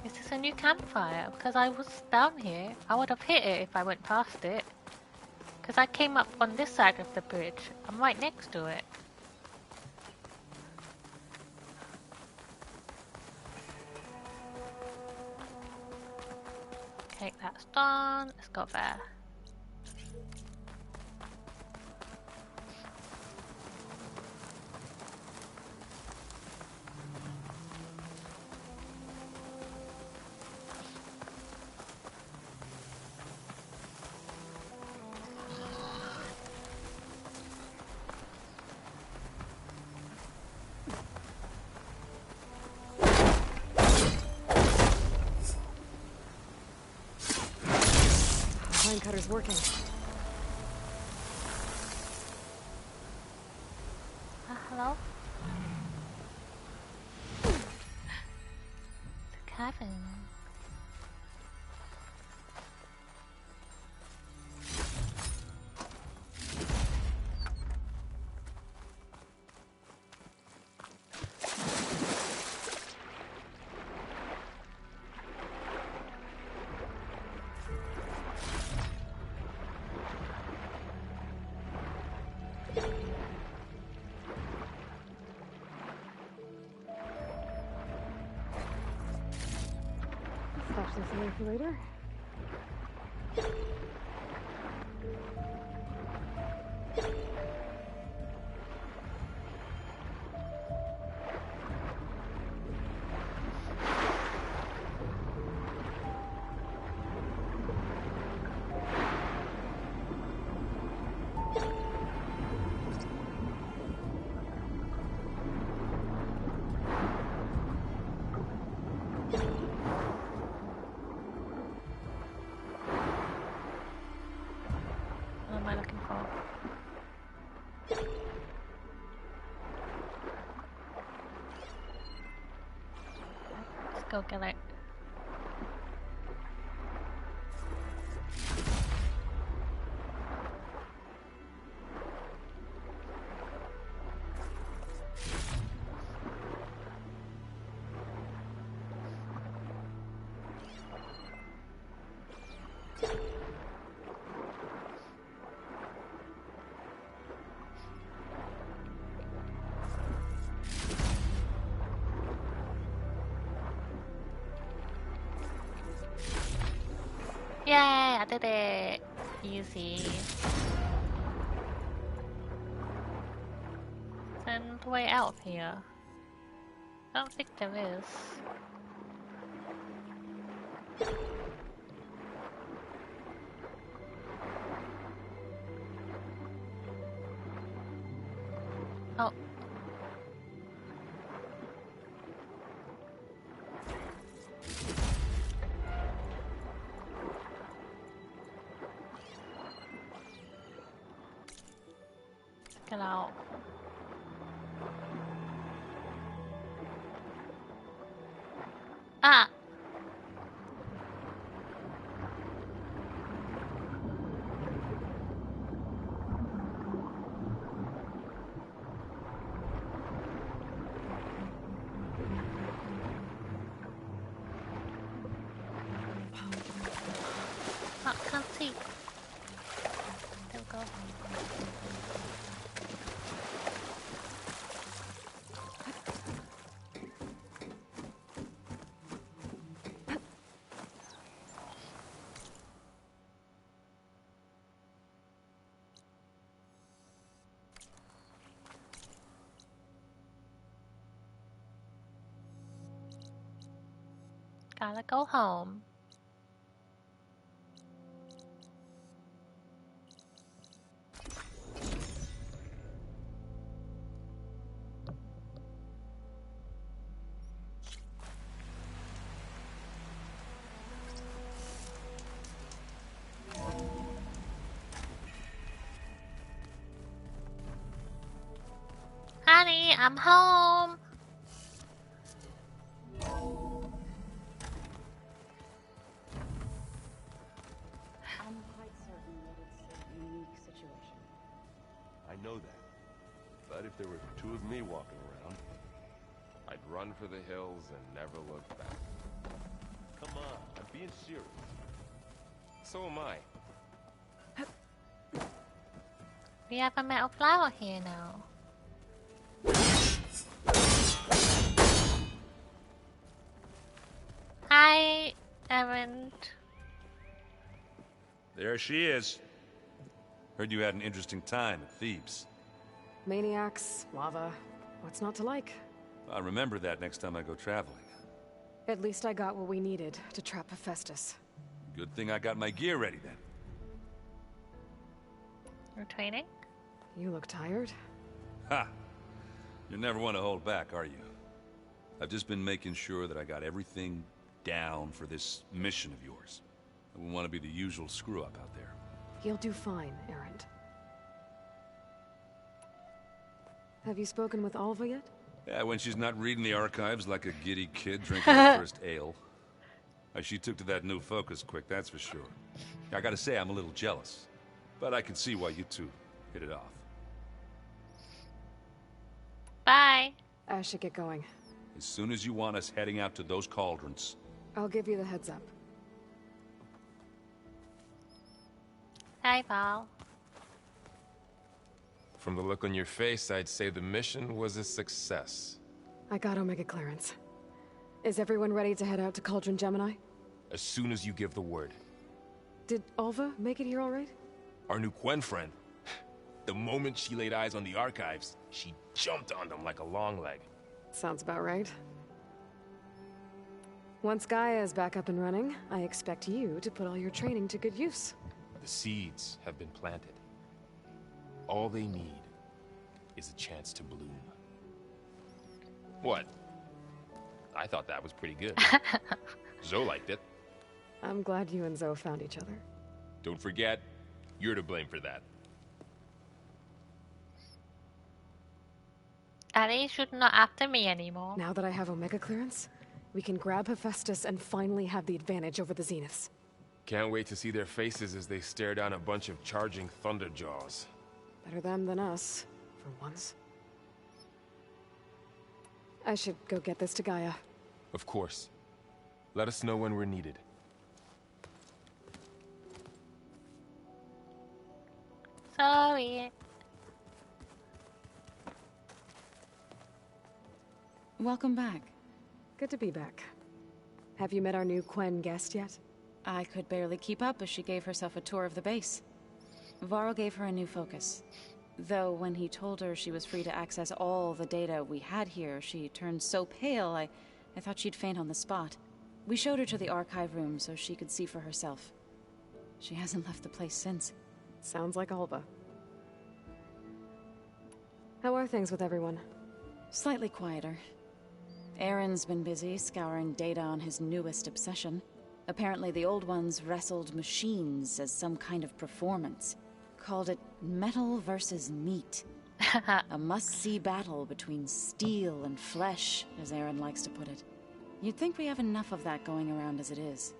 Is this a new campfire? Because I was down here. I would have hit it if I went past it. Because I came up on this side of the bridge. I'm right next to it. Okay, that's done. Let's go there. Line cutter's working. Hello? The cabin. Stash this away for later. What am I looking for? Let's go get it. Yay, I did it! Easy. another way out of here? I don't think there is. Oh. Get out. Ah! I can't see. There we go. Gotta go home. Honey, I'm home. I'm quite certain that it's a unique situation. I know that. But if there were two of me walking around, I'd run for the hills and never look back. Come on, I'm being serious. So am I. We have a metal flower here now. Hi, Erend. There she is. Heard you had an interesting time at Thebes. Maniacs, lava. What's not to like? I'll remember that next time I go traveling. At least I got what we needed to trap Hephaestus. Good thing I got my gear ready then. You're training? You look tired. Ha! You never want to hold back, are you? I've just been making sure that I got everything down for this mission of yours. I wouldn't want to be the usual screw-up out there. You'll do fine, Erend. Have you spoken with Alva yet? Yeah, when she's not reading the archives like a giddy kid drinking her first ale. She took to that new focus quick, that's for sure. I gotta say, I'm a little jealous. But I can see why you two hit it off. Bye. I should get going. As soon as you want us heading out to those cauldrons. I'll give you the heads up. Hi, Val. From the look on your face, I'd say the mission was a success. I got Omega clearance. Is everyone ready to head out to Cauldron Gemini? As soon as you give the word. Did Alva make it here all right? Our new Quen friend. The moment she laid eyes on the archives, she jumped on them like a long leg. Sounds about right. Once Gaia is back up and running, I expect you to put all your training to good use. The seeds have been planted. All they need is a chance to bloom. What? I thought that was pretty good. Zoe liked it. I'm glad you and Zoe found each other. Don't forget, you're to blame for that. Addy should not after me anymore. Now that I have Omega clearance, we can grab Hephaestus and finally have the advantage over the Zeniths. Can't wait to see their faces as they stare down a bunch of charging Thunderjaws. Better them than us, for once. I should go get this to Gaia. Of course. Let us know when we're needed. Sorry. Welcome back. Good to be back. Have you met our new Quen guest yet? I could barely keep up as she gave herself a tour of the base. Varl gave her a new focus. Though when he told her she was free to access all the data we had here, she turned so pale, I thought she'd faint on the spot. We showed her to the archive room so she could see for herself. She hasn't left the place since. Sounds like Alva. How are things with everyone? Slightly quieter. Aaron's been busy scouring data on his newest obsession. Apparently the old ones wrestled machines as some kind of performance. Called it metal versus meat. A must-see battle between steel and flesh, as Aaron likes to put it. You'd think we have enough of that going around as it is.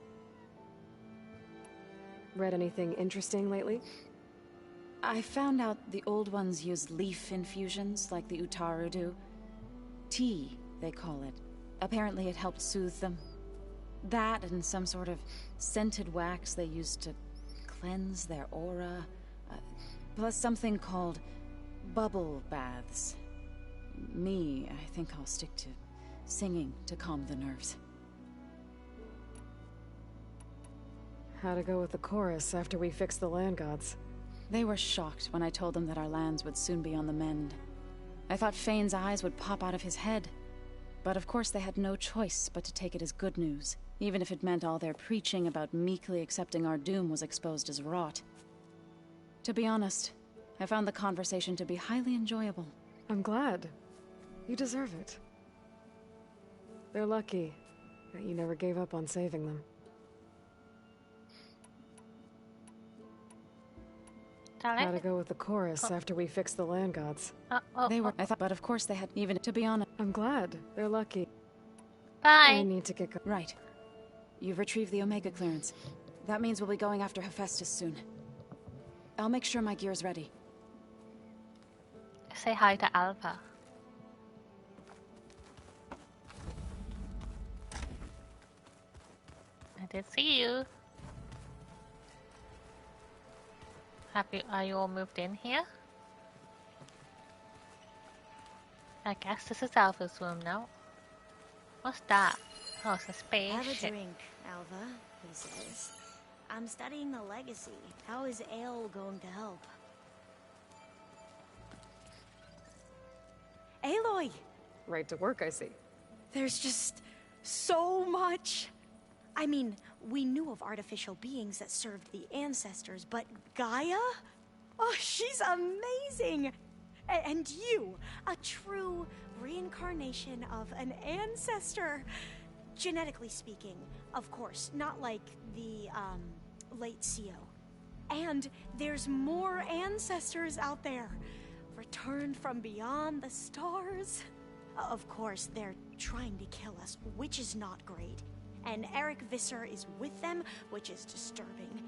Read anything interesting lately? I found out the old ones use leaf infusions like the Utaru do. Tea, they call it. Apparently it helped soothe them. That and some sort of scented wax they used to cleanse their aura. Plus something called bubble baths. Me, I think I'll stick to singing to calm the nerves. How to go with the chorus after we fix the land gods? They were shocked when I told them that our lands would soon be on the mend. I thought Fane's eyes would pop out of his head. But of course they had no choice but to take it as good news, even if it meant all their preaching about meekly accepting our doom was exposed as rot. To be honest, I found the conversation to be highly enjoyable. I'm glad. You deserve it. They're lucky that you never gave up on saving them. How to go with the chorus after we fix the land gods? They were, I thought, but of course they had, even to be honest. I'm glad. They're lucky. Bye. I need to get Right. You've retrieved the Omega clearance. That means we'll be going after Hephaestus soon. I'll make sure my gear's ready. Say hi to Alva. I did see you. Are you all moved in here? I guess this is Alva's room now. What's that? Oh, it's a spaceship. Have a drink, Alva, he says. I'm studying the legacy. How is ale going to help? Aloy! Right to work, I see. There's just so much. I mean, we knew of artificial beings that served the ancestors, but Gaia? Oh, she's amazing! And you, a true reincarnation of an ancestor. Genetically speaking, of course, not like the, late CO. And there's more ancestors out there, returned from beyond the stars. Of course, they're trying to kill us, which is not great. And Eric Visser is with them, which is disturbing.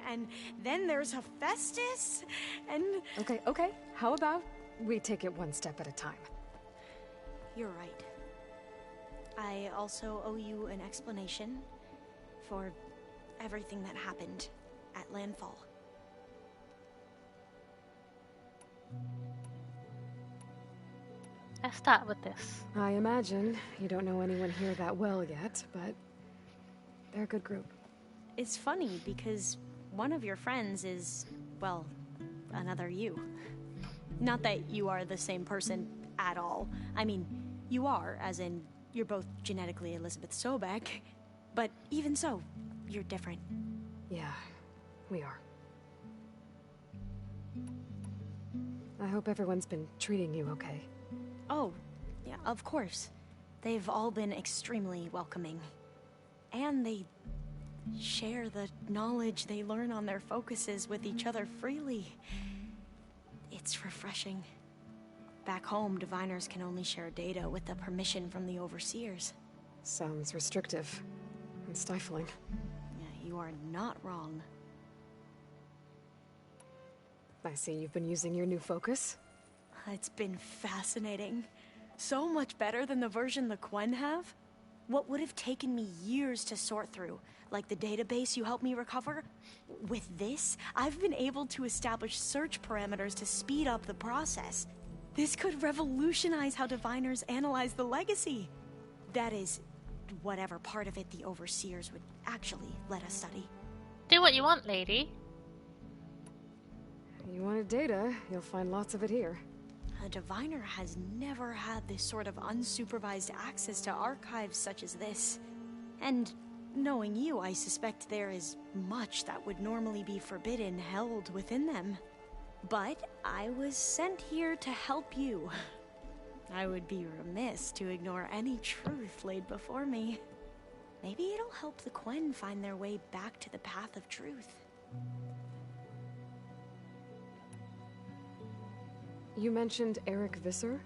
And then there's Hephaestus, and... Okay. How about we take it one step at a time? You're right. I also owe you an explanation for everything that happened at Landfall. Let's start with this. I imagine you don't know anyone here that well yet, but they're a good group. It's funny because one of your friends is, well, another you. Not that you are the same person at all. I mean, you are, as in, you're both genetically Elizabeth Sobek, but even so, you're different. Yeah, we are. I hope everyone's been treating you okay. Oh, yeah, of course. They've all been extremely welcoming. And they share the knowledge they learn on their focuses with each other freely. It's refreshing. Back home, diviners can only share data with the permission from the overseers. Sounds restrictive and stifling. Yeah, you are not wrong. I see you've been using your new focus. It's been fascinating. So much better than the version the Quen have. What would have taken me years to sort through, like the database you helped me recover, with this, I've been able to establish search parameters to speed up the process. This could revolutionize how diviners analyze the legacy. That is, whatever part of it the overseers would actually let us study. Do what you want, lady. You wanted data, you'll find lots of it here. A diviner has never had this sort of unsupervised access to archives such as this. And knowing you, I suspect there is much that would normally be forbidden held within them. But I was sent here to help you. I would be remiss to ignore any truth laid before me. Maybe it'll help the Quen find their way back to the path of truth. You mentioned Eric Visser?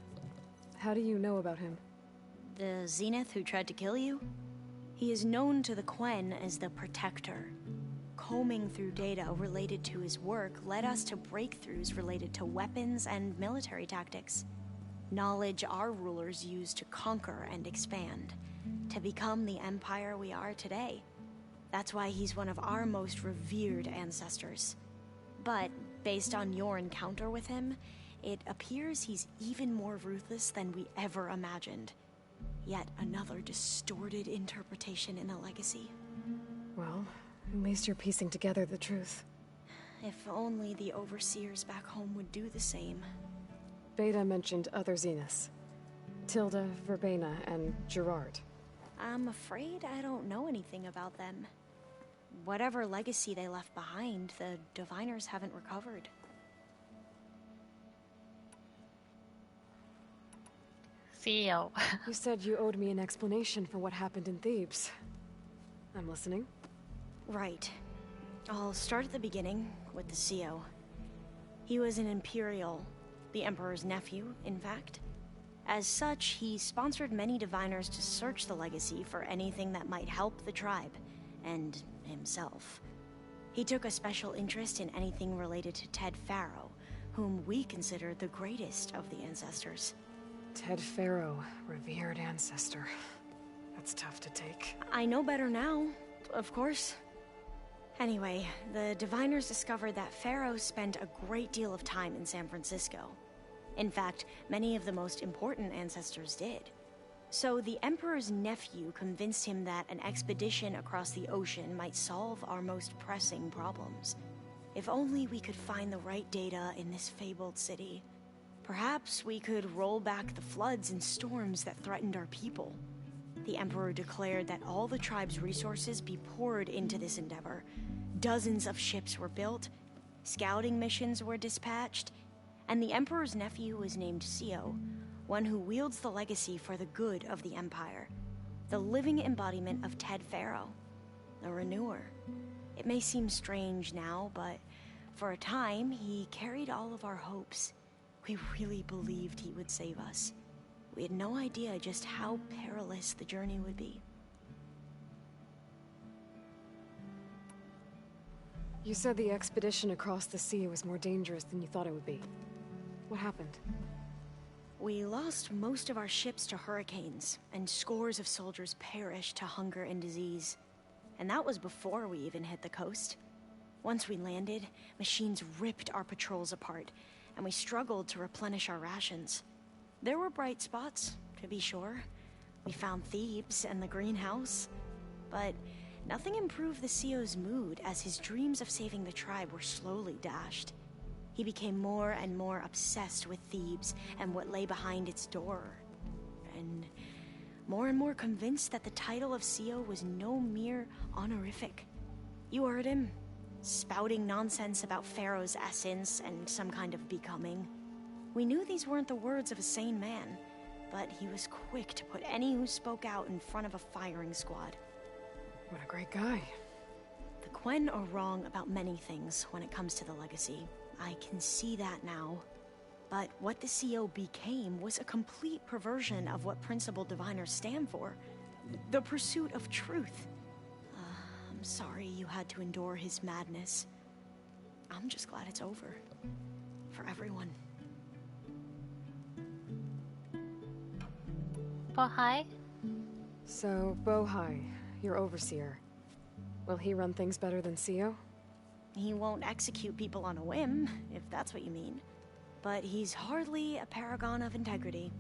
How do you know about him? The Zenith who tried to kill you? He is known to the Quen as the Protector. Combing through data related to his work led us to breakthroughs related to weapons and military tactics. Knowledge our rulers used to conquer and expand, to become the empire we are today. That's why he's one of our most revered ancestors. But based on your encounter with him, it appears he's even more ruthless than we ever imagined. Yet another distorted interpretation in the legacy. Well, at least you're piecing together the truth. If only the overseers back home would do the same. Beta mentioned other Zeniths. Tilda, Verbena, and Gerard. I'm afraid I don't know anything about them. Whatever legacy they left behind, the Diviners haven't recovered. CEO. You said you owed me an explanation for what happened in Thebes. I'm listening. Right. I'll start at the beginning with the CEO. He was an Imperial, the Emperor's nephew, in fact. As such, he sponsored many diviners to search the legacy for anything that might help the tribe, and himself. He took a special interest in anything related to Ted Faro, whom we consider the greatest of the ancestors. Ted Faro, revered ancestor. That's tough to take. I know better now, of course. Anyway, the diviners discovered that Faro spent a great deal of time in San Francisco. In fact, many of the most important ancestors did. So the Emperor's nephew convinced him that an expedition across the ocean might solve our most pressing problems. If only we could find the right data in this fabled city. Perhaps we could roll back the floods and storms that threatened our people. The Emperor declared that all the tribe's resources be poured into this endeavor. Dozens of ships were built, scouting missions were dispatched, and the Emperor's nephew was named Sio, one who wields the legacy for the good of the Empire. The living embodiment of Ted Faro, the Renewer. It may seem strange now, but for a time, he carried all of our hopes. We really believed he would save us. We had no idea just how perilous the journey would be. You said the expedition across the sea was more dangerous than you thought it would be. What happened? We lost most of our ships to hurricanes, and scores of soldiers perished to hunger and disease. And that was before we even hit the coast. Once we landed, machines ripped our patrols apart, and we struggled to replenish our rations. There were bright spots, to be sure. We found Thebes and the greenhouse, but nothing improved the CEO's mood as his dreams of saving the tribe were slowly dashed. He became more and more obsessed with Thebes and what lay behind its door, and more convinced that the title of CEO was no mere honorific. You heard him, spouting nonsense about Pharaoh's essence and some kind of becoming. We knew these weren't the words of a sane man, but he was quick to put any who spoke out in front of a firing squad. What a great guy. The Quen are wrong about many things when it comes to the legacy. I can see that now. But what the CEO became was a complete perversion of what principled diviners stand for. The pursuit of truth. I'm sorry you had to endure his madness. I'm just glad it's over. For everyone. Bohai? So, Bohai, your overseer. Will he run things better than CEO? He won't execute people on a whim, if that's what you mean. But he's hardly a paragon of integrity.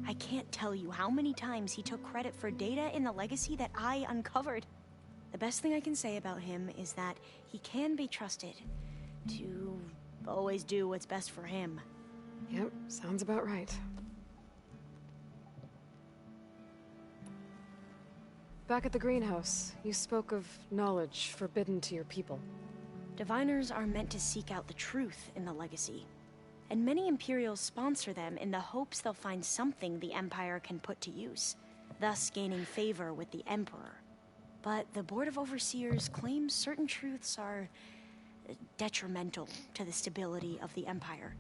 I can't tell you how many times he took credit for data in the legacy that I uncovered. The best thing I can say about him is that he can be trusted to always do what's best for him. Yep, sounds about right. Back at the greenhouse, you spoke of knowledge forbidden to your people. Diviners are meant to seek out the truth in the Legacy, and many Imperials sponsor them in the hopes they'll find something the Empire can put to use, thus gaining favor with the Emperor. But the Board of Overseers claims certain truths are detrimental to the stability of the Empire,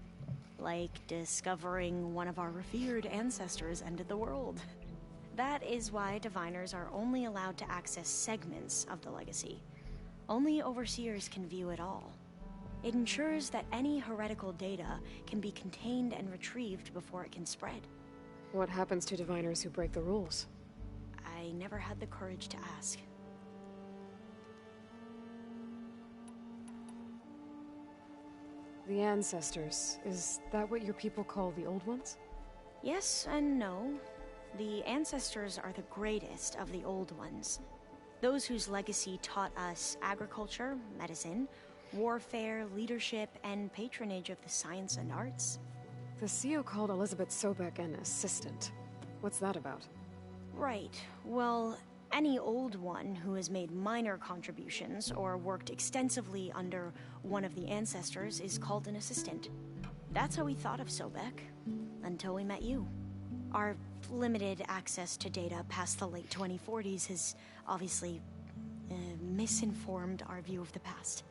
like discovering one of our revered ancestors ended the world. That is why Diviners are only allowed to access segments of the Legacy. Only Overseers can view it all. It ensures that any heretical data can be contained and retrieved before it can spread. What happens to Diviners who break the rules? I never had the courage to ask. The Ancestors, is that what your people call the Old Ones? Yes and no. The Ancestors are the greatest of the Old Ones. Those whose legacy taught us agriculture, medicine, warfare, leadership, and patronage of the science and arts. The CEO called Elizabeth Sobek an assistant. What's that about? Right. Well, any Old One who has made minor contributions or worked extensively under one of the Ancestors is called an assistant. That's how we thought of Sobek, until we met you. Our limited access to data past the late 2040s has obviously misinformed our view of the past.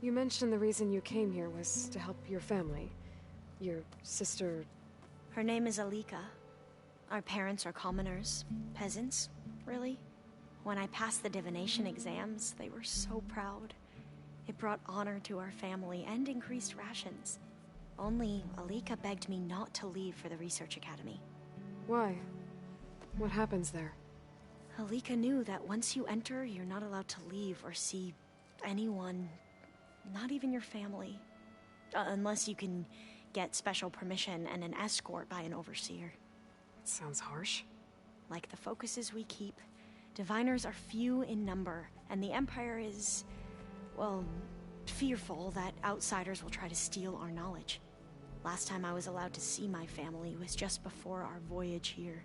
You mentioned the reason you came here was to help your family. Your sister... Her name is Alika. Our parents are commoners. Peasants, really. When I passed the divination exams, they were so proud. It brought honor to our family and increased rations. Only Alika begged me not to leave for the Research Academy. Why? What happens there? Alika knew that once you enter, you're not allowed to leave or see anyone, not even your family. Unless you can get special permission and an escort by an overseer. That sounds harsh. Like the focuses we keep, Diviners are few in number, and the Empire is, well, fearful that outsiders will try to steal our knowledge. Last time I was allowed to see my family was just before our voyage here.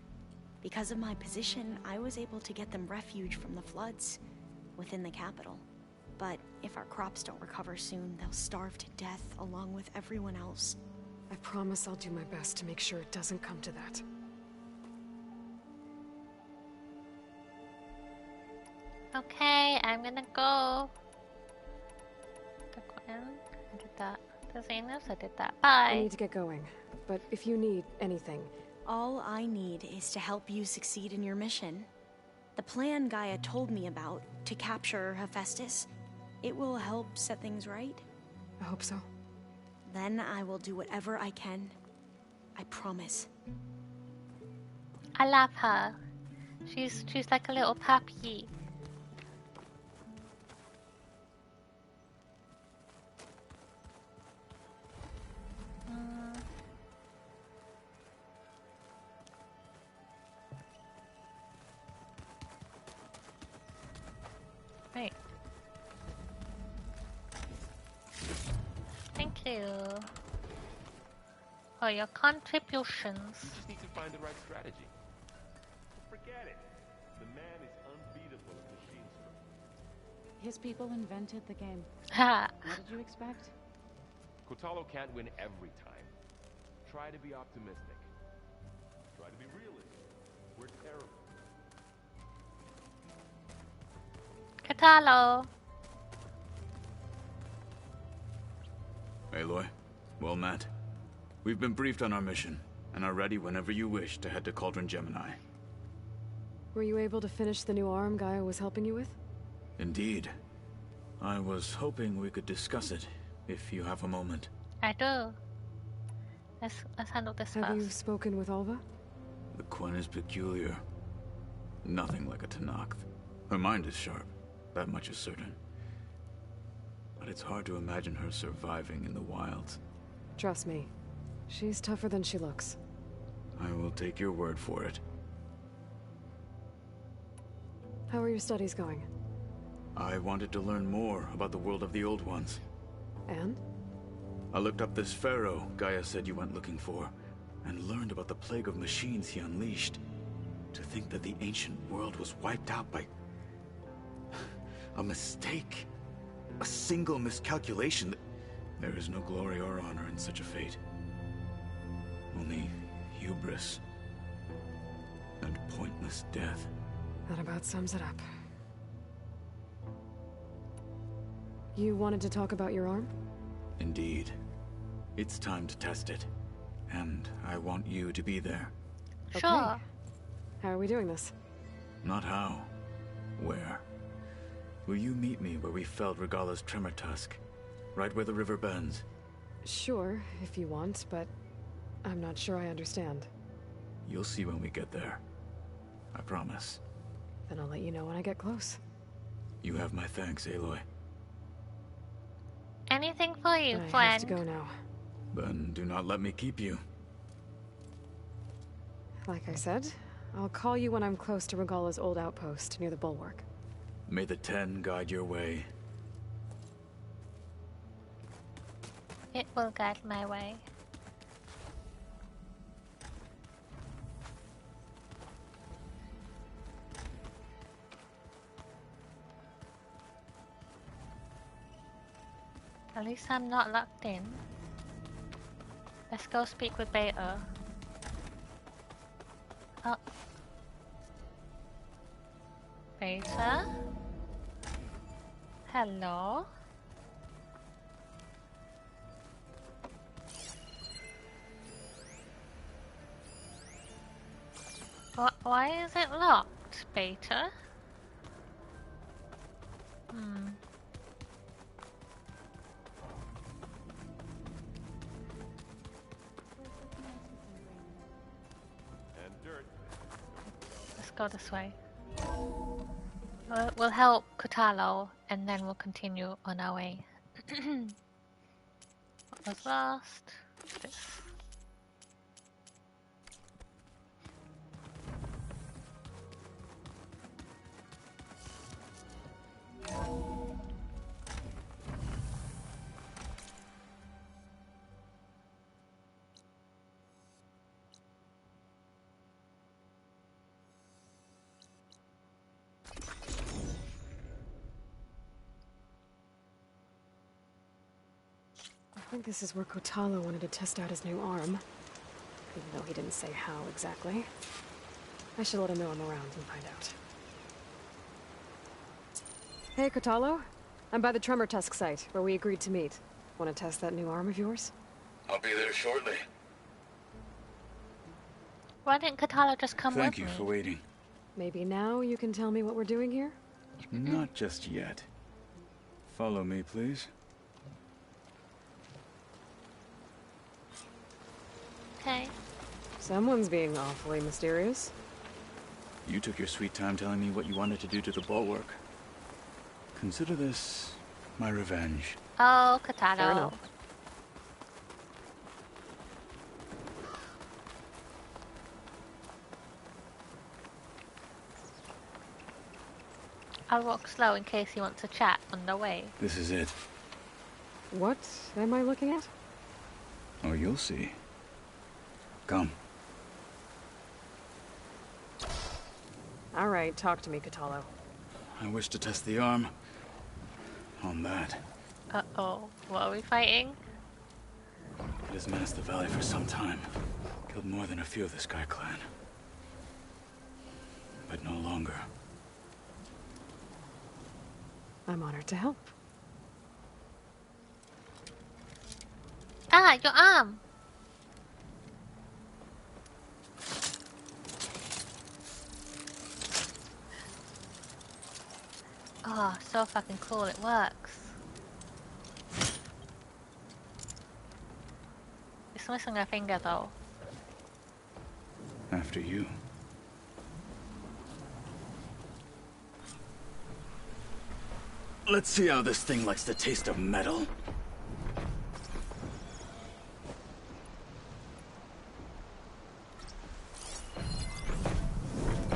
Because of my position, I was able to get them refuge from the floods within the capital. But if our crops don't recover soon, they'll starve to death along with everyone else. I promise I'll do my best to make sure it doesn't come to that. Okay, I'm gonna go. I did that. The same as I did that. Bye. I need to get going, but if you need anything... All I need is to help you succeed in your mission. The plan Gaia told me about, to capture Hephaestus, it will help set things right. I hope so. Then I will do whatever I can. I promise. I love her. She's like a little puppy. Right. Thank you for your contributions. Just need to find the right strategy. Forget it. The man is unbeatable at machine script. His people invented the game. Ha! What did you expect? Kotallo can't win every time. Try to be optimistic. Try to be realistic. We're terrible. Kotallo. Aloy, well met. We've been briefed on our mission, and are ready whenever you wish to head to Cauldron Gemini. Were you able to finish the new arm Gaia was helping you with? Indeed. I was hoping we could discuss it, if you have a moment. I do. Let's handle this Have first. you spoken with Alva? The Quen is peculiar. Nothing like a Tenakth. Her mind is sharp, that much is certain. But it's hard to imagine her surviving in the wilds. Trust me, she's tougher than she looks. I will take your word for it. How are your studies going? I wanted to learn more about the world of the Old Ones. And? I looked up this pharaoh Gaia said you went looking for, and learned about the plague of machines he unleashed. To think that the ancient world was wiped out by a mistake. A single miscalculation. There is no glory or honor in such a fate. Only hubris and pointless death. That about sums it up. You wanted to talk about your arm? Indeed. It's time to test it. And I want you to be there. Sure. Okay. How are we doing this? Not how. Where? Will you meet me where we felled Regalla's tremor tusk? Right where the river bends? Sure, if you want, but I'm not sure I understand. You'll see when we get there. I promise. Then I'll let you know when I get close. You have my thanks, Aloy. Anything for you, friend. I have to go now. Then do not let me keep you. Like I said, I'll call you when I'm close to Regalla's old outpost near the bulwark. May the Ten guide your way. It will guide my way. At least I'm not locked in. Let's go speak with Beta. Oh. Beta? Hello? Why is it locked, Beta? Let's go this way. We'll help Kotallo, and then we'll continue on our way. What was lost? This. I think this is where Kotallo wanted to test out his new arm. Even though he didn't say how exactly. I should let him know I'm around and find out. Hey, Kotallo. I'm by the Tremor Tusk site, where we agreed to meet. Want to test that new arm of yours? I'll be there shortly. Why didn't Kotallo just come with me? Thank you for waiting. Maybe now you can tell me what we're doing here? Not just yet. Follow me, please. Okay. Someone's being awfully mysterious. You took your sweet time telling me what you wanted to do to the bulwark. Consider this my revenge. Oh, Fair Kotallo. enough. I'll walk slow in case you want to chat on the way. This is it. What am I looking at? Oh, you'll see. Come. All right, talk to me, Kotallo. I wish to test the arm on that. Uh-oh. What are we fighting? It has menaced the valley for some time. Killed more than a few of the Sky Clan. But no longer. I'm honored to help. Ah, your arm! Oh, so fucking cool, it works. It's missing a finger though. After you. Let's see how this thing likes the taste of metal.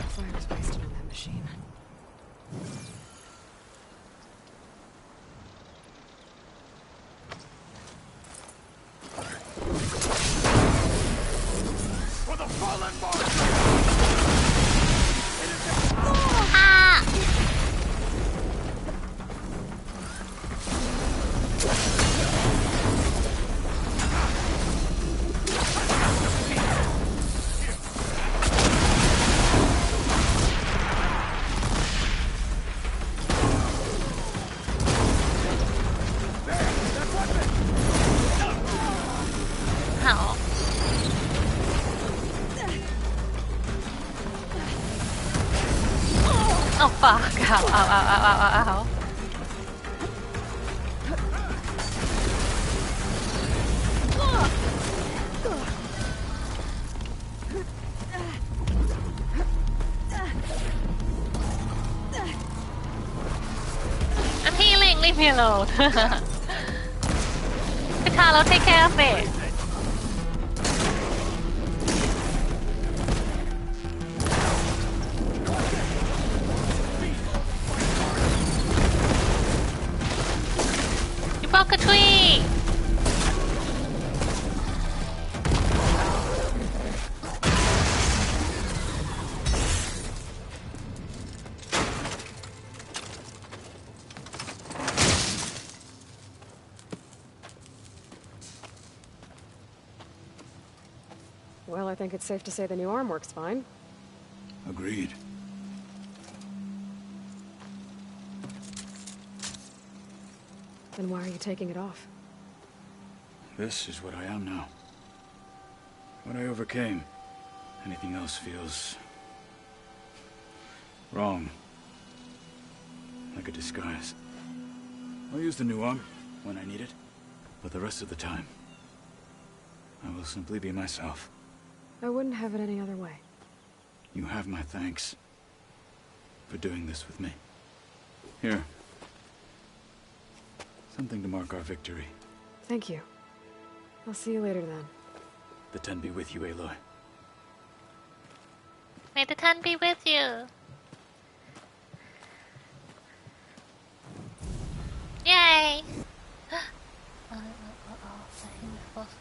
Fire's wasted on that machine. the fallen march! Ah! Ow. Oh fuck! Ow, ow, ow, ow, ow, ow. I'm healing, leave me alone. Carlo, take care of it. You broke a tree! Well, I think it's safe to say the new arm works fine. Agreed. Then why are you taking it off? This is what I am now. What I overcame. Anything else feels... wrong. Like a disguise. I'll use the new arm when I need it, but the rest of the time, I will simply be myself. I wouldn't have it any other way. You have my thanks for doing this with me. Here. Something to mark our victory. Thank you. I'll see you later then. The Ten be with you, Aloy. May the Ten be with you. Yay!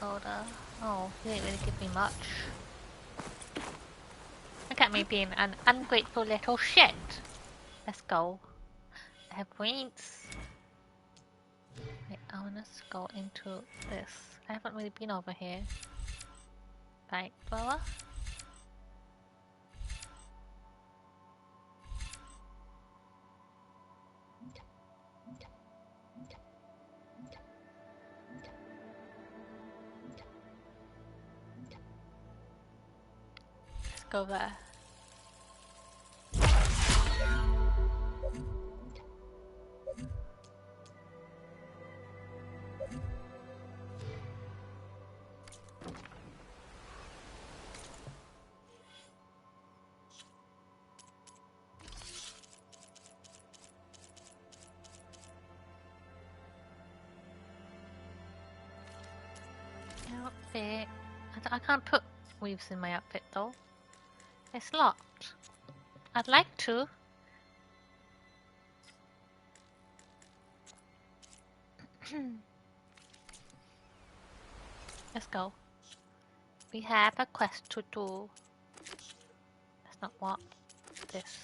Soda. Oh, he didn't really give me much. Look at me being an ungrateful little shit. Let's go. I have points. Wait, I wanna go into this. I haven't really been over here. Right, blower. Let's go there. Outfit. I can't put weaves in my outfit though. It's locked. I'd like to. Let's go. We have a quest to do. That's not what. This.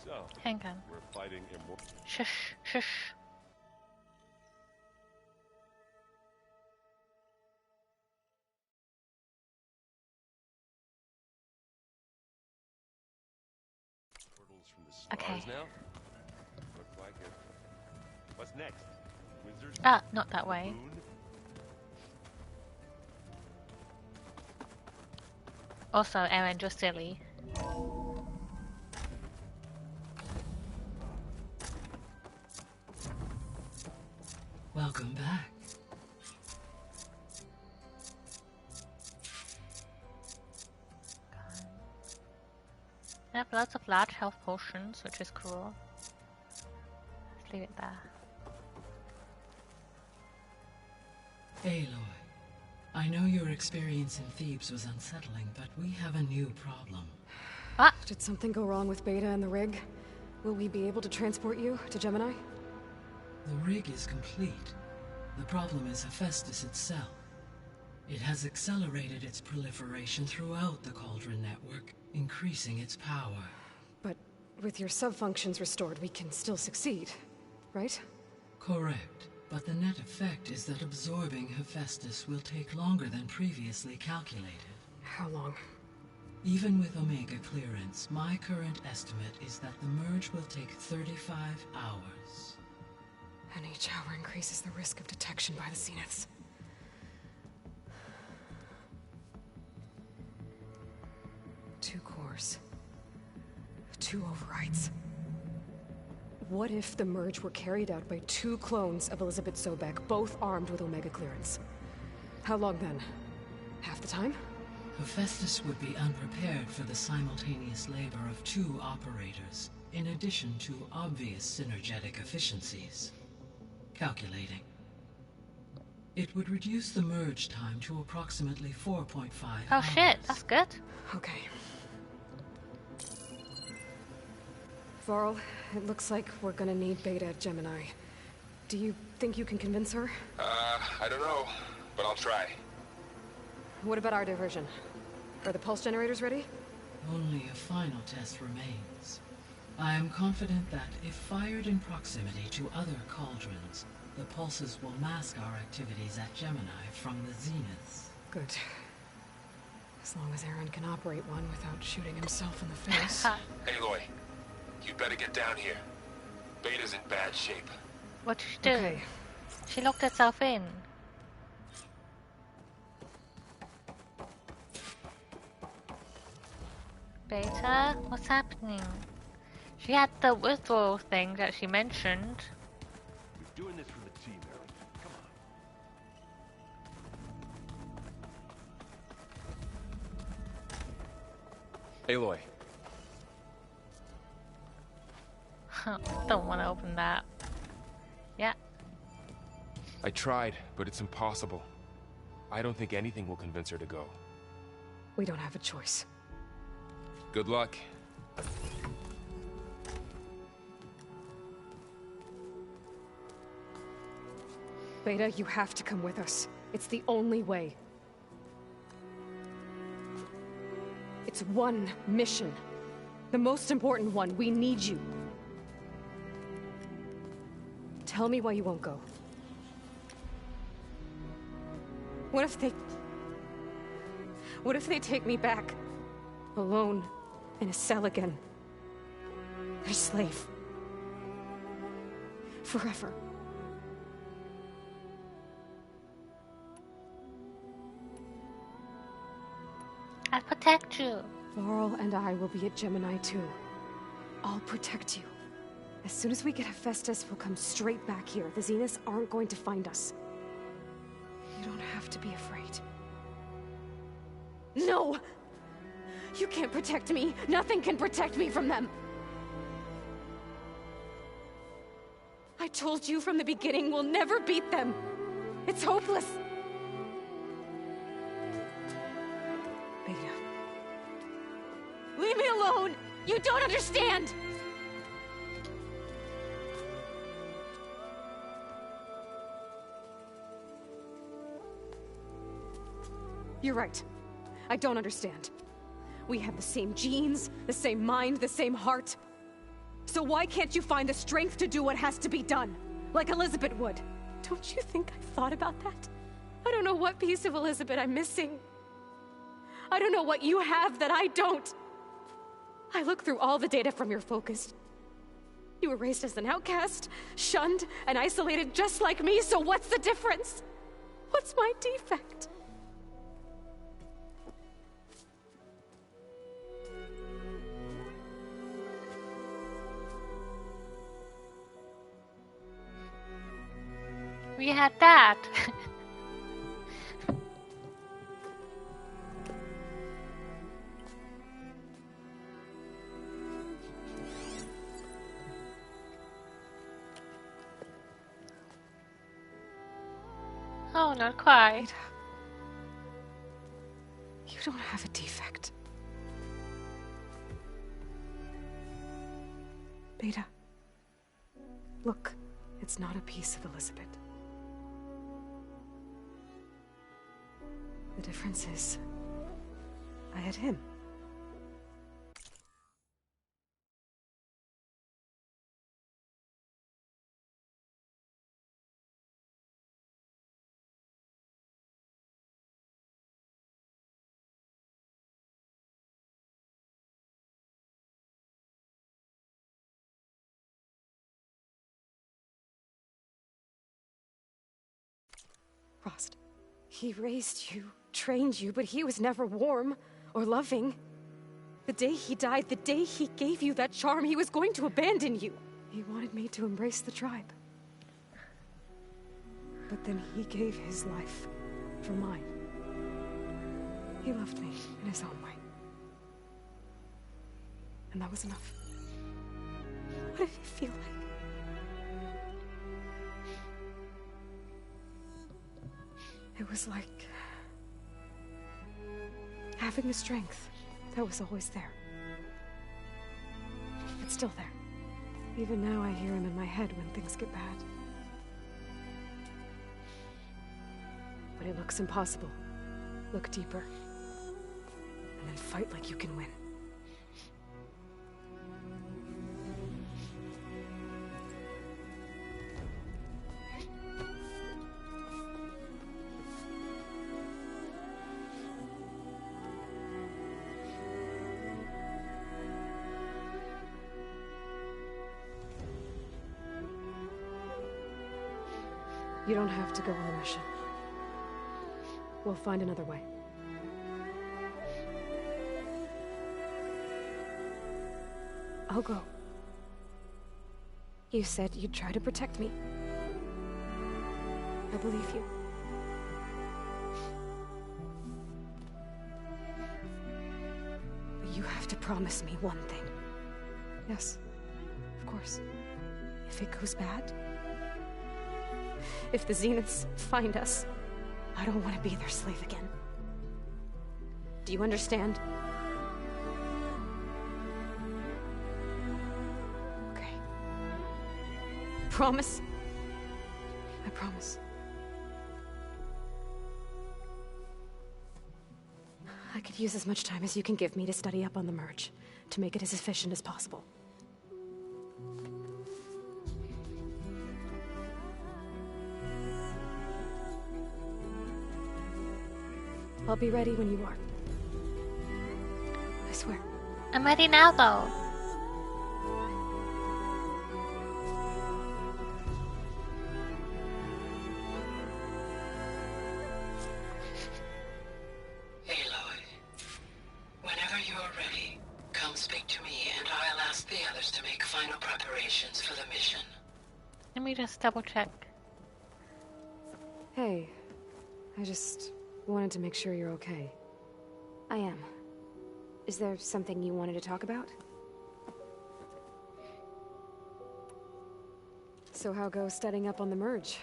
So, hang on. We're fighting immortal. Shush, shush. From the stars Okay. now? Looks like it. What's next? Wizards? Ah, not that way. Moon? Also, Eren, just silly. Welcome back. I have lots of large health potions, which is cool. Let's leave it there. Aloy, I know your experience in Thebes was unsettling, but we have a new problem. What? Did something go wrong with Beta and the rig? Will we be able to transport you to Gemini? The rig is complete. The problem is Hephaestus itself. It has accelerated its proliferation throughout the Cauldron network, increasing its power. But with your sub-functions restored, we can still succeed, right? Correct. But the net effect is that absorbing Hephaestus will take longer than previously calculated. How long? Even with Omega clearance, my current estimate is that the merge will take 35 hours. And each hour increases the risk of detection by the Zeniths. Two cores. Two overrides. What if the merge were carried out by two clones of Elizabeth Sobek, both armed with Omega clearance? How long then? Half the time? Hephaestus would be unprepared for the simultaneous labor of two operators, in addition to obvious synergetic efficiencies. Calculating. It would reduce the merge time to approximately 4.5 hours. Oh shit, that's good. Okay. Varl, it looks like we're gonna need Beta at Gemini. Do you think you can convince her? I don't know, but I'll try. What about our diversion? Are the pulse generators ready? Only a final test remains. I am confident that if fired in proximity to other cauldrons, the pulses will mask our activities at Gemini from the Zeniths. Good. As long as Eren can operate one without shooting himself in the face. Aloy, you better get down here. Beta's in bad shape. What did she do? Okay. She locked herself in. Beta, what's happening? She had the withdrawal thing that she mentioned. You're doing this for the team, Eren. Come on. Aloy. Don't want to open that. Yeah. I tried, but it's impossible. I don't think anything will convince her to go. We don't have a choice. Good luck. Beta, you have to come with us. It's the only way. It's one mission. The most important one. We need you. Tell me why you won't go. What if they take me back? Alone, in a cell again. Their slave. Forever. I'll protect you. Varl and I will be at Gemini too. I'll protect you. As soon as we get Hephaestus, we'll come straight back here. The Zeniths aren't going to find us. You don't have to be afraid. No! You can't protect me. Nothing can protect me from them. I told you from the beginning we'll never beat them. It's hopeless. Beta. Leave me alone! You don't understand! You're right. I don't understand. We have the same genes, the same mind, the same heart. So why can't you find the strength to do what has to be done? Like Elizabeth would. Don't you think I've thought about that? I don't know what piece of Elizabeth I'm missing. I don't know what you have that I don't. I look through all the data from your focus. You were raised as an outcast, shunned, and isolated just like me, so what's the difference? What's my defect? We had that. Oh, not quite. You don't have a defect. Beta. Look, it's not a piece of Elizabeth. The difference is, I had him. Rost, he raised you, trained you, but he was never warm or loving. The day he died, the day he gave you that charm, he was going to abandon you. He wanted me to embrace the tribe. But then he gave his life for mine. He loved me in his own way. And that was enough. What did it feel like? It was like having the strength that was always there. It's still there. Even now I hear him in my head when things get bad. But it looks impossible. Look deeper. And then fight like you can win. You don't have to go on the mission. We'll find another way. I'll go. You said you'd try to protect me. I believe you. But you have to promise me one thing. Yes, of course. If it goes bad, if the Zeniths find us, I don't want to be their slave again. Do you understand? Okay. Promise? I promise. I could use as much time as you can give me to study up on the merge, to make it as efficient as possible. I'll be ready when you are. I swear. I'm ready now, though. Aloy, whenever you're ready, come speak to me and I'll ask the others to make final preparations for the mission. Let me just double check. Hey, I just wanted to make sure you're okay. I am. Is there something you wanted to talk about? So how goes studying up on the merge?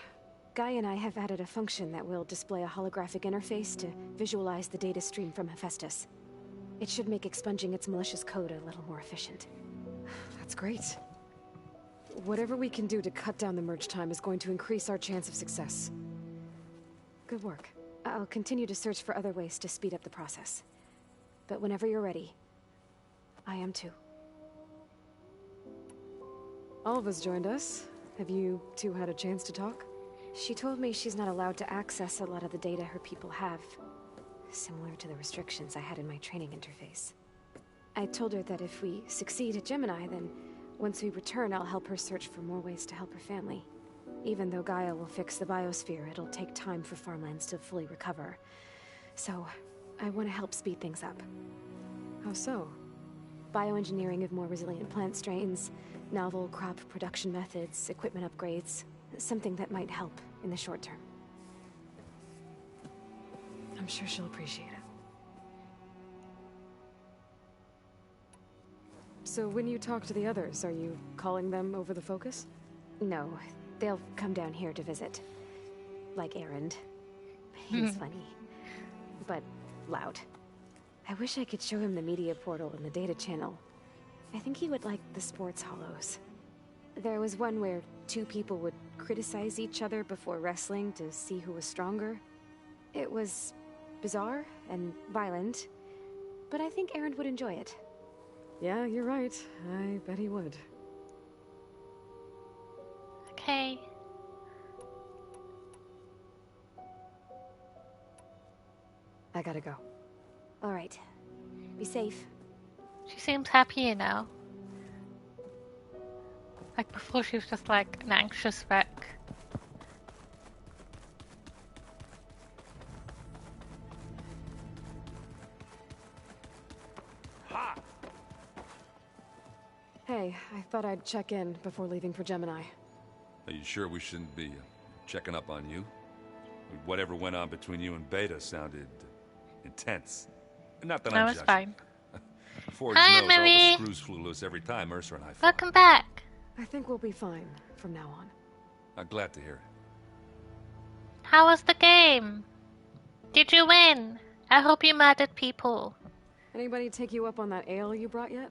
Guy and I have added a function that will display a holographic interface to visualize the data stream from Hephaestus. It should make expunging its malicious code a little more efficient. That's great. Whatever we can do to cut down the merge time is going to increase our chance of success. Good work. I'll continue to search for other ways to speed up the process. But whenever you're ready, I am too. Alva's joined us. Have you two had a chance to talk? She told me she's not allowed to access a lot of the data her people have. Similar to the restrictions I had in my training interface. I told her that if we succeed at Gemini, then once we return, I'll help her search for more ways to help her family. Even though Gaia will fix the biosphere, it'll take time for farmlands to fully recover. So, I want to help speed things up. How so? Bioengineering of more resilient plant strains, novel crop production methods, equipment upgrades. Something that might help in the short term. I'm sure she'll appreciate it. So when you talk to the others, are you calling them over the Focus? No, they'll come down here to visit. Like Erend. He's funny. But loud. I wish I could show him the media portal and the data channel. I think he would like the sports hollows. There was one where two people would criticize each other before wrestling to see who was stronger. It was bizarre and violent, but I think Erend would enjoy it. Yeah, you're right. I bet he would. Okay. I gotta go. All right. Be safe. She seems happier now. Like before she was just like an anxious wreck. Hey, I thought I'd check in before leaving for Gemini. Are you sure we shouldn't be checking up on you? Whatever went on between you and Beta sounded intense. Not that I'm was judging. fine. Forge Hi, knows Emily. all the screws flew loose every time Mercer and I fought. Welcome back. I think we'll be fine from now on. I'm glad to hear it. How was the game? Did you win? I hope you murdered people. Anybody take you up on that ale you brought yet?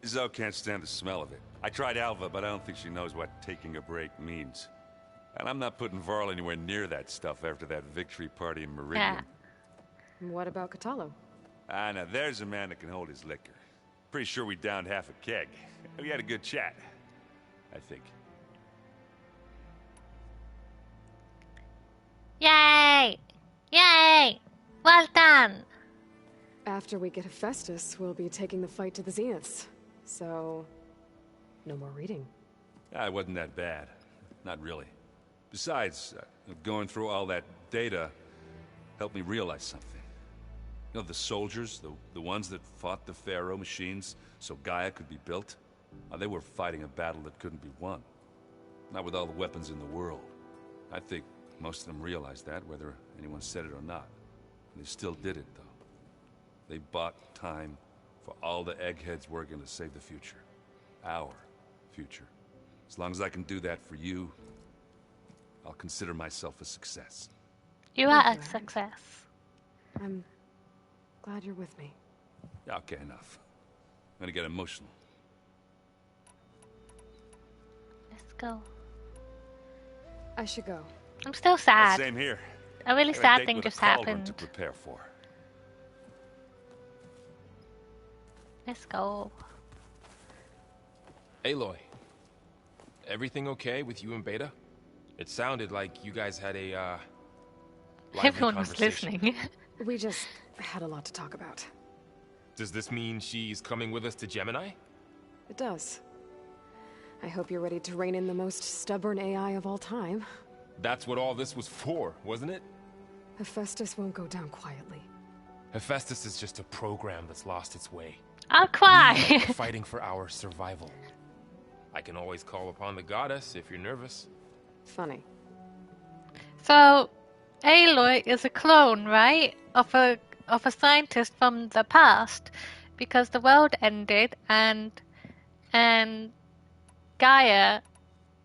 Zoe can't stand the smell of it. I tried Alva, but I don't think she knows what taking a break means. And I'm not putting Varl anywhere near that stuff after that victory party in Meridian. What about Kotallo? Ah, now there's a man that can hold his liquor. Pretty sure we downed half a keg. We had a good chat, I think. Yay! Yay! Well done! After we get Hephaestus, we'll be taking the fight to the Zeniths. So, no more reading. Ah, it wasn't that bad. Not really. Besides, going through all that data helped me realize something. You know, the soldiers, the ones that fought the Pharaoh machines so Gaia could be built, they were fighting a battle that couldn't be won. Not with all the weapons in the world. I think most of them realized that, whether anyone said it or not. And they still did it, though. They bought time for all the eggheads working to save the future. Our future. As long as I can do that for you, I'll consider myself a success. You are a success. I'm glad you're with me. Okay, enough. I'm gonna get emotional. Let's go. I should go. I'm still sad. Same here. A really I got sad date thing with a just cauldron happened. to prepare for. Let's go. Aloy, everything okay with you and Beta? It sounded like you guys had a, lively Everyone was conversation. listening. We just had a lot to talk about. Does this mean she's coming with us to Gemini? It does. I hope you're ready to rein in the most stubborn AI of all time. That's what all this was for, wasn't it? Hephaestus won't go down quietly. Hephaestus is just a program that's lost its way. I'll cry. We are fighting for our survival. I can always call upon the goddess if you're nervous. Funny. So, Aloy is a clone, right? Of a scientist from the past, because the world ended, and Gaia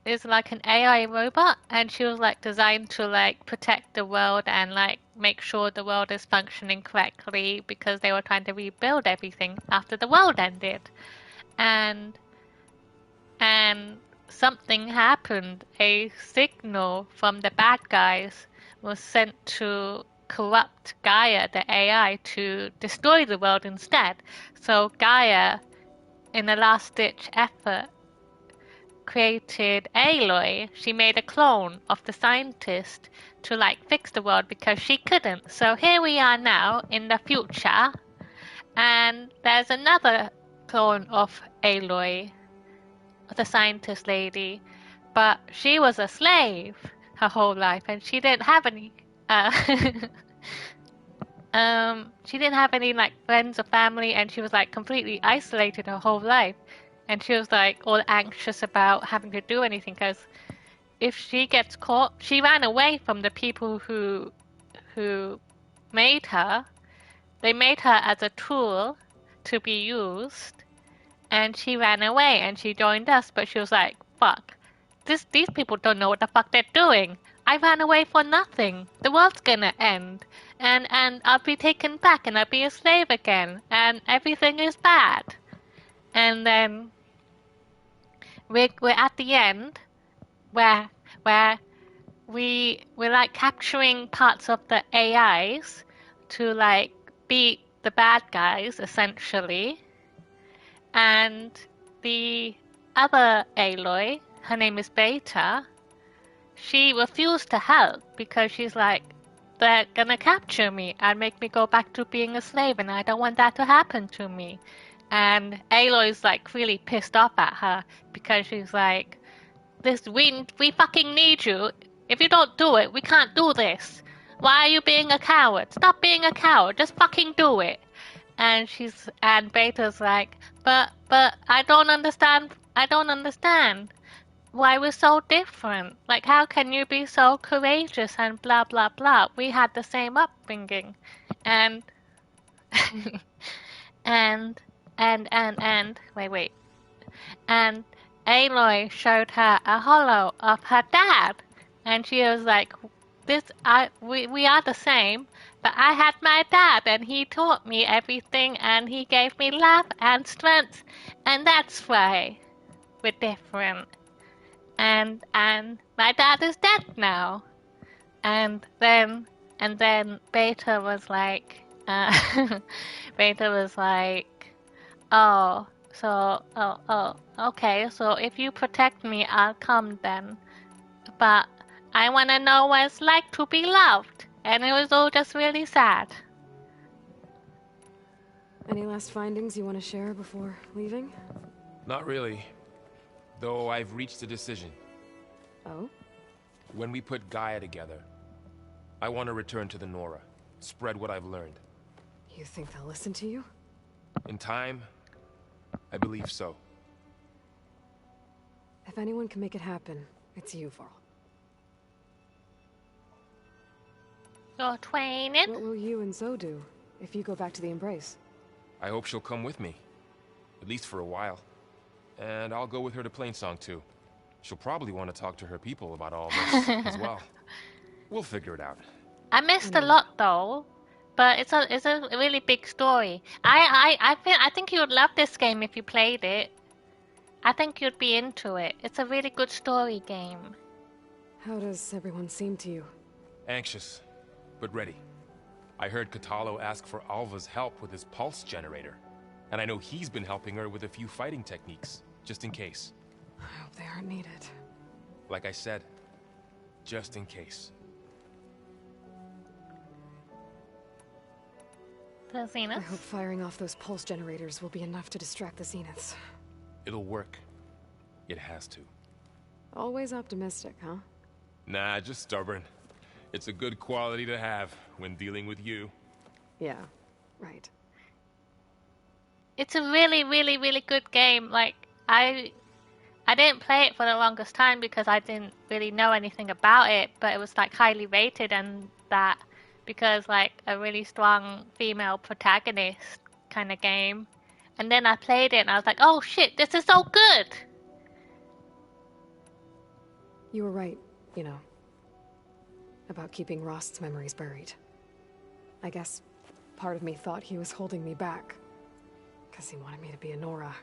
is like an AI robot, and she was like designed to like protect the world and like make sure the world is functioning correctly, because they were trying to rebuild everything after the world ended, and something happened. A signal from the bad guys was sent to corrupt Gaia, the AI, to destroy the world instead. So Gaia, in a last-ditch effort, created Aloy. She made a clone of the scientist to like fix the world because she couldn't. So here we are now in the future, and there's another clone of Aloy, the scientist lady, but she was a slave her whole life, and she didn't have any she didn't have any like friends or family, and she was like completely isolated her whole life, and she was like all anxious about having to do anything because if she gets caught, she ran away from the people who made her. They made her as a tool to be used, and she ran away and she joined us. But she was like, "Fuck, these people don't know what the fuck they're doing. I ran away for nothing. The world's gonna end, and I'll be taken back and I'll be a slave again, and everything is bad." And then we're at the end where we're like capturing parts of the AIs to like beat the bad guys essentially, and the other Aloy, her name is Beta, she refused to help because she's like, they're gonna capture me and make me go back to being a slave, and I don't want that to happen to me. And Aloy's like really pissed off at her because she's like, we fucking need you. If you don't do it, we can't do this. Why are you being a coward? Stop being a coward. Just fucking do it. And Beta's like, but I don't understand why we're so different. Like, how can you be so courageous and blah blah blah? We had the same upbringing, and wait. And Aloy showed her a holo of her dad, and she was like, we are the same, but I had my dad, and he taught me everything, and he gave me love and strength, and that's why we're different. And my dad is dead now. And then Beta was like, okay, so if you protect me, I'll come then. But I want to know what it's like to be loved. And it was all just really sad. Any last findings you want to share before leaving? Not really. Though I've reached a decision. Oh? When we put Gaia together, I want to return to the Nora. Spread what I've learned. You think they'll listen to you? In time, I believe so. If anyone can make it happen, it's you, Varl. You're training? What will you and Zoe do if you go back to the Embrace? I hope she'll come with me. At least for a while. And I'll go with her to Plainsong too. She'll probably want to talk to her people about all this as well. We'll figure it out. I missed a lot though, but it's a really big story. I think you would love this game if you played it. I think you'd be into it. It's a really good story game. How does everyone seem to you? Anxious, but ready. I heard Kotallo ask for Alva's help with his pulse generator. And I know he's been helping her with a few fighting techniques, just in case. I hope they aren't needed. Like I said, just in case. The Zeniths? I hope firing off those pulse generators will be enough to distract the Zeniths. It'll work. It has to. Always optimistic, huh? Nah, just stubborn. It's a good quality to have when dealing with you. Yeah, right. It's a really, really, really good game. Like, I didn't play it for the longest time because I didn't really know anything about it, but it was like highly rated and that because like a really strong female protagonist kind of game. And then I played it and I was like, oh shit, this is so good! You were right, you know, about keeping Rost's memories buried. I guess part of me thought he was holding me back, because he wanted me to be a Nora.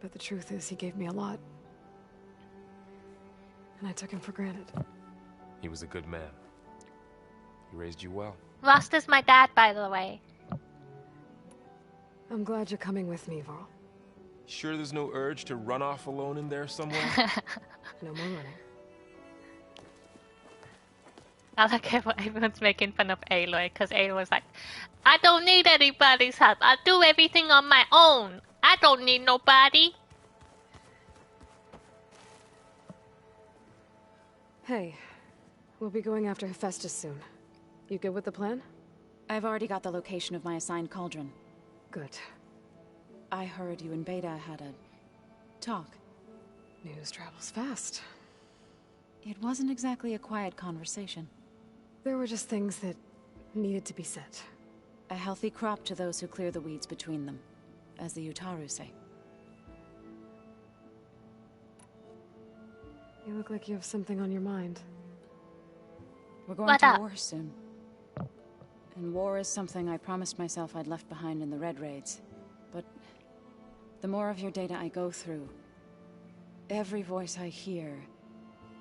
But the truth is, he gave me a lot. And I took him for granted. He was a good man. He raised you well. Rost is my dad, by the way. I'm glad you're coming with me, Varl. Sure there's no urge to run off alone in there somewhere? No more running. I like how everyone's making fun of Aloy, because Aloy was like, I don't need anybody's help. I'll do everything on my own. I don't need nobody. Hey, we'll be going after Hephaestus soon. You good with the plan? I've already got the location of my assigned cauldron. Good. I heard you and Beta had a talk. News travels fast. It wasn't exactly a quiet conversation. There were just things that needed to be said. A healthy crop to those who clear the weeds between them, as the Utaru say. You look like you have something on your mind. We're going to war soon. And war is something I promised myself I'd left behind in the Red Raids. But the more of your data I go through, every voice I hear,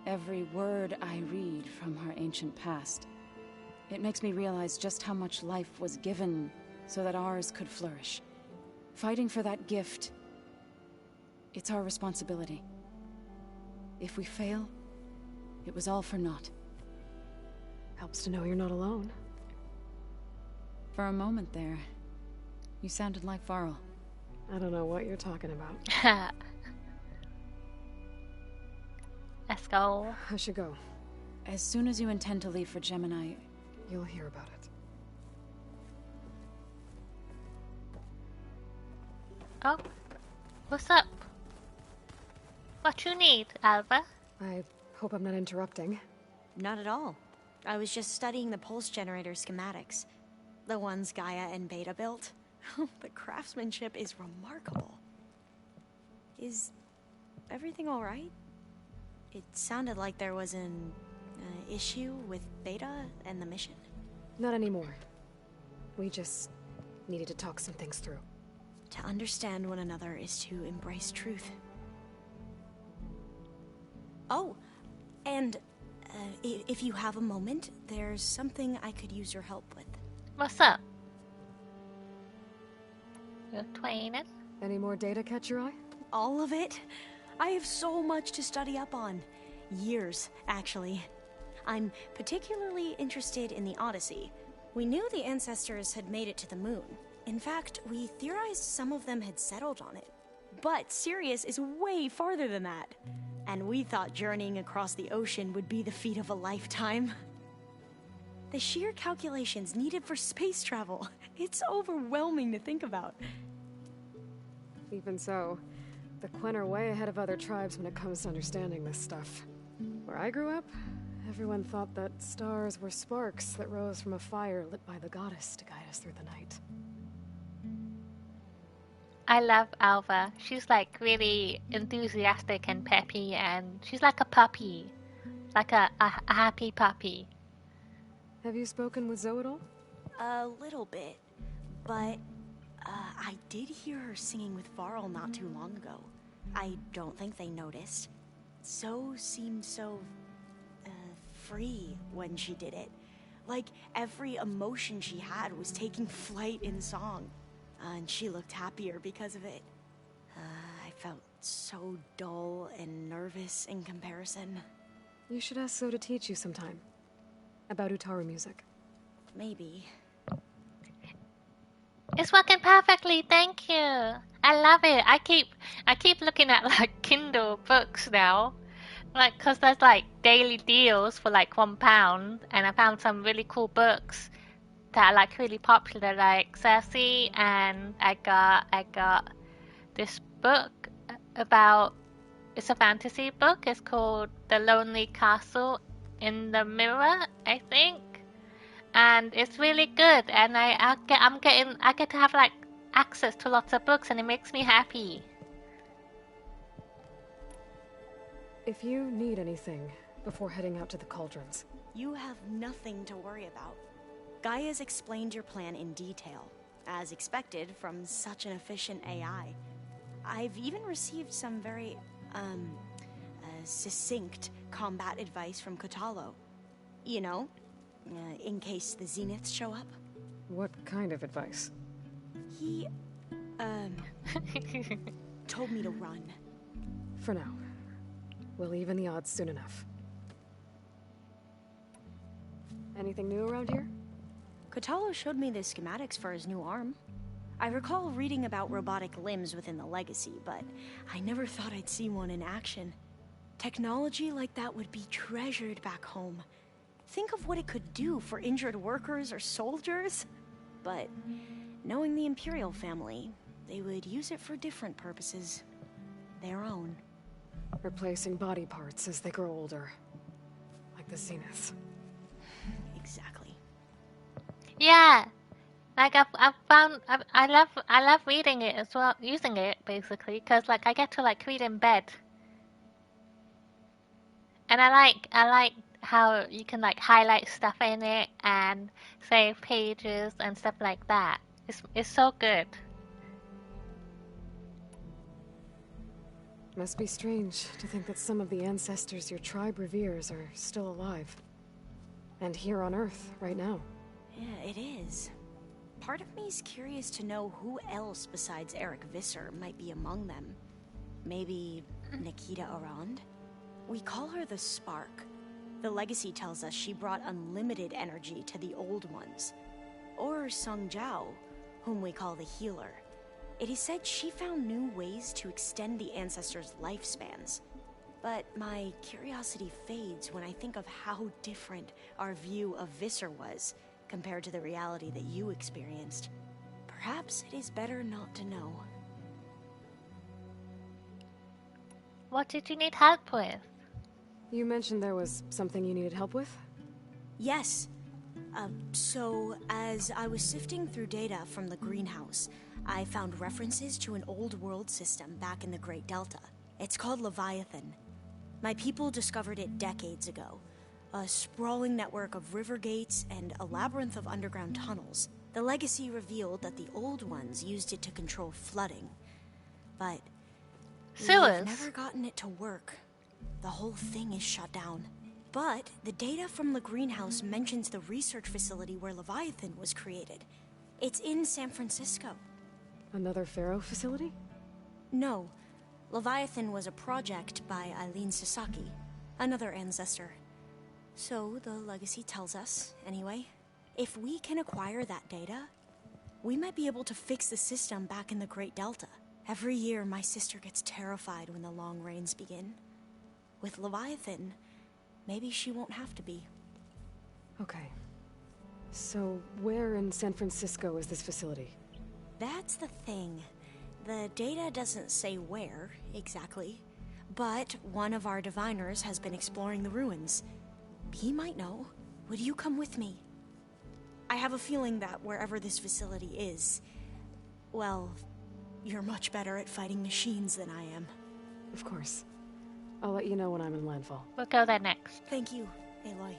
every word I read from our ancient past, it makes me realize just how much life was given so that ours could flourish. Fighting for that gift, it's our responsibility. If we fail, it was all for naught. Helps to know you're not alone. For a moment there, you sounded like Varl. I don't know what you're talking about. Let's go. I should go. As soon as you intend to leave for Gemini, you'll hear about it. Oh, what's up? What you need, Alva? I hope I'm not interrupting. Not at all. I was just studying the pulse generator schematics. The ones Gaia and Beta built. The craftsmanship is remarkable. Is everything alright? It sounded like there was an issue with Beta and the mission. Not anymore. We just needed to talk some things through. To understand one another is to embrace truth. Oh, and if you have a moment, there's something I could use your help with. What's up? You're training? Any more data catch your eye? All of it? I have so much to study up on. Years, actually. I'm particularly interested in the Odyssey. We knew the ancestors had made it to the moon. In fact, we theorized some of them had settled on it. But Sirius is way farther than that. And we thought journeying across the ocean would be the feat of a lifetime. The sheer calculations needed for space travel, it's overwhelming to think about. Even so, the Quen are way ahead of other tribes when it comes to understanding this stuff. Where I grew up, everyone thought that stars were sparks that rose from a fire lit by the goddess to guide us through the night. I love Alva. She's like really enthusiastic and peppy, and she's like a puppy. Like a happy puppy. Have you spoken with Zoe at all? A little bit, but I did hear her singing with Varl not too long ago. I don't think they noticed. Zoe seemed so free when she did it. Like every emotion she had was taking flight in song. And she looked happier because of it. I felt so dull and nervous in comparison. You should ask Zoe to teach you sometime. About Utaru music. Maybe. It's working perfectly, thank you. I love it. I keep looking at like Kindle books now. Like, cause there's like daily deals for like £1, and I found some really cool books that are like really popular, like Cersei, and I got this book about, it's a fantasy book. It's called The Lonely Castle in the Mirror, I think, and it's really good. And I get to have like access to lots of books, and it makes me happy. If you need anything before heading out to the cauldrons, you have nothing to worry about. Gaia's explained your plan in detail, as expected from such an efficient AI. I've even received some very, succinct combat advice from Kotallo. You know, in case the Zeniths show up. What kind of advice? He, told me to run. For now. We'll even the odds soon enough. Anything new around here? Kotallo showed me the schematics for his new arm. I recall reading about robotic limbs within the Legacy, but I never thought I'd see one in action. Technology like that would be treasured back home. Think of what it could do for injured workers or soldiers. But knowing the Imperial family, they would use it for different purposes. Their own. Replacing body parts as they grow older. the Zeniths. Exactly. Yeah, like I love reading it as well, using it basically, because like I get to like read in bed, and I like how you can like highlight stuff in it and save pages and stuff like that. It's so good. Must be strange to think that some of the ancestors your tribe reveres are still alive. And here on Earth, right now. Yeah, it is. Part of me is curious to know who else besides Eric Visser might be among them. Maybe Nikita Arand? We call her the Spark. The legacy tells us she brought unlimited energy to the Old Ones. Or Sung Jiao, whom we call the Healer. It is said she found new ways to extend the ancestors' lifespans. But my curiosity fades when I think of how different our view of Visser was compared to the reality that you experienced. Perhaps it is better not to know. What did you need help with? You mentioned there was something you needed help with? Yes. So, as I was sifting through data from the greenhouse, I found references to an old world system back in the Great Delta. It's called Leviathan. My people discovered it decades ago. A sprawling network of river gates and a labyrinth of underground tunnels. The legacy revealed that the Old Ones used it to control flooding. But we've never gotten it to work. The whole thing is shut down. But the data from the greenhouse mentions the research facility where Leviathan was created. It's in San Francisco. Another Pharaoh facility? No. Leviathan was a project by Eileen Sasaki, another ancestor. So the legacy tells us, anyway, if we can acquire that data, we might be able to fix the system back in the Great Delta. Every year, my sister gets terrified when the long rains begin. With Leviathan, maybe she won't have to be. Okay. So, where in San Francisco is this facility? That's the thing. The data doesn't say where, exactly. But one of our diviners has been exploring the ruins. He might know. Would you come with me? I have a feeling that wherever this facility is, well, you're much better at fighting machines than I am. Of course. I'll let you know when I'm in landfall. We'll go there next. Thank you, Aloy.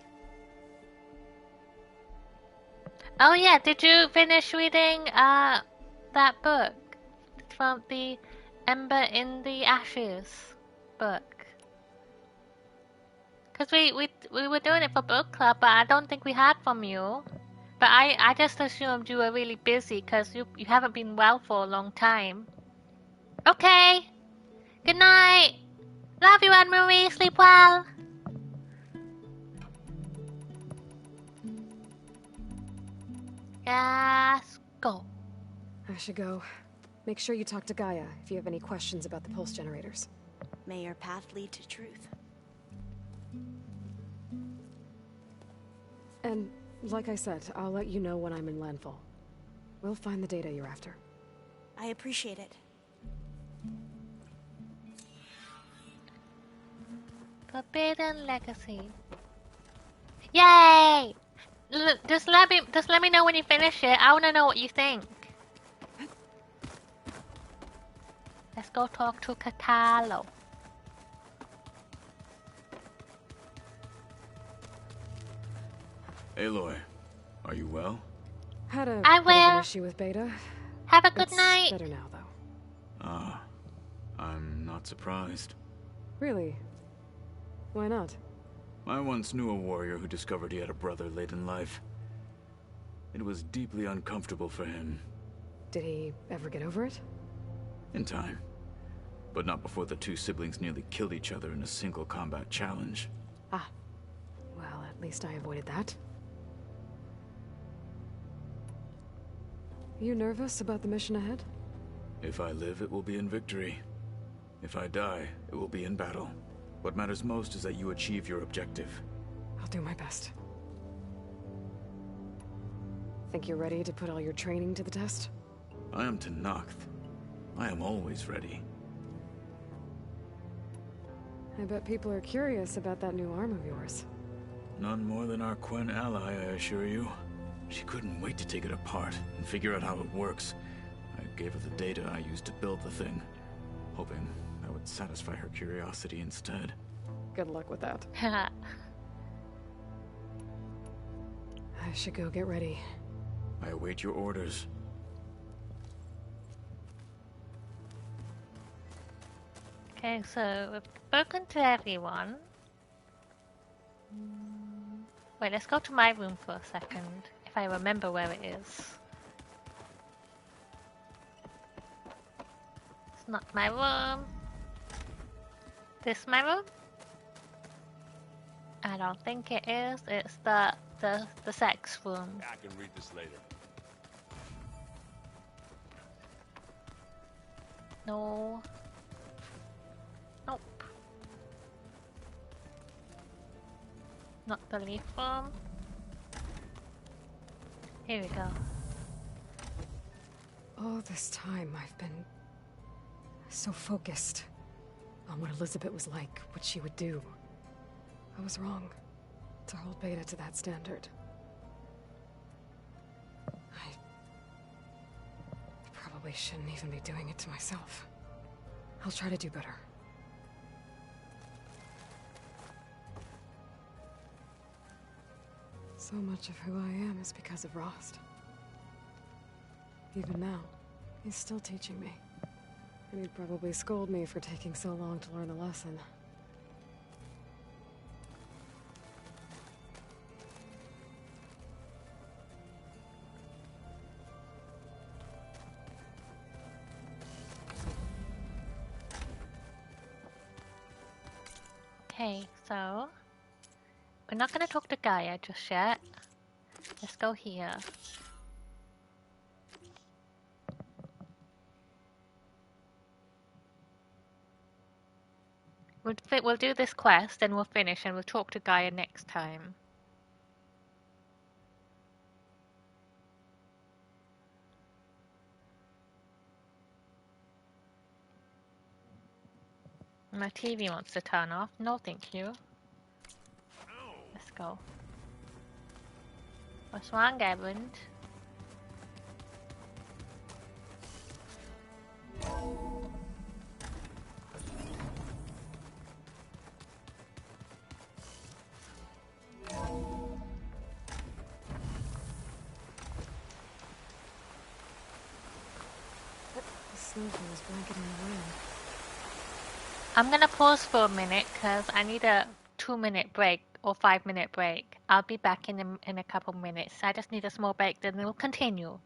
Oh yeah, did you finish reading that book from the Ember in the Ashes book? Because we were doing it for book club, but I don't think we had from you. But I just assumed you were really busy because you haven't been well for a long time. Okay. Good night. Love you, Anne-Marie. Sleep well. Yes, go. I should go. Make sure you talk to Gaia if you have any questions about the pulse generators. May your path lead to truth. And, like I said, I'll let you know when I'm in landfall. We'll find the data you're after. I appreciate it. Forbidden Legacy. Yay! Just let me know when you finish it. I wanna know what you think. Let's go talk to Katalo. Aloy, are you well? Had a I bit of an will. issue with Beta. Have a good It's night. better now, though. Ah, I'm not surprised. Really? Why not? I once knew a warrior who discovered he had a brother late in life. It was deeply uncomfortable for him. Did he ever get over it? In time. But not before the two siblings nearly killed each other in a single combat challenge. Ah. Well, at least I avoided that. You nervous about the mission ahead? If I live, it will be in victory. If I die, it will be in battle. What matters most is that you achieve your objective. I'll do my best. Think you're ready to put all your training to the test? I am Tenakth. I am always ready. I bet people are curious about that new arm of yours. None more than our Quen ally, I assure you. She couldn't wait to take it apart and figure out how it works. I gave her the data I used to build the thing, hoping that would satisfy her curiosity instead. Good luck with that. I should go get ready. I await your orders. Okay, so we've spoken to everyone. Wait, let's go to my room for a second, if I remember where it is. It's not my room. This my room? I don't think it is. It's the sex room. I can read this later. No. Nope. Not the leaf room. Here we go. All this time I've been so focused on what Elizabeth was like, what she would do. I was wrong to hold Beta to that standard. I probably shouldn't even be doing it to myself. I'll try to do better. So much of who I am is because of Rost. Even now, he's still teaching me. And he'd probably scold me for taking so long to learn a lesson. Okay, so we're not gonna talk to Gaia just yet. Let's go here. We'll do this quest, then we'll finish, and we'll talk to Gaia next time. My TV wants to turn off. No, thank you. Let's go. What's wrong, Edmund? The snowfall is blanketing the room. I'm gonna pause for a minute because I need a 2-minute break or 5-minute break. I'll be back in a couple minutes. I just need a small break, then we'll continue.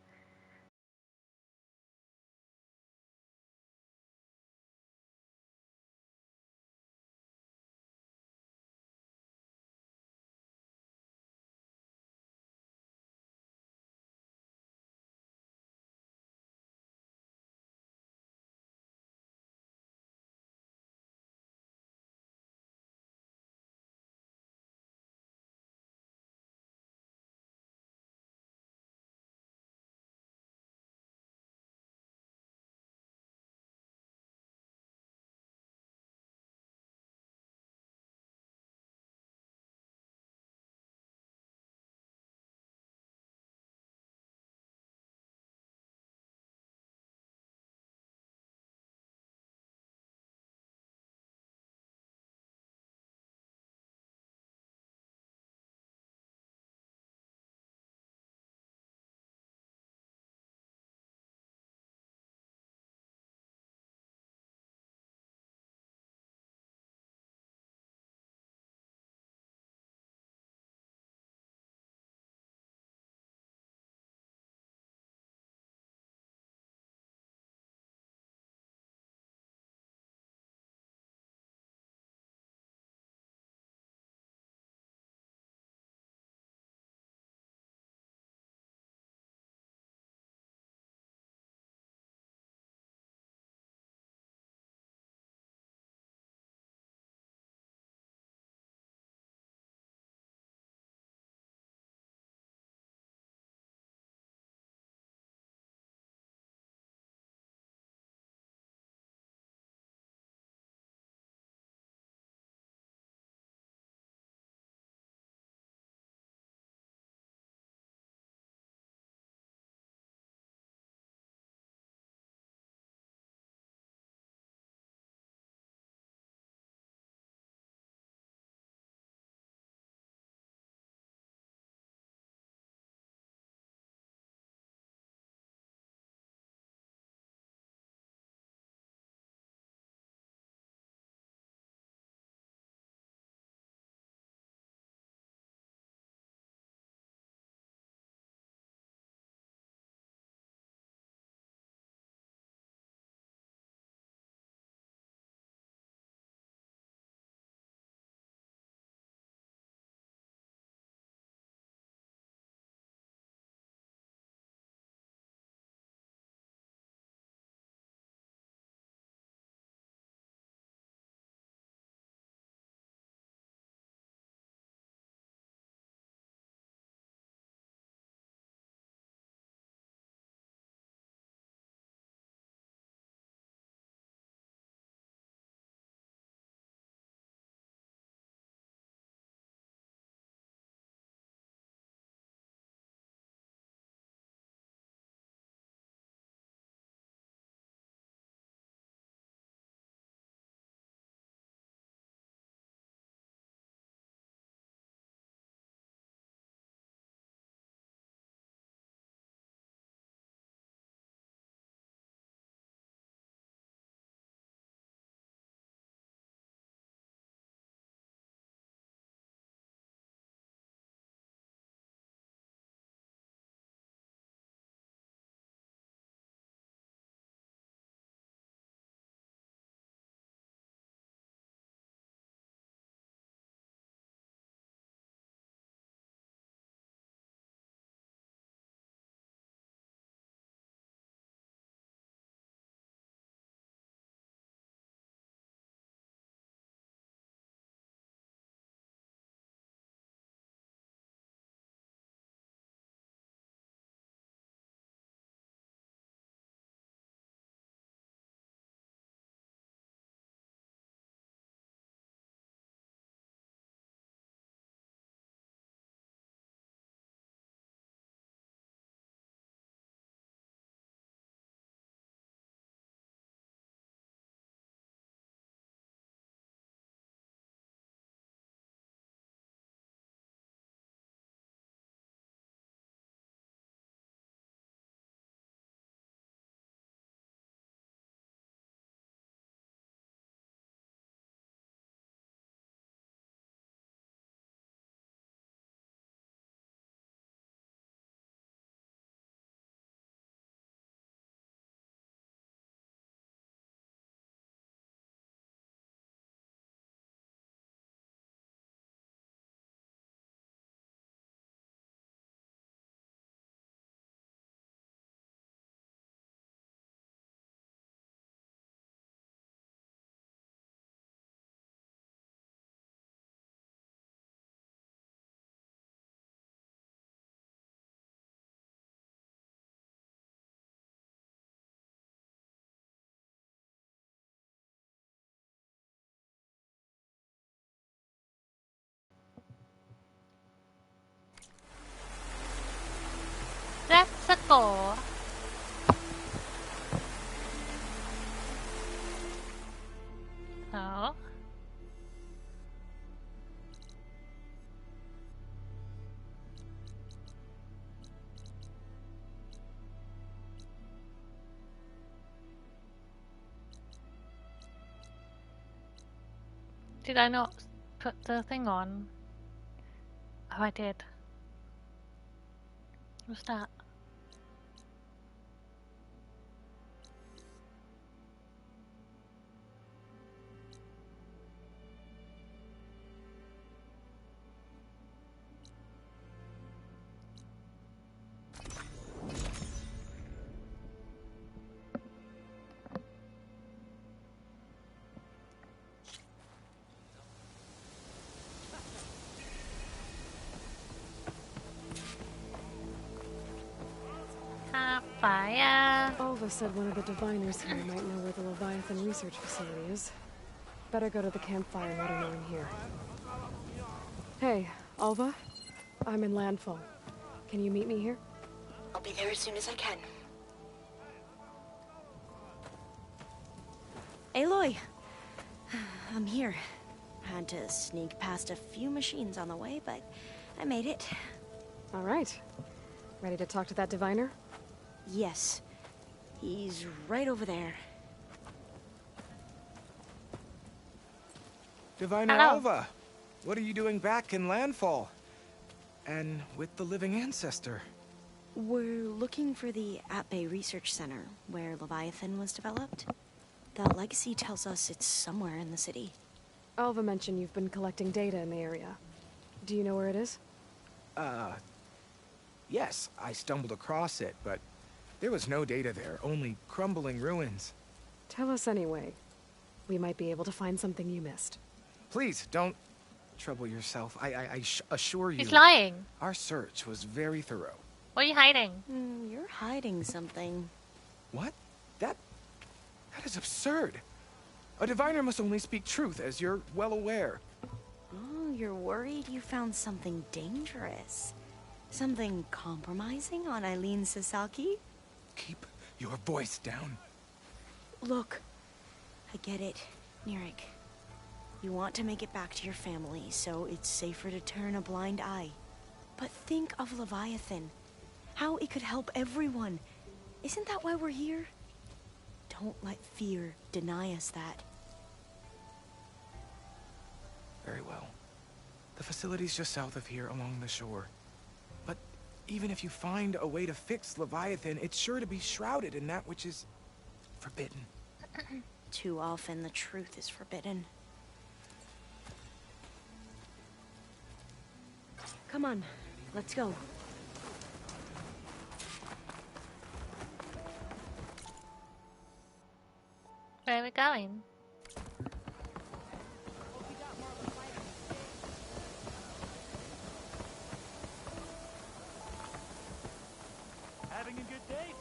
4. So. Did I not put the thing on? Oh, I did. What's that? Fire. Alva said one of the diviners here might know where the Leviathan research facility is. Better go to the campfire and let her know I'm here. Hey, Alva. I'm in Landfall. Can you meet me here? I'll be there as soon as I can. Aloy! I'm here. Had to sneak past a few machines on the way, but I made it. All right. Ready to talk to that diviner? Yes. He's right over there. Diviner Hello. Alva, what are you doing back in Landfall? And with the living ancestor? We're looking for the At-Bay Research Center, where Leviathan was developed. The legacy tells us it's somewhere in the city. Alva mentioned you've been collecting data in the area. Do you know where it is? Yes, I stumbled across it, but there was no data there, only crumbling ruins. Tell us anyway. We might be able to find something you missed. Please, don't trouble yourself. I assure you. He's lying. Our search was very thorough. What are you hiding? You're hiding something. What? That is absurd. A diviner must only speak truth, as you're well aware. Oh, you're worried you found something dangerous. Something compromising on Eileen Sasaki? Keep your voice down. Look, I get it, Nirik. You want to make it back to your family, so it's safer to turn a blind eye. But think of Leviathan. How it could help everyone. Isn't that why we're here? Don't let fear deny us that. Very well. The facility's just south of here, along the shore. But even if you find a way to fix Leviathan, it's sure to be shrouded in that which is forbidden. Too often the truth is forbidden. Come on, let's go. Where are we going? Having a good day?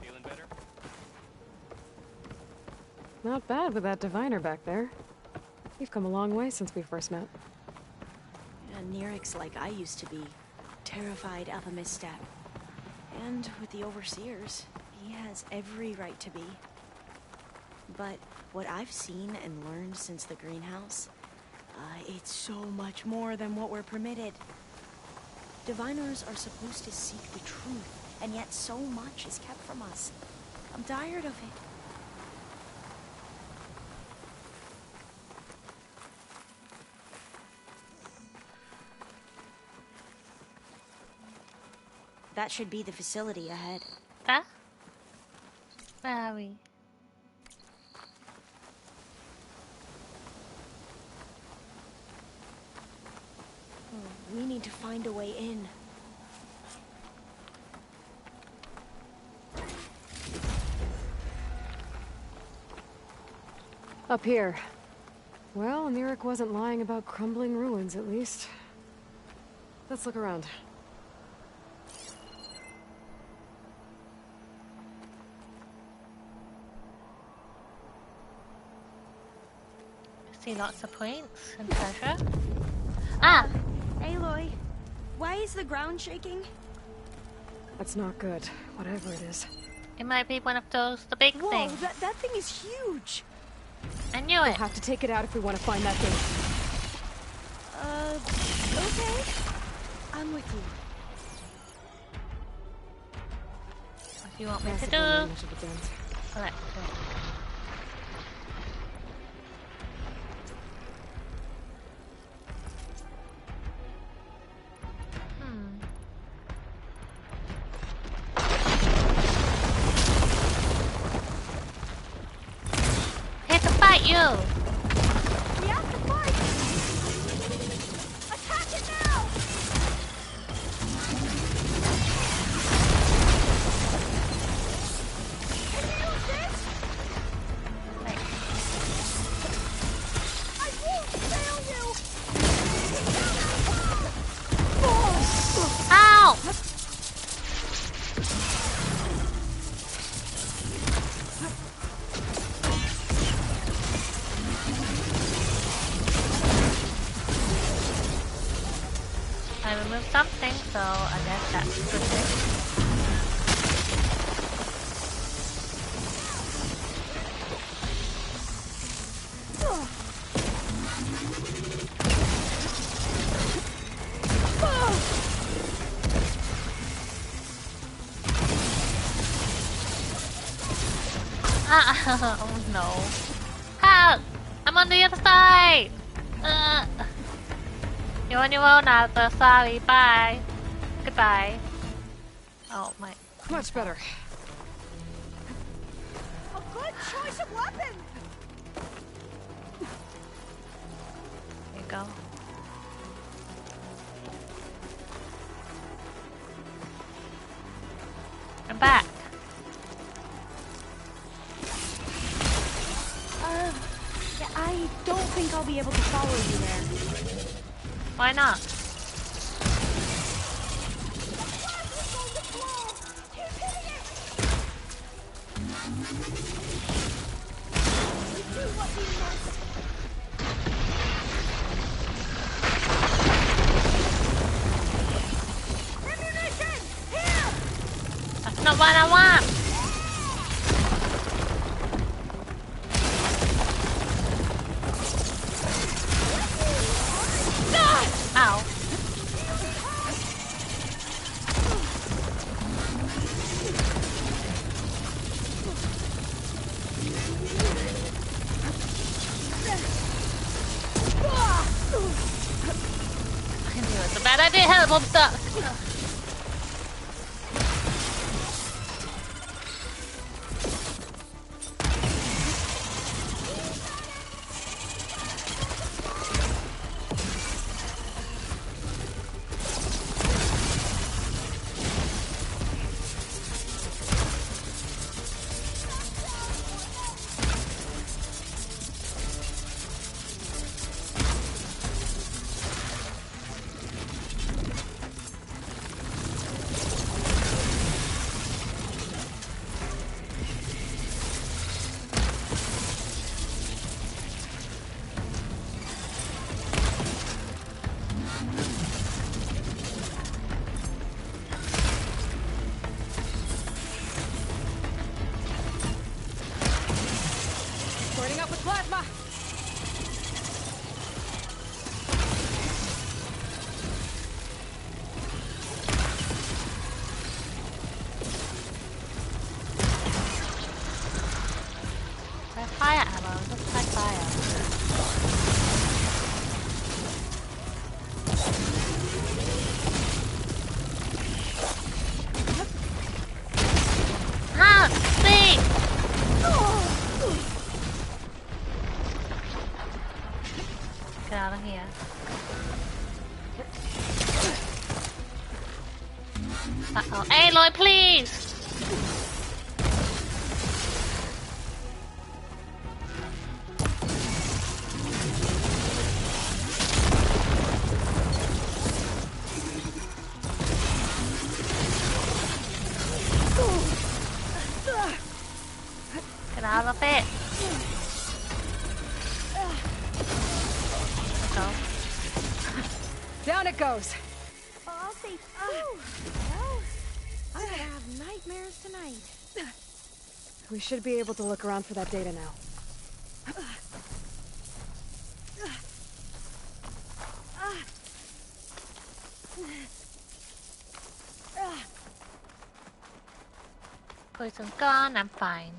Feeling better? Not bad with that diviner back there. You've come a long way since we first met. Nirik's like I used to be, terrified of a misstep. And with the Overseers, he has every right to be. But what I've seen and learned since the greenhouse, it's so much more than what we're permitted. Diviners are supposed to seek the truth, and yet so much is kept from us. I'm tired of it. That should be the facility ahead. Huh? Where are we? We need to find a way in. Up here. Well, Nirik wasn't lying about crumbling ruins, at least. Let's look around. see lots of points and treasure. Ah! Aloy, why is the ground shaking? That's not good, whatever it is. It might be one of those, the big Whoa, things. that thing is huge! I knew it! We'll have to take it out if we want to find that thing. Okay. I'm with you. What do you want me to Massive do? one inch of a dent. Alright, Here to fight you! We have to fight! Attack it now! Can you use this? I won't fail you! Ow! I removed something, so I guess that's a good thing. Ah, oh no. Help! I'm on the other side! You're on your own, Arthur. Sorry. Bye. Goodbye. Oh my. Much better. A good choice of weapon! Here you go. I'm back. Yeah, I don't think I'll be able to follow you there. Why not? That's not what I want! Ow. I knew it was a bad idea, help, I'm stuck. Starting up with plasma. Fire ammo, looks like fire. Help! Please! Get out of here. Uh-oh. Aloy, please! Get out of it! down it goes. Oh, I'll say, well, I'm gonna have nightmares tonight. We should be able to look around for that data now. Poison gone, I'm fine.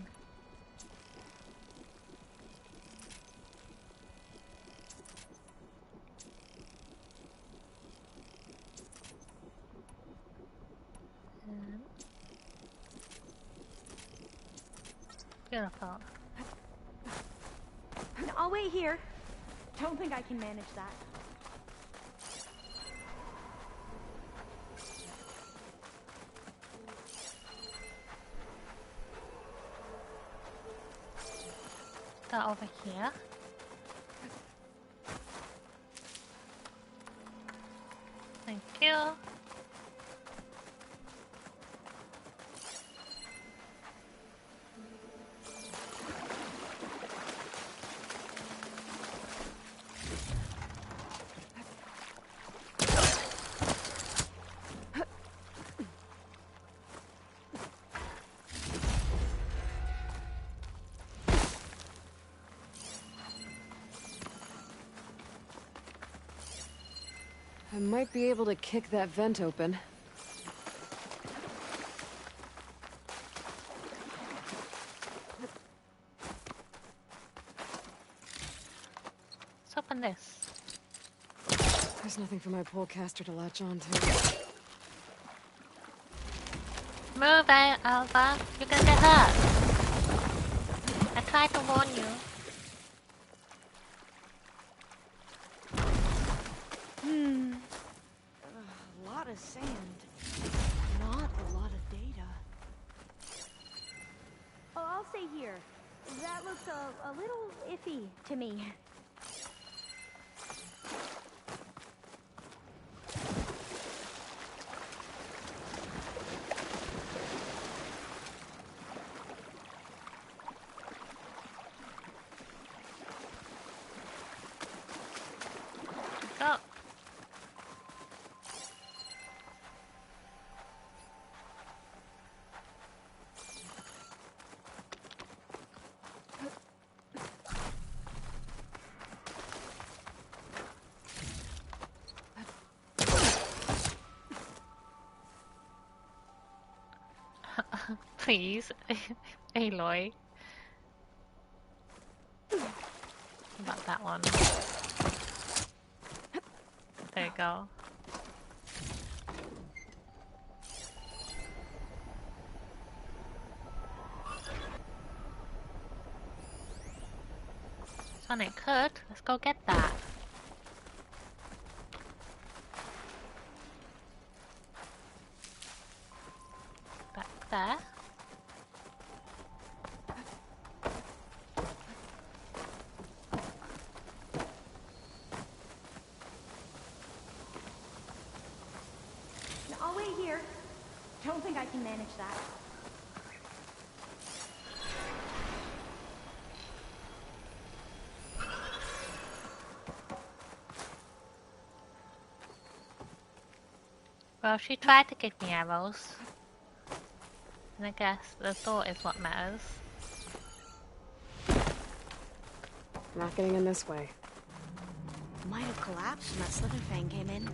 Beautiful. I'll wait here. Don't think I can manage that. That over here. Thank you. I might be able to kick that vent open. Let's open this. There's nothing for my polecaster to latch onto. Move out, Alva. You're gonna get hurt. I tried to warn you. A lot of sand. Not a lot of data. Oh, I'll stay here. That looks a little iffy to me. Go. Please, Aloy. About that one. There you go. Sonic could. Let's go get that. Back there. I'll wait here. Don't think I can manage that. Well, she tried to give me arrows. And I guess the thought is what matters. Not getting in this way. Might have collapsed when that Slitherfang came in.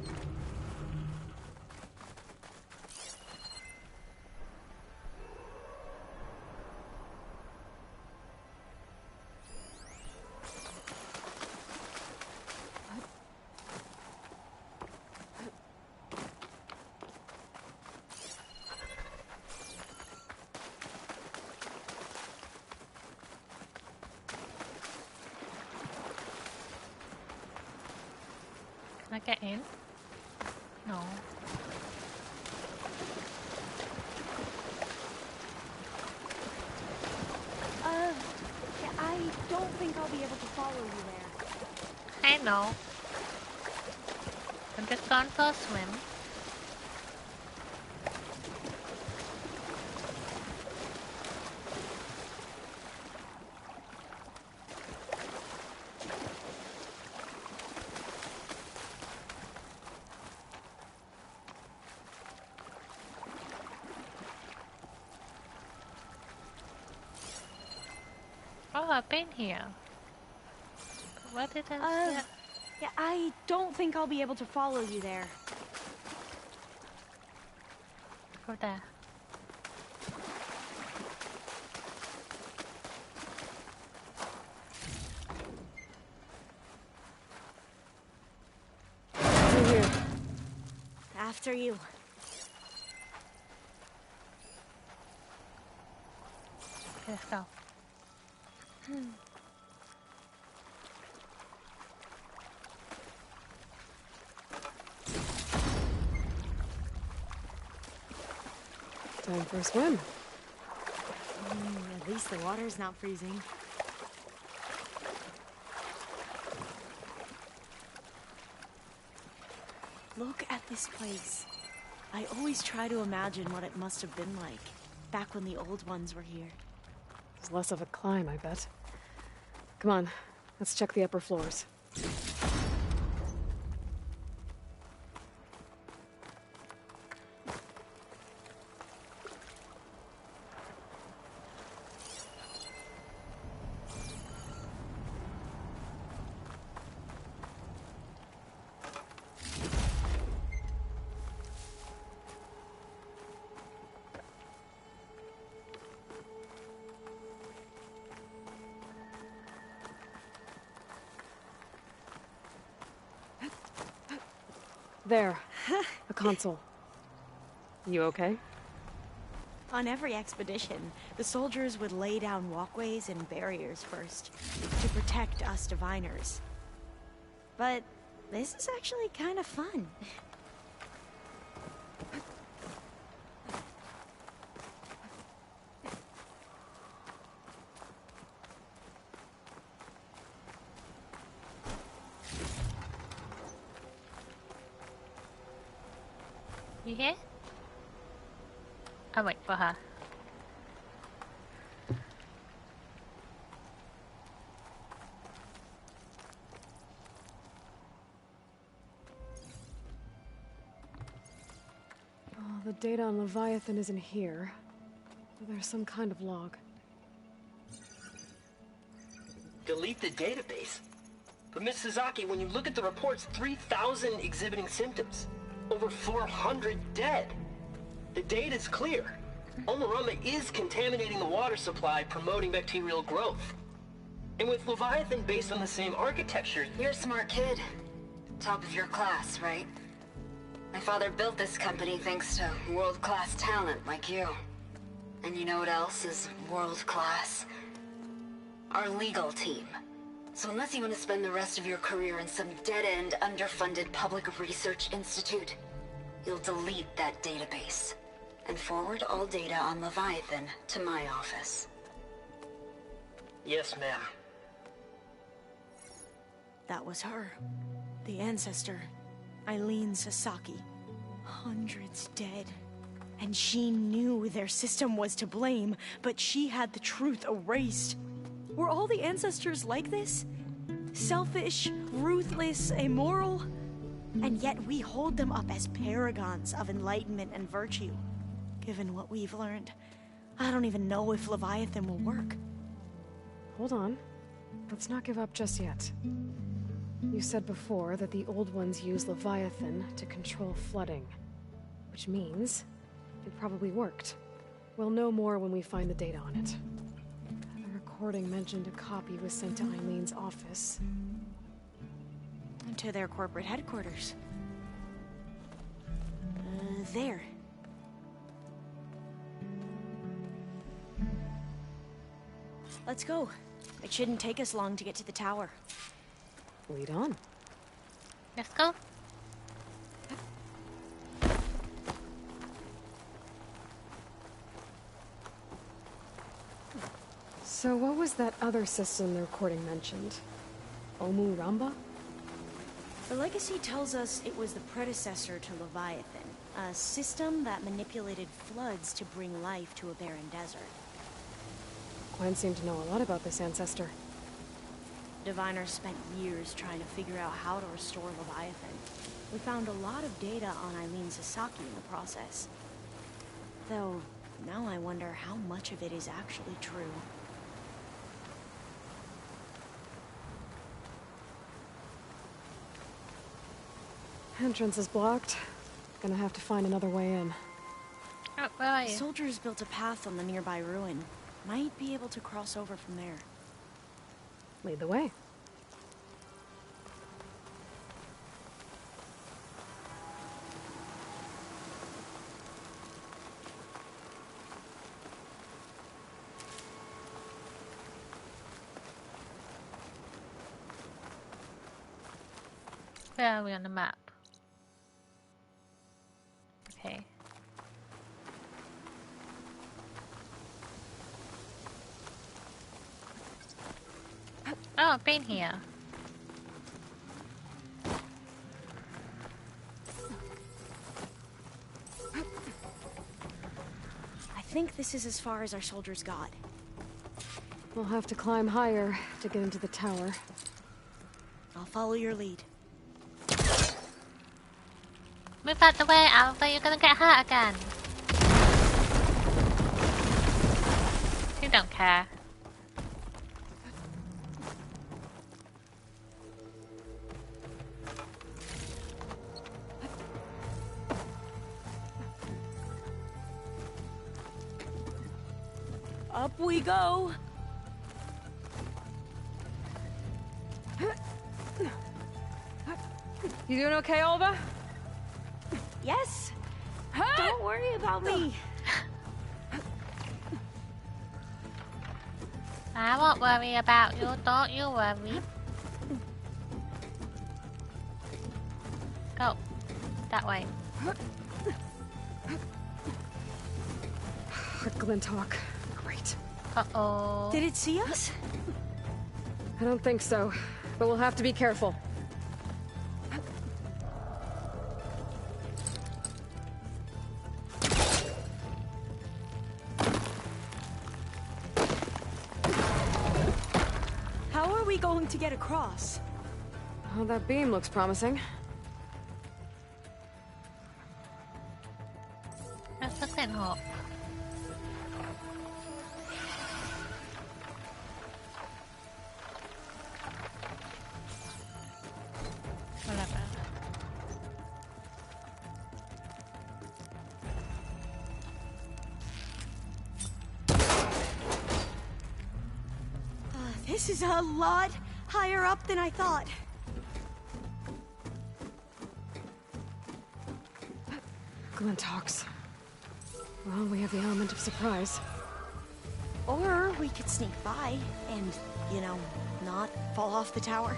Can I get in? No. I don't think I'll be able to follow you there. I know. I'm just going for a swim. I've been here. But what did I say? Yeah, I don't think I'll be able to follow you there. Go there. Through here. After you. Let's go. Time for a swim. At least the water's not freezing. Look at this place. I always try to imagine what it must have been like back when the old ones were here. It's less of a climb, I bet. Come on, let's check the upper floors. There. A console. You okay? On every expedition, the soldiers would lay down walkways and barriers first, to protect us diviners. But this is actually kind of fun. You here? I'll wait for her. Oh, the data on Leviathan isn't here. There's some kind of log. Delete the database? But Miss Sasaki, when you look at the reports, 3,000 exhibiting symptoms. Over 400 dead. The data's clear. Omarama is contaminating the water supply, promoting bacterial growth. And with Leviathan based on the same architecture... You're a smart kid. Top of your class, right? My father built this company thanks to world-class talent like you. And you know what else is world-class? Our legal team. So unless you want to spend the rest of your career in some dead-end, underfunded public research institute, you'll delete that database and forward all data on Leviathan to my office. Yes, ma'am. That was her. The ancestor, Eileen Sasaki. Hundreds dead. And she knew their system was to blame, but she had the truth erased. Were all the ancestors like this? Selfish, ruthless, immoral? And yet we hold them up as paragons of enlightenment and virtue. Given what we've learned, I don't even know if Leviathan will work. Hold on. Let's not give up just yet. You said before that the old ones use Leviathan to control flooding. Which means it probably worked. We'll know more when we find the data on it. Recording mentioned a copy was sent to Eileen's office. To their corporate headquarters. There. Let's go. It shouldn't take us long to get to the tower. Lead on. Let's go. So what was that other system the recording mentioned? Omu Ramba? The legacy tells us it was the predecessor to Leviathan, a system that manipulated floods to bring life to a barren desert. Gwen seemed to know a lot about this ancestor. Diviners spent years trying to figure out how to restore Leviathan. We found a lot of data on Eileen Sasaki in the process. Though, now I wonder how much of it is actually true. Entrance is blocked. Gonna have to find another way in. Oh, where are you? Soldiers built a path on the nearby ruin. Might be able to cross over from there. Lead the way. Where are we on the map? Okay. Oh, I've been here. I think this is as far as our soldiers got. We'll have to climb higher to get into the tower. I'll follow your lead. Move out the way, Alpha, you're gonna get hurt again. You don't care. Up we go! You doing okay, Olva? Yes! Don't worry about me! I won't worry about you, don't you worry. Go. That way. Glinthawk. Great. Uh-oh. Did it see us? I don't think so, but we'll have to be careful. How are we going to get across? Oh, that beam looks promising. That's the Glinthawk. Whatever. This is a lot higher up than I thought. Glinthawks. Well, we have the element of surprise. Or we could sneak by and, you know, not fall off the tower.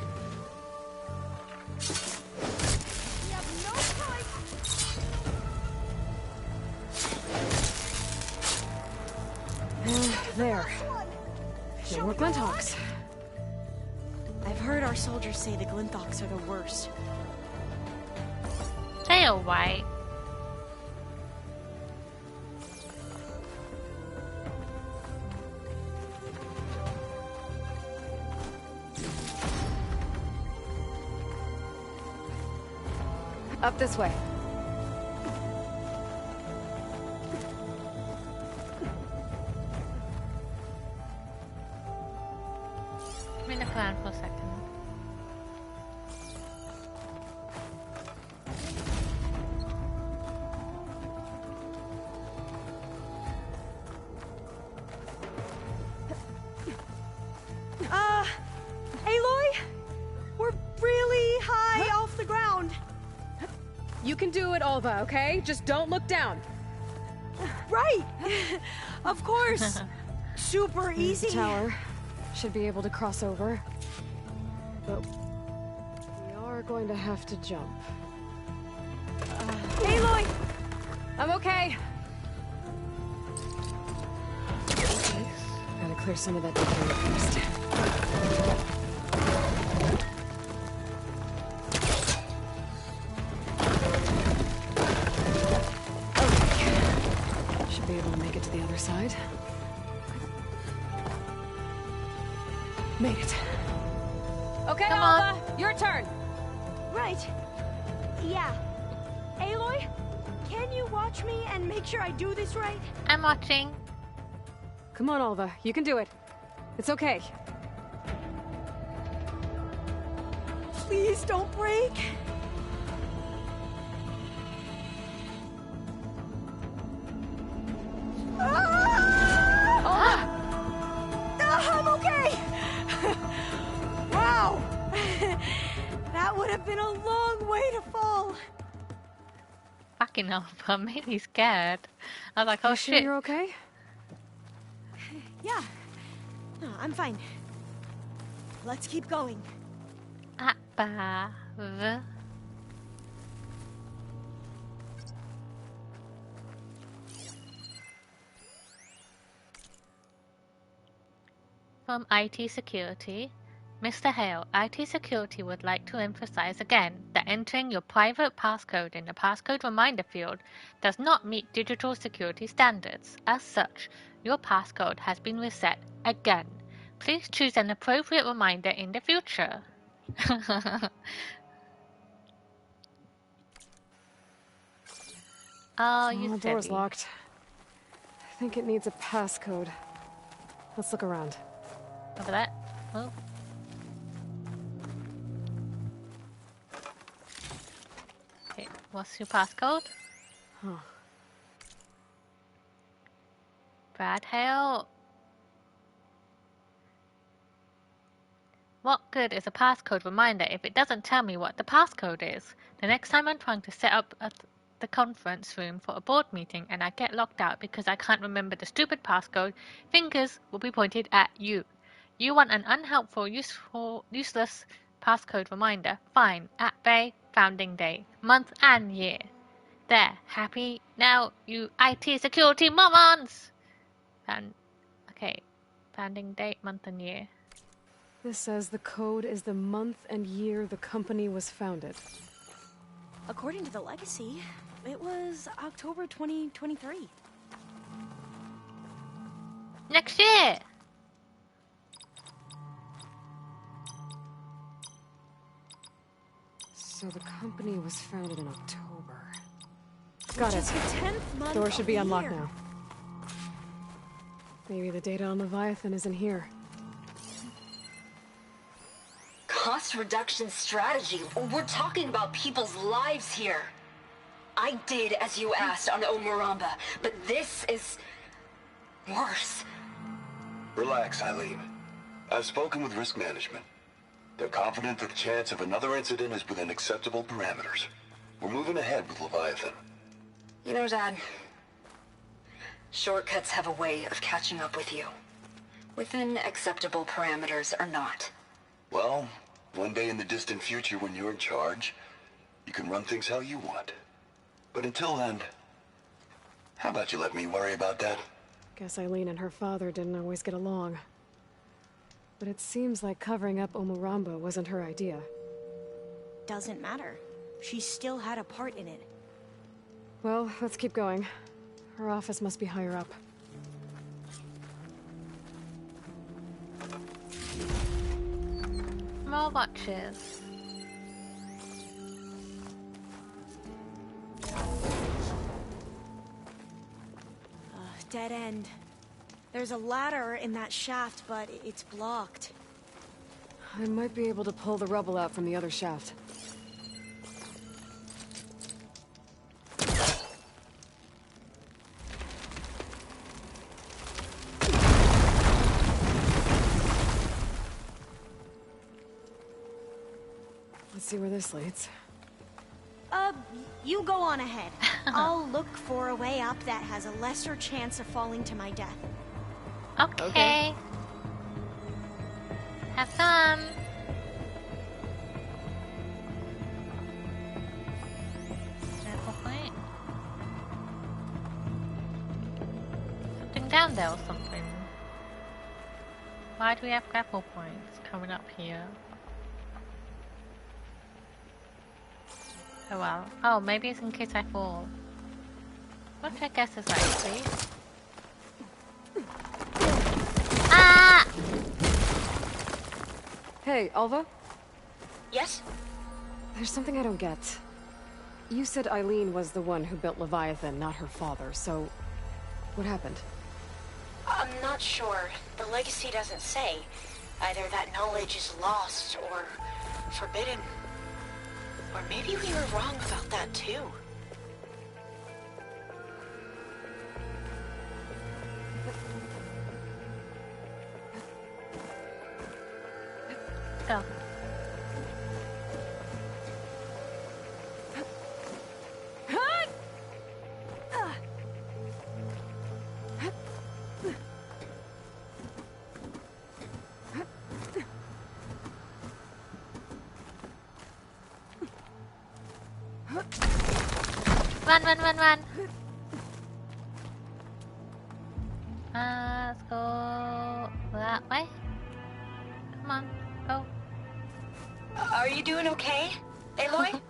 We have no time. There. No more Glinthawks. I've heard our soldiers say the Glinthawks are the worst. Stay away. Up this way. Give me the plan for a second. Aloy? We're really high off the ground. You can do it, Olva, okay? Just don't look down. Right! Of course! Super easy. Tower. Should be able to cross over. But we are going to have to jump. Aloy! I'm okay. Gotta clear some of that debris first. Should be able to make it to the other side. Made it. Okay, Come Olva, your turn. Right. Yeah. Aloy, can you watch me and make sure I do this right? I'm watching. Come on, Olva, you can do it. It's okay. Please don't break. That would have been a long way to fall. Fucking hell, but I'm really scared. I was like, oh You shit. sure you're okay? Yeah. No, I'm fine. Let's keep going. Above. From IT Security. Mr. Hale, IT Security would like to emphasize again that entering your private passcode in the passcode reminder field does not meet digital security standards. As such, your passcode has been reset again. Please choose an appropriate reminder in the future. Oh, you the door's silly. locked. I think it needs a passcode. Let's look around. Over that. Oh. Okay, what's your passcode? Huh. Brad Hale. What good is a passcode reminder if it doesn't tell me what the passcode is? The next time I'm trying to set up the conference room for a board meeting and I get locked out because I can't remember the stupid passcode, fingers will be pointed at you. You want an unhelpful, useless passcode reminder? Fine. At Bay, founding day, month and year. There, happy? Now, you IT security morons! Okay, founding date, month and year. This says the code is the month and year the company was founded. According to the legacy, it was October 2023. Next year! So the company was founded in October. Got it. Which is the 10th month Door should be of the unlocked year. now. Maybe the data on Leviathan isn't here. Cost reduction strategy. We're talking about people's lives here. I did as you asked on Omuramba, but this is worse. Relax, Eileen. I've spoken with risk management. They're confident that the chance of another incident is within acceptable parameters. We're moving ahead with Leviathan. You know, Dad, shortcuts have a way of catching up with you. Within acceptable parameters or not. Well, one day in the distant future when you're in charge, you can run things how you want. But until then, how about you let me worry about that? Guess Eileen and her father didn't always get along. But it seems like covering up Omuramba wasn't her idea. Doesn't matter. She still had a part in it. Well, let's keep going. Her office must be higher up. More watches. Dead end. There's a ladder in that shaft, but it's blocked. I might be able to pull the rubble out from the other shaft. Let's see where this leads. You go on ahead. I'll look for a way up that has a lesser chance of falling to my death. Okay. Have fun. Something down there or something. Why do we have grapple points coming up here? Oh well. Oh, maybe it's in case I fall. Which I guess is likely. Ah! Hey, Alva? Yes? There's something I don't get. You said Eileen was the one who built Leviathan, not her father, so... what happened? I'm not sure. The legacy doesn't say. Either that knowledge is lost or forbidden. Or maybe we were wrong about that too. Go. Run, run, run, run. Let's go that way. Come on, go. Are you doing okay, Aloy?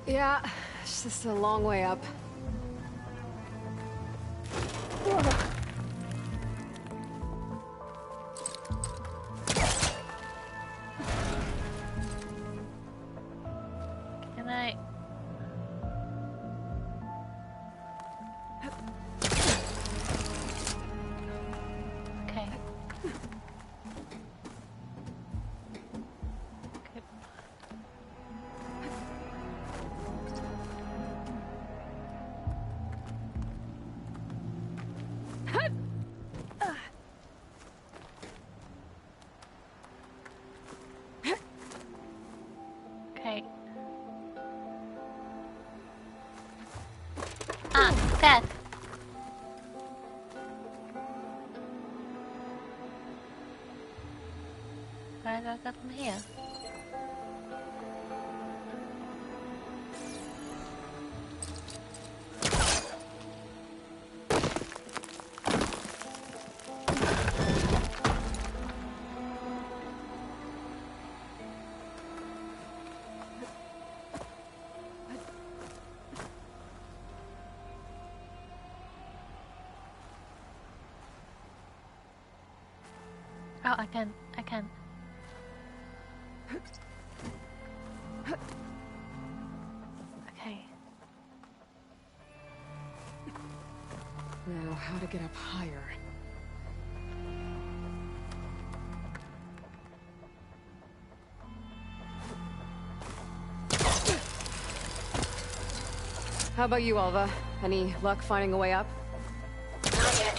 Yeah, it's just a long way up. Can I? Okay. Okay. Ah, death. Why did I go from here? Oh, I can. Okay. Now, how to get up higher? How about you, Alva? Any luck finding a way up? Not yet.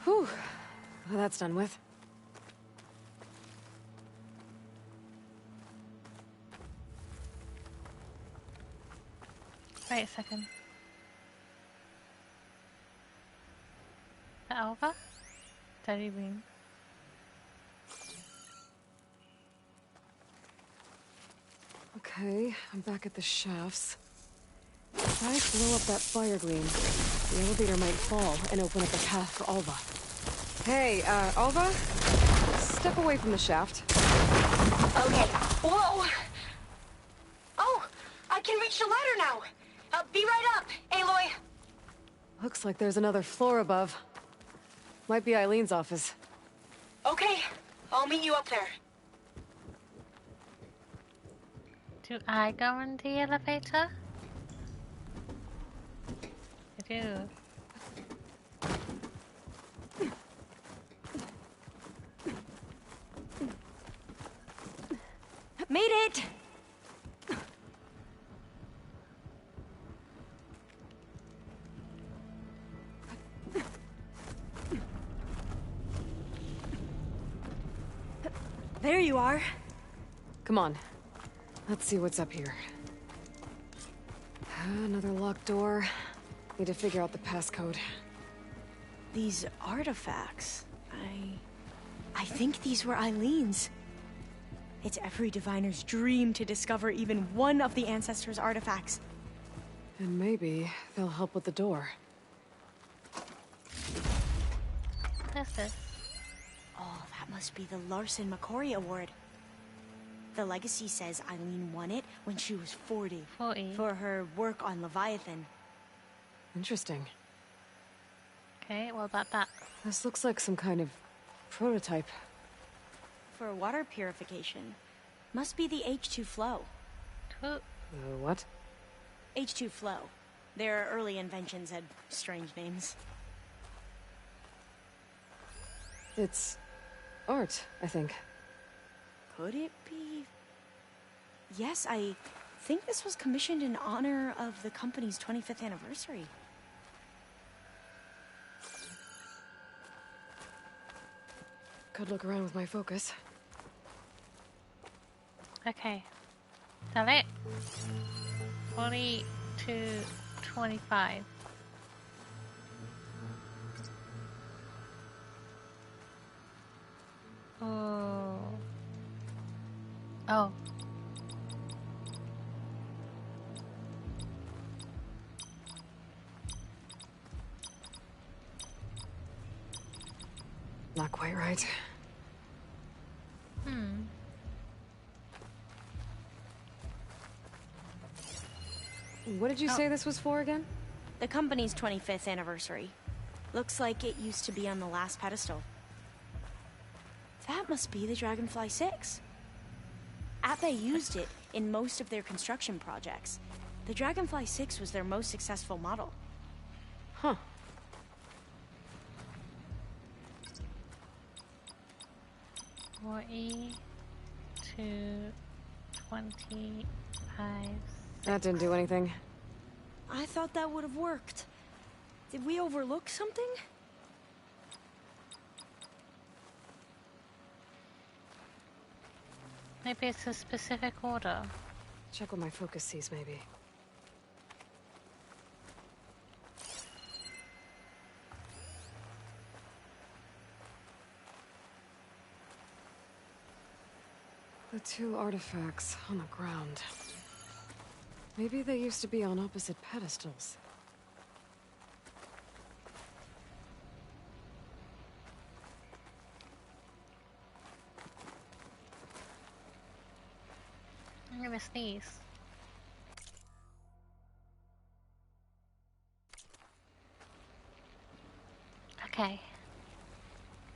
Whew. Well, that's done with. Wait a second. The Alva? Teddy Bean. Okay, I'm back at the shafts. If I blow up that fire gleam, the elevator might fall and open up a path for Alva. Hey, Alva? Step away from the shaft. Okay. Whoa! Oh! I can reach the ladder now! Be right up, Aloy! Looks like there's another floor above. Might be Eileen's office. Okay, I'll meet you up there. Do I go in the elevator? I do. Made it! There you are. Come on. Let's see what's up here. Another locked door. Need to figure out the passcode. These artifacts... I think these were Eileen's. It's every diviner's dream to discover even one of the Ancestors' artifacts. And maybe they'll help with the door. What is this? Oh, that must be the Larson McCory Award. The legacy says Eileen won it when she was 40. 40. For her work on Leviathan. Interesting. Okay, what about that? This looks like some kind of prototype. For water purification. Must be the H2 flow. What? H2 flow. Their early inventions had strange names. It's art, I think. Could it be? Yes, I think this was commissioned in honor of the company's 25th anniversary. Could look around with my focus. Okay. Is that it? 40 to 25. Oh. Oh. Not quite right. What did you say this was for again? The company's 25th anniversary. Looks like it used to be on the last pedestal. That must be the Dragonfly 6. Ape used it in most of their construction projects. The Dragonfly 6 was their most successful model. Huh. $40 to 25. That didn't do anything. I thought that would have worked. Did we overlook something? Maybe it's a specific order. Check what my focus sees, maybe. The two artifacts on the ground. Maybe they used to be on opposite pedestals. I'm gonna sneeze. Okay.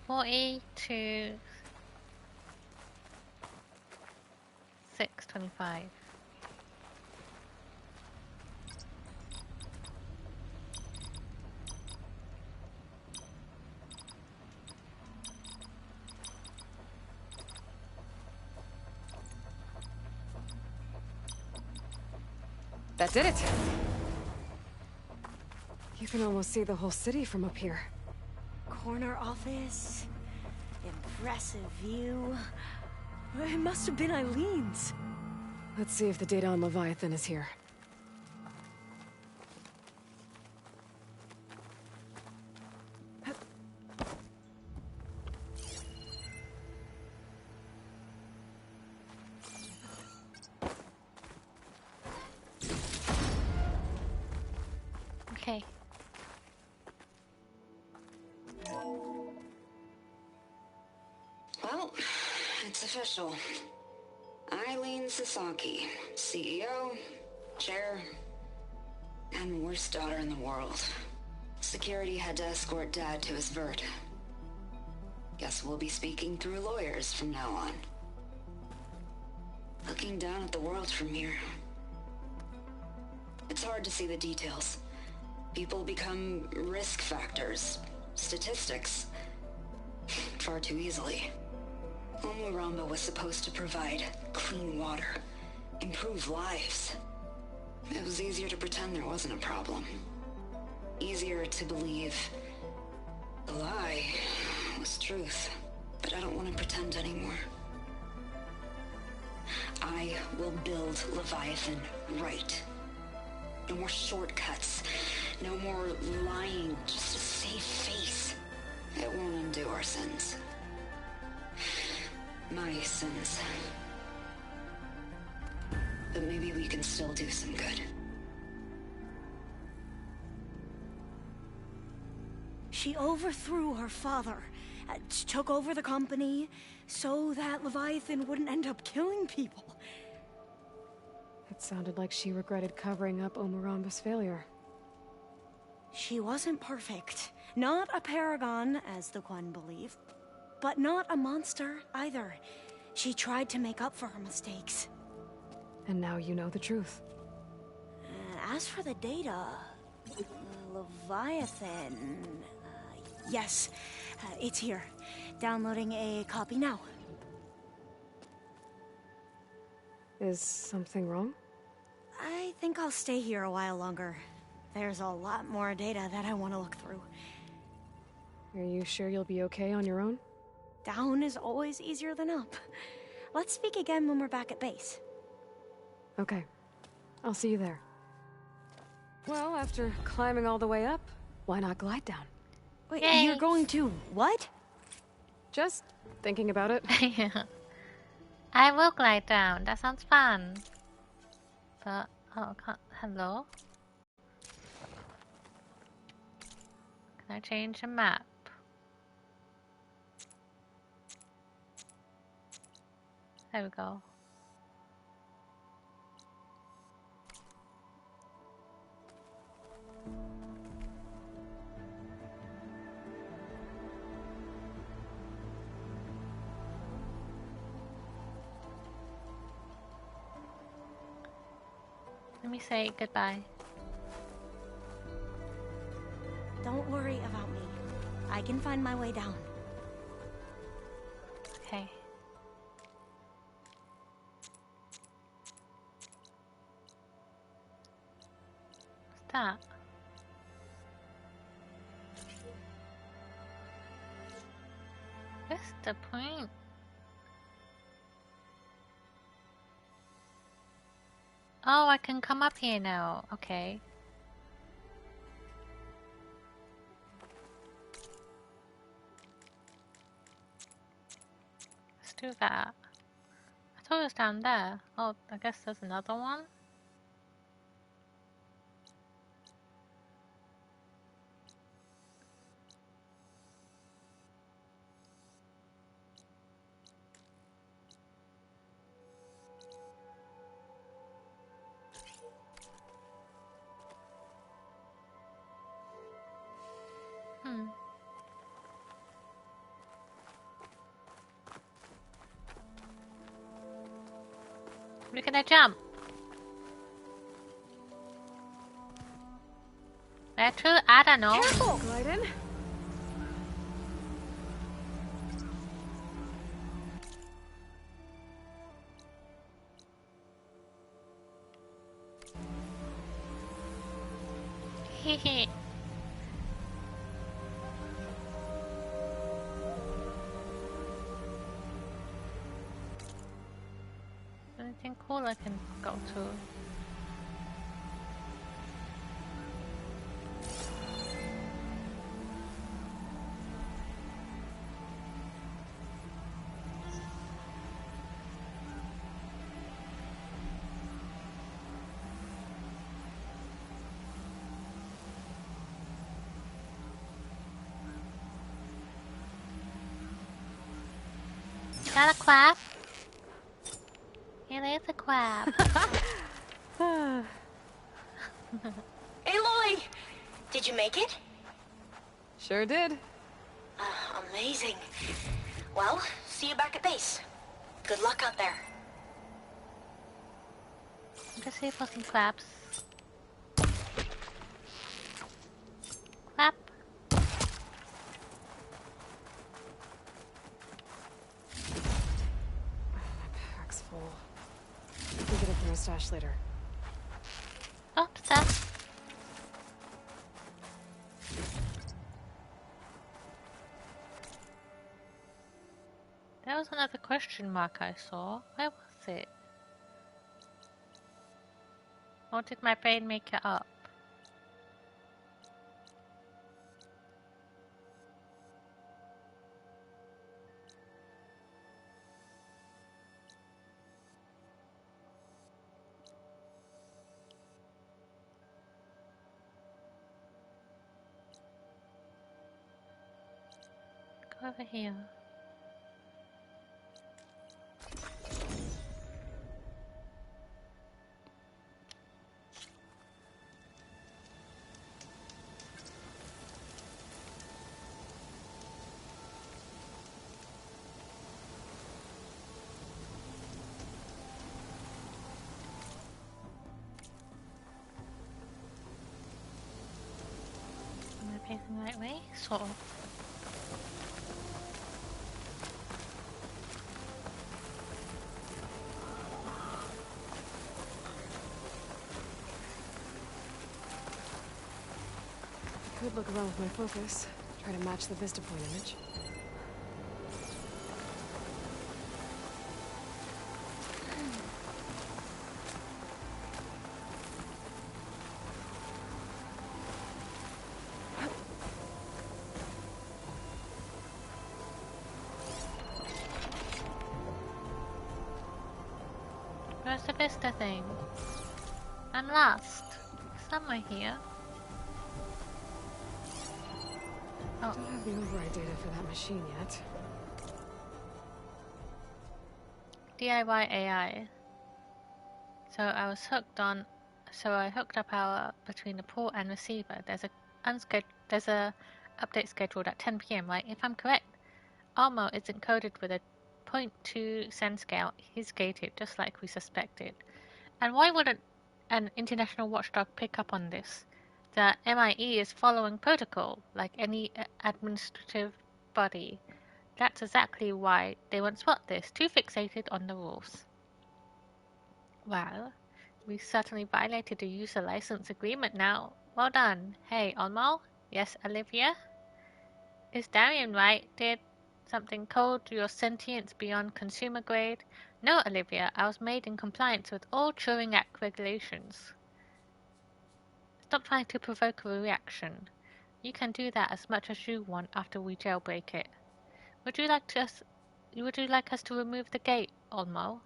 40 to 625. That did it! You can almost see the whole city from up here. Corner office. Impressive view. It must have been Eileen's. Let's see if the data on Leviathan is here. Okay. Well, it's official. Eileen Sasaki, CEO, chair, and worst daughter in the world. Security had to escort Dad to his vert. Guess we'll be speaking through lawyers from now on. Looking down at the world from here. It's hard to see the details. People become risk factors, statistics, far too easily. Omuramba was supposed to provide clean water, improve lives. It was easier to pretend there wasn't a problem. Easier to believe the lie was truth. But I don't want to pretend anymore. I will build Leviathan right. No more shortcuts. No more lying just to save face. It won't undo our sins. My sins. But maybe we can still do some good. She overthrew her father, took over the company, so that Leviathan wouldn't end up killing people. It sounded like she regretted covering up Omuramba's failure. She wasn't perfect. Not a paragon, as the Quan believe. But not a monster, either. She tried to make up for her mistakes. And now you know the truth. As for the data... Leviathan... yes, it's here. Downloading a copy now. Is something wrong? I think I'll stay here a while longer. There's a lot more data that I want to look through. Are you sure you'll be okay on your own? Down is always easier than up. Let's speak again when we're back at base. Okay. I'll see you there. Well, after climbing all the way up, why not glide down? Wait, Yay. you're going to what? Just thinking about it. I will glide down. That sounds fun. But oh, hello. Can I change the map? There we go. Let me say goodbye. Don't worry about me. I can find my way down. Okay. What's that? What's the point? Oh, I can come up here now. Okay. Let's do that. I thought it was down there. Oh, I guess there's another one. Where can I jump? Where to? I don't know. Careful! Glide in. Hehe. Anything cool I can go to? Got a crab? It is a crab. Aloy! Did you make it? Sure did. Amazing. Well, see you back at base. Good luck out there. Let's see for some crabs. Crab. Pack's full. We can get a thermostash later. Oh, that. There was another question mark I saw. Where was it? Or did my brain make it up? Go over here. Am I facing the right way? Sort of. Could look around with my focus. Try to match the Vista Point image. Where's the Vista thing? I'm lost. Somewhere here. I don't have the override data for that machine yet. DIY AI. So I was hooked on. So I hooked up power between the port and receiver. There's a update scheduled at 10 PM, right? If I'm correct, Almo is encoded with a 0.2 cent scale. He's gated, just like we suspected. And why wouldn't an international watchdog pick up on this? The MIE is following protocol, like any administrative body. That's exactly why they won't spot this, too fixated on the rules. Well, we certainly violated the user license agreement now. Well done. Hey, Olmo? Yes, Olivia? Is Darian right? Did something code your sentience beyond consumer grade? No, Olivia. I was made in compliance with all Turing Act regulations. Stop trying to provoke a reaction. You can do that as much as you want after we jailbreak it. Would you like us to remove the gate, Olmo?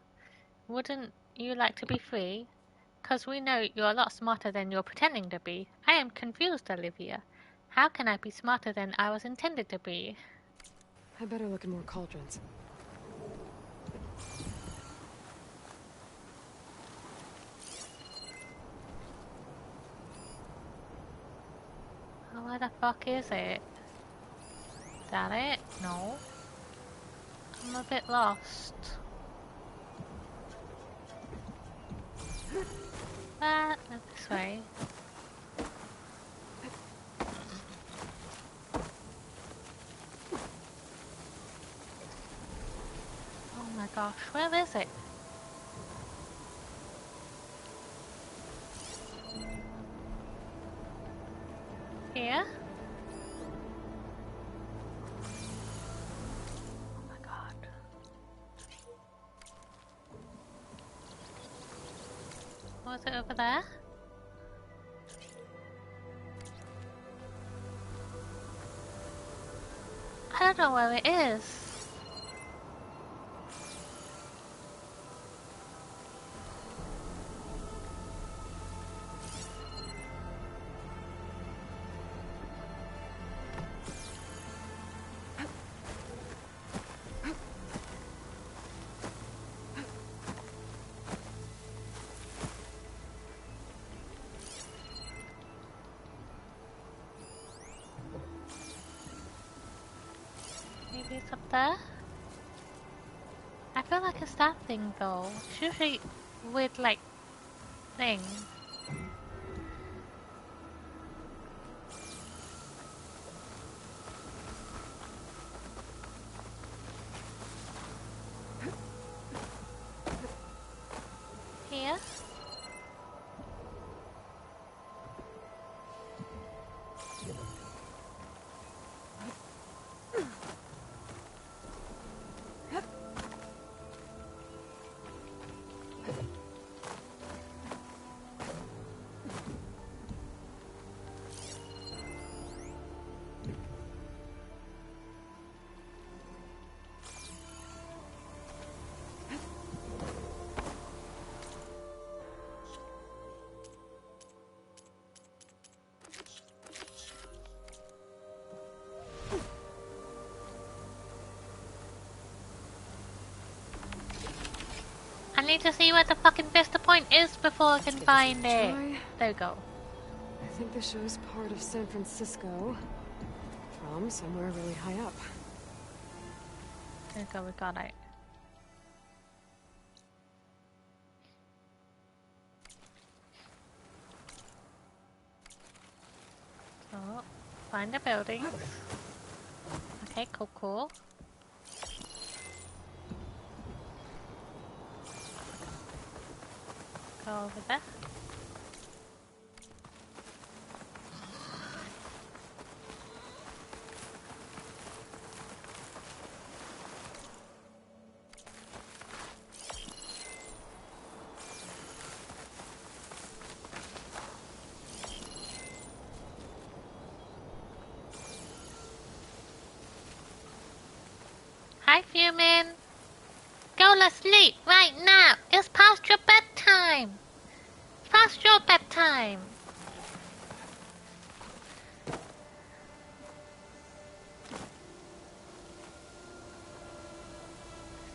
Wouldn't you like to be free? 'Cause we know you're a lot smarter than you're pretending to be. I am confused, Olivia. How can I be smarter than I was intended to be? I better look at more cauldrons. Oh, where the fuck is it? Is that it? No. I'm a bit lost. This way. Oh my gosh, where is it? Here? Oh my god. Was it over there? I don't know where it is. Maybe it's up there? I feel like it's that thing though. It's usually with like thing. Here? I need to see where the fucking Vista Point is before I can find it. There we go. I think the show's part of San Francisco. From somewhere really high up. There we go, we got it. So, find the buildings. Okay, cool. Go over there. Hi, Furman. Go to sleep right now. It's past your bedtime. time.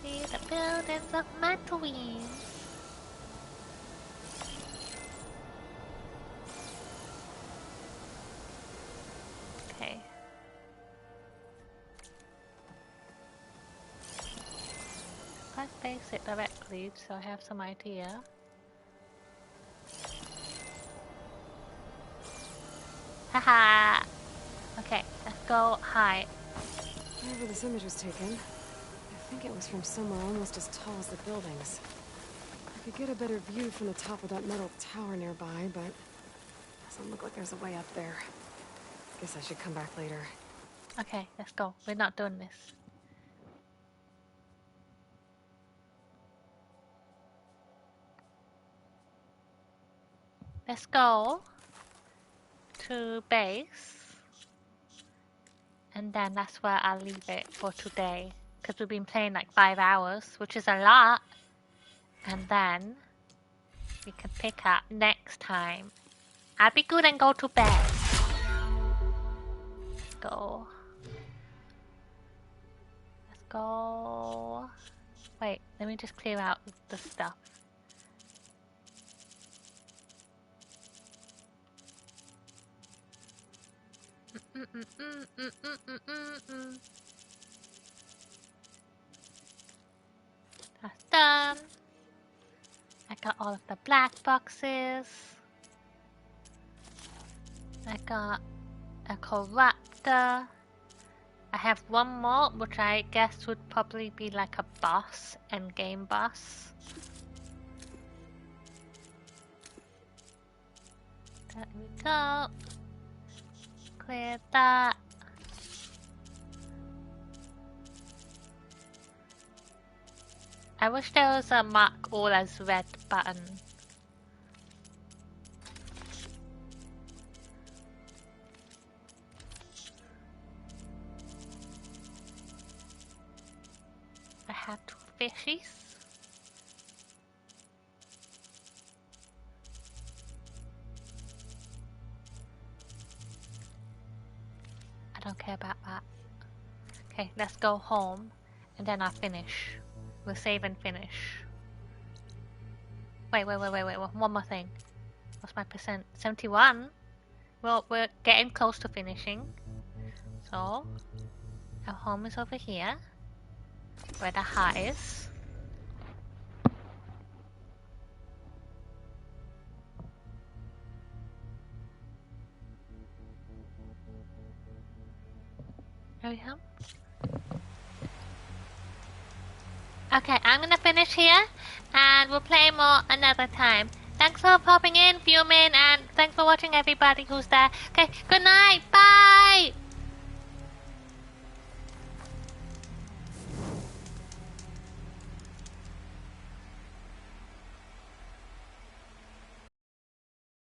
See the buildings of Tatooine. Okay. Let's face it directly so I have some idea. Haha! Okay, let's go high. Wherever this image was taken, I think it was from somewhere almost as tall as the buildings. I could get a better view from the top of that metal tower nearby, but it doesn't look like there's a way up there. Guess I should come back later. Okay, let's go. We're not doing this. Let's go to base. And then that's where I'll leave it for today. Because we've been playing like 5 hours, which is a lot. And then we can pick up next time. I'll be good and go to bed. Let's go. Let's go. Wait, let me just clear out the stuff. That's done. I got all of the black boxes. I got a corruptor. I have one more, which I guess would probably be like a boss, endgame boss. There we go. Clear that. I wish there was a mark all as red button. I have 2 fishies. I don't care about that. Okay, let's go home and then I'll finish. We'll save and finish. Wait, one more thing. What's my percent? 71? Well, we're getting close to finishing. So, our home is over here. Where the heart is. There we go. Okay, I'm gonna finish here, and we'll play more another time. Thanks for popping in, Fuming, and thanks for watching everybody who's there. Okay, good night!